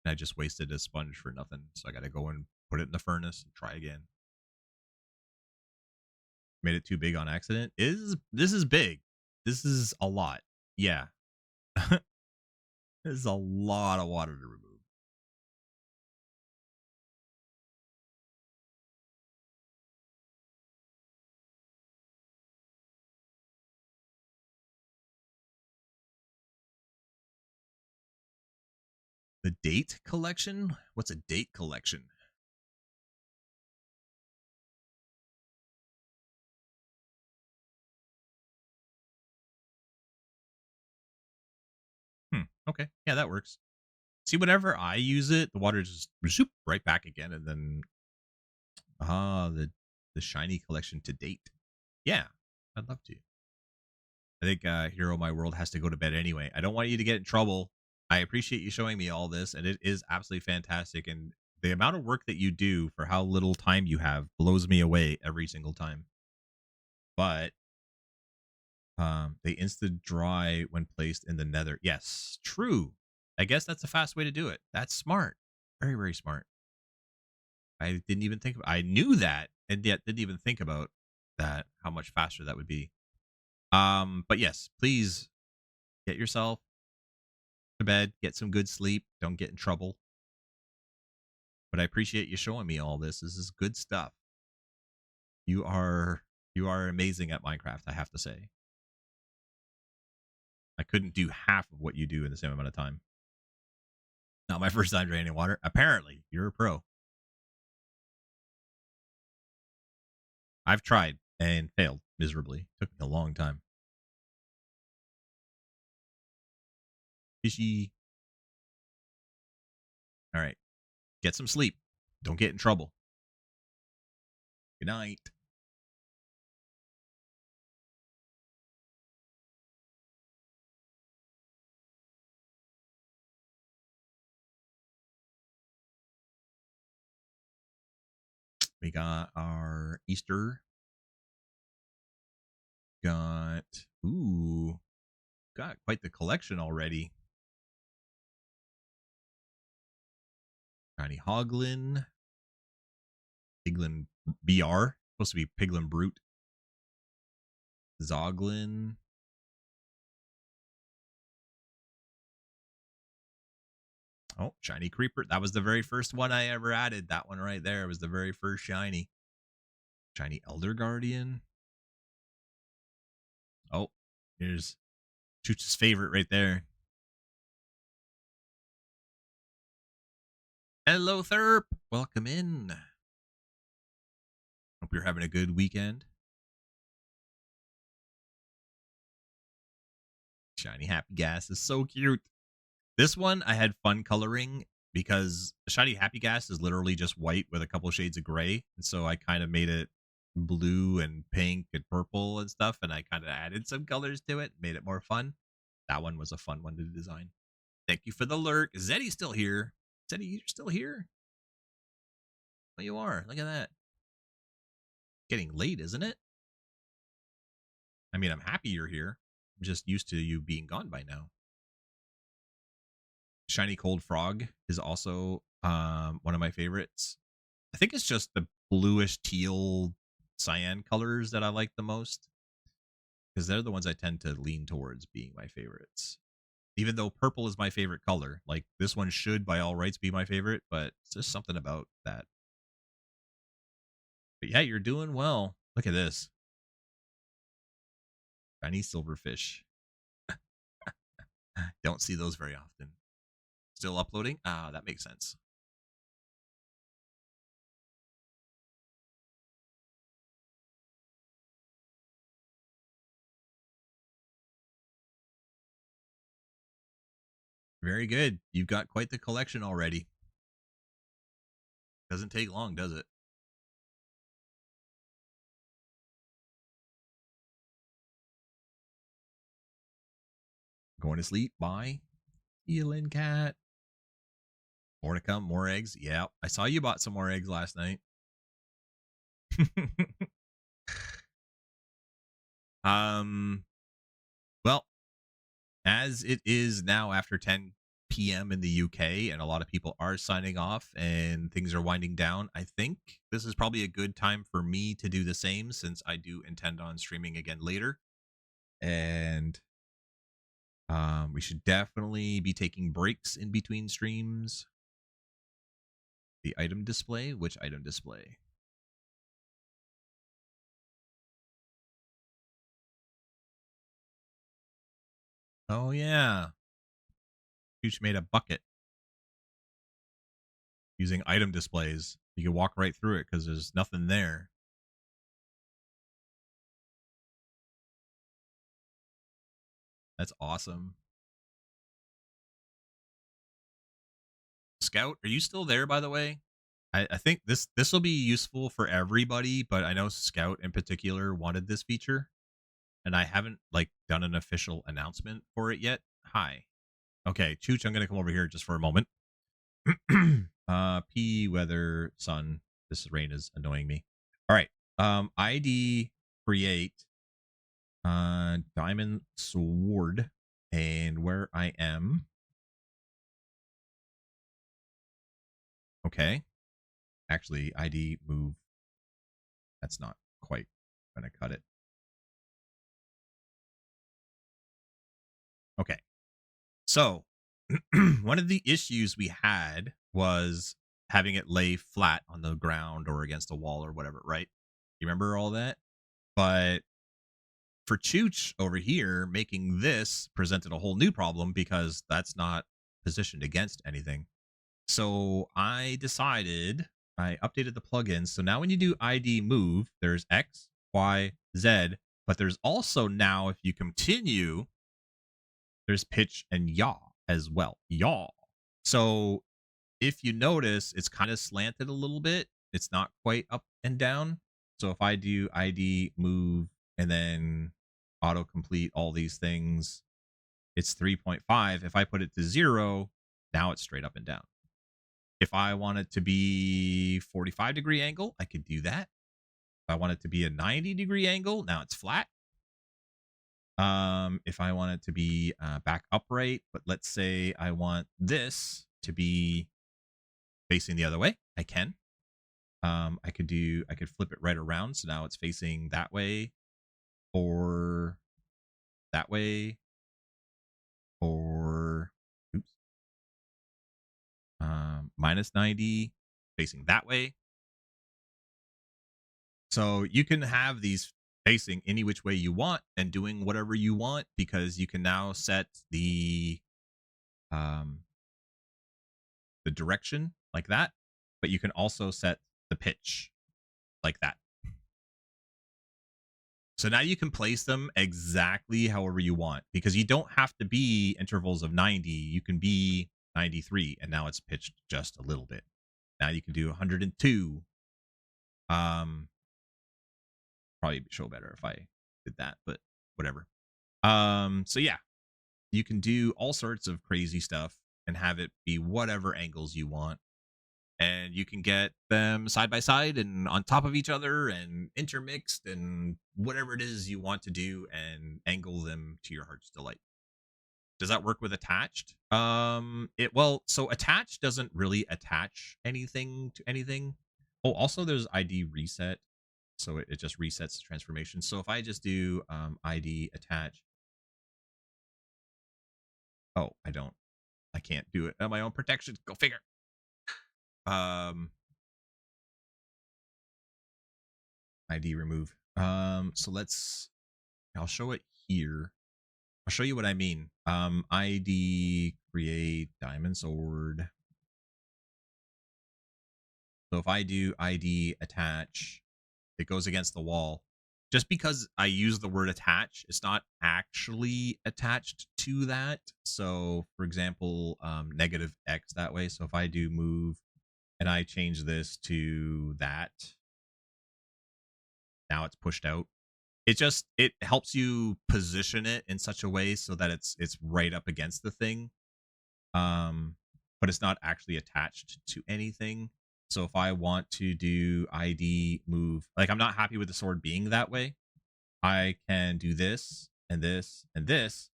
I just wasted a sponge for nothing. So I got to go and put it in the furnace and try again. Made it too big on accident. This is big. This is a lot. Yeah. This is a lot of water to remove. The date collection? What's a date collection? Okay. Yeah, that works. See, whenever I use it, the water just zoop right back again, and then the shiny collection to date. Yeah, I'd love to. I think Hero My World has to go to bed anyway. I don't want you to get in trouble. I appreciate you showing me all this, and it is absolutely fantastic. And the amount of work that you do for how little time you have blows me away every single time. But they insta dry when placed in the nether. Yes, true. I guess that's a fast way to do it. That's smart. Very, very smart. I didn't even think of, I knew that, and yet didn't even think about that, how much faster that would be. But yes, please get yourself to bed, get some good sleep, don't get in trouble. But I appreciate you showing me all this. This is good stuff. You are amazing at Minecraft, I have to say. I couldn't do half of what you do in the same amount of time. Not my first time draining water. Apparently, you're a pro. I've tried and failed miserably. Took me a long time. Fishy. All right. Get some sleep. Don't get in trouble. Good night. We got our Easter. Got, ooh, got quite the collection already. Shiny Hoglin. Piglin BR. Supposed to be Piglin Brute. Zoglin. Oh, Shiny Creeper. That was the very first one I ever added. That one right there was the very first shiny. Shiny Elder Guardian. Oh, here's Chooch's favorite right there. Hello, Therp. Welcome in. Hope you're having a good weekend. Shiny Happy Gas is so cute. This one I had fun coloring because Shiny Happy Gas is literally just white with a couple shades of gray. And so I kind of made it blue and pink and purple and stuff. And I kind of added some colors to it, made it more fun. That one was a fun one to design. Thank you for the lurk. Zeddy's still here. Zeddy, you're still here? Well, you are. Look at that. Getting late, isn't it? I mean, I'm happy you're here. I'm just used to you being gone by now. Shiny Cold Frog is also one of my favorites. I think it's just the bluish teal cyan colors that I like the most because they're the ones I tend to lean towards being my favorites. Even though purple is my favorite color, like this one should by all rights be my favorite, but it's just something about that. But yeah, you're doing well. Look at this. Shiny Silverfish. Don't see those very often. Still uploading? Ah, that makes sense. Very good. You've got quite the collection already. Doesn't take long, does it? Going to sleep. Bye. Healing cat. More to come. More eggs. Yeah. I saw you bought some more eggs last night. Well, as it is now after 10 p.m. in the UK and a lot of people are signing off and things are winding down, I think this is probably a good time for me to do the same since I do intend on streaming again later. And we should definitely be taking breaks in between streams. The item display? Which item display? Oh, yeah. Huge made a bucket using item displays. You can walk right through it because there's nothing there. That's awesome. Scout, are you still there, by the way? I think this will be useful for everybody, but I know Scout in particular wanted this feature, and I haven't like done an official announcement for it yet. Hi. Okay, Chooch, I'm gonna come over here just for a moment. P weather sun. This rain is annoying me. All right. ID create diamond sword and where I am. Okay. Actually, ID move. That's not quite gonna cut it. Okay. So one of the issues we had was having it lay flat on the ground or against a wall or whatever, right? You remember all that? But for Chooch over here, making this presented a whole new problem because that's not positioned against anything. So I decided I updated the plugin. So now when you do ID move, there's X, Y, Z, but there's also now, if you continue, there's pitch and yaw as well. Yaw. So if you notice, it's kind of slanted a little bit. It's not quite up and down. So if I do ID move and then autocomplete all these things, it's 3.5. If I put it to 0, now it's straight up and down. If I want it to be 45-degree angle, I could do that. If I want it to be a 90-degree angle, now it's flat. If I want it to be back upright, but let's say I want this to be facing the other way, I can. I could flip it right around, so now it's facing that way, or that way, or oops, minus 90, facing that way. So you can have these facing any which way you want and doing whatever you want, because you can now set um, the direction like that, but you can also set the pitch like that. So now you can place them exactly however you want, because you don't have to be intervals of 90. You can be 93, and now it's pitched just a little bit. Now you can do 102. Probably show better if I did that, but whatever. So yeah, you can do all sorts of crazy stuff and have it be whatever angles you want. And you can get them side by side and on top of each other and intermixed and whatever it is you want to do, and angle them to your heart's delight. Does that work with attached? So attached doesn't really attach anything to anything. Oh, also there's ID reset. So it just resets the transformation. So if I just do ID attach. Oh, I can't do it at my own protection. Go figure. ID remove. So I'll show it here. I'll show you what I mean. ID create diamond sword. So if I do ID attach, it goes against the wall. Just because I use the word attach, it's not actually attached to that. So for example, negative X that way. So if I do move and I change this to that, now it's pushed out. It helps you position it in such a way so that it's right up against the thing. But it's not actually attached to anything. So if I want to do ID move, like I'm not happy with the sword being that way, I can do this and this and this,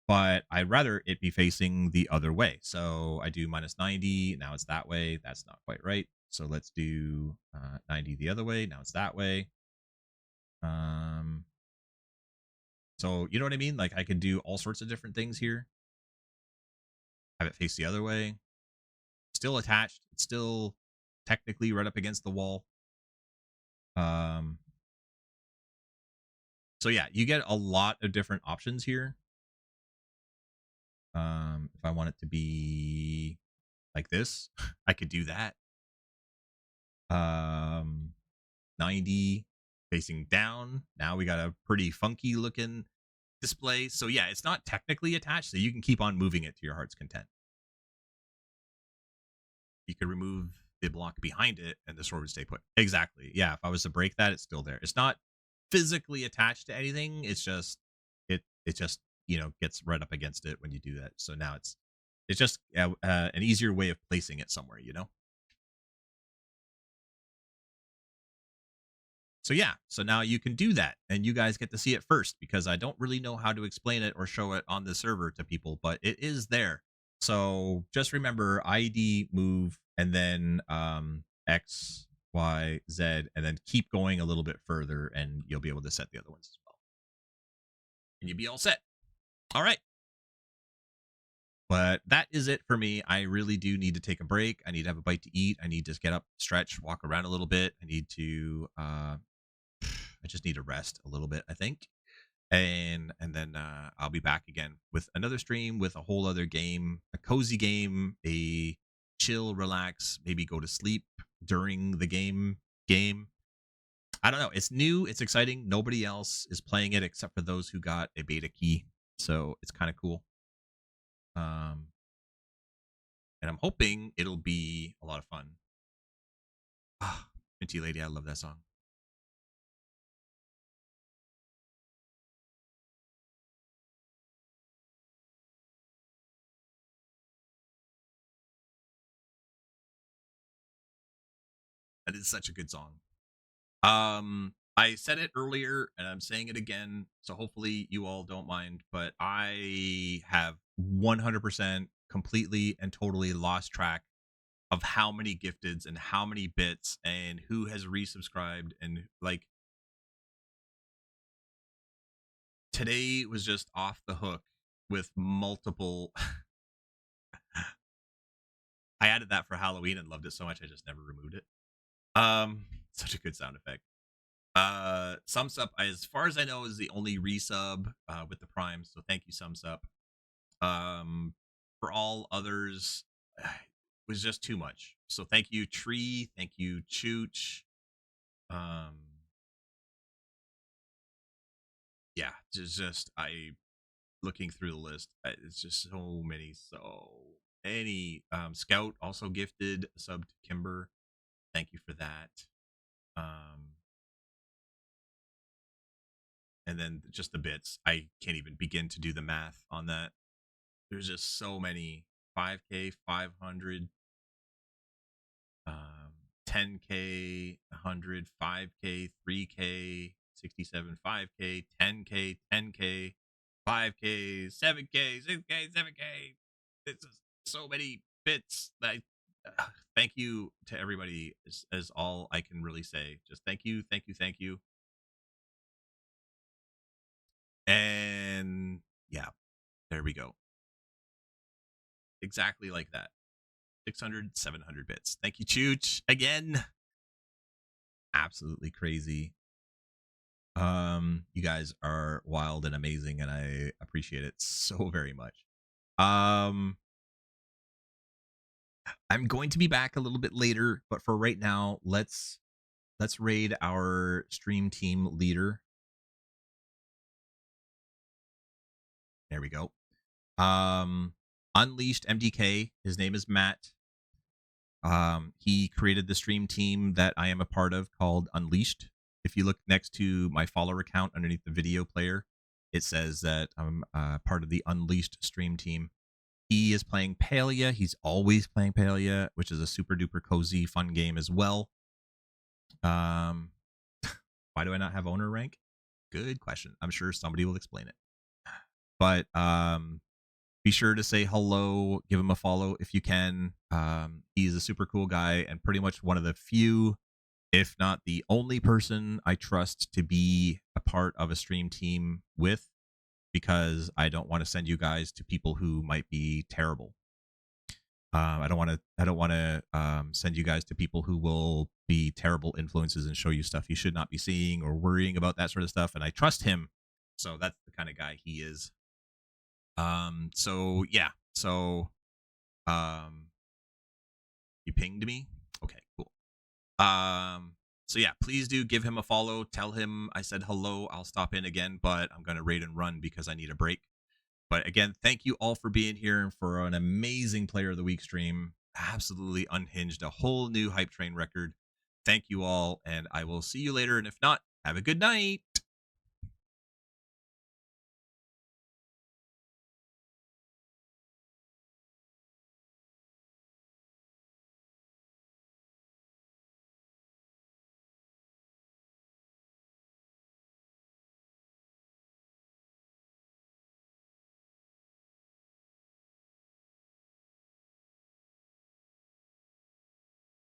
but I'd rather it be facing the other way. So I do minus 90. Now it's that way. That's not quite right. So let's do 90 the other way. Now it's that way. So you know what I mean? Like I can do all sorts of different things here. Have it face the other way. Still attached. It's still technically right up against the wall. So yeah, you get a lot of different options here. If I want it to be like this, I could do that. 90 facing down. Now we got a pretty funky looking display. So yeah, it's not technically attached, so you can keep on moving it to your heart's content. You could remove the block behind it and the sword would stay put. Exactly. Yeah, if I was to break that, it's still there. It's not physically attached to anything. It's just it just gets right up against it when you do that. So now it's just an easier way of placing it somewhere. So yeah, so now you can do that, and you guys get to see it first, because I don't really know how to explain it or show it on the server to people, but it is there. So just remember ID move and then X, Y, Z, and then keep going a little bit further, and you'll be able to set the other ones as well. And you'll be all set. All right. But that is it for me. I really do need to take a break. I need to have a bite to eat. I need to get up, stretch, walk around a little bit. I need to I just need to rest a little bit, I think. And then I'll be back again with another stream with a whole other game, a cozy game, a chill, relax, maybe go to sleep during the game. I don't know. It's new. It's exciting. Nobody else is playing it except for those who got a beta key. So it's kind of cool. And I'm hoping it'll be a lot of fun. Ah, Minty Lady, I love that song. That is such a good song. I said it earlier and I'm saying it again, so hopefully you all don't mind, but I have 100% completely and totally lost track of how many gifteds and how many bits and who has resubscribed, and like today was just off the hook with multiple. I added that for Halloween and loved it so much I just never removed it. Such a good sound effect. Sumsup, as far as I know, is the only resub with the Prime, so thank you, Sumsup. For all others, it was just too much. So thank you, Tree. Thank you, Chooch. Um, yeah, just I looking through the list. It's just so many, so many. Scout also gifted a sub to Kimber. Thank you for that. And then just the bits. I can't even begin to do the math on that. There's just so many. 5K, 500, 10K, 100, 5K, 3K, 67, 5K, 10K, 10K, 5K, 7K, 6K, 7K. It's just so many bits that thank you to everybody is all I can really say. Just thank you, thank you, thank you. And yeah, there we go. Exactly like that. 600, 700 bits. Thank you, Chooch. Again, absolutely crazy. You guys are wild and amazing, and I appreciate it so very much. I'm going to be back a little bit later, but for right now, let's raid our stream team leader. There we go. Unleashed MDK. His name is Matt. He created the stream team that I am a part of called Unleashed. If you look next to my follower account underneath the video player, it says that I'm part of the Unleashed stream team. He is playing Palia. He's always playing Palia, which is a super duper cozy, fun game as well. Why do I not have owner rank? Good question. I'm sure somebody will explain it. But be sure to say hello, give him a follow if you can. He's a super cool guy and pretty much one of the few, if not the only person I trust to be a part of a stream team with, because I don't want to send you guys to people who might be terrible. I don't want to send you guys to people who will be terrible influences and show you stuff you should not be seeing or worrying about that sort of stuff. And I trust him, so that's the kind of guy he is. So yeah, so you pinged me. Okay, cool. So yeah, please do give him a follow. Tell him I said hello. I'll stop in again, but I'm gonna raid and run because I need a break. But again, thank you all for being here and for an amazing Player of the Week stream. Absolutely unhinged, a whole new hype train record. Thank you all, and I will see you later. And if not, have a good night.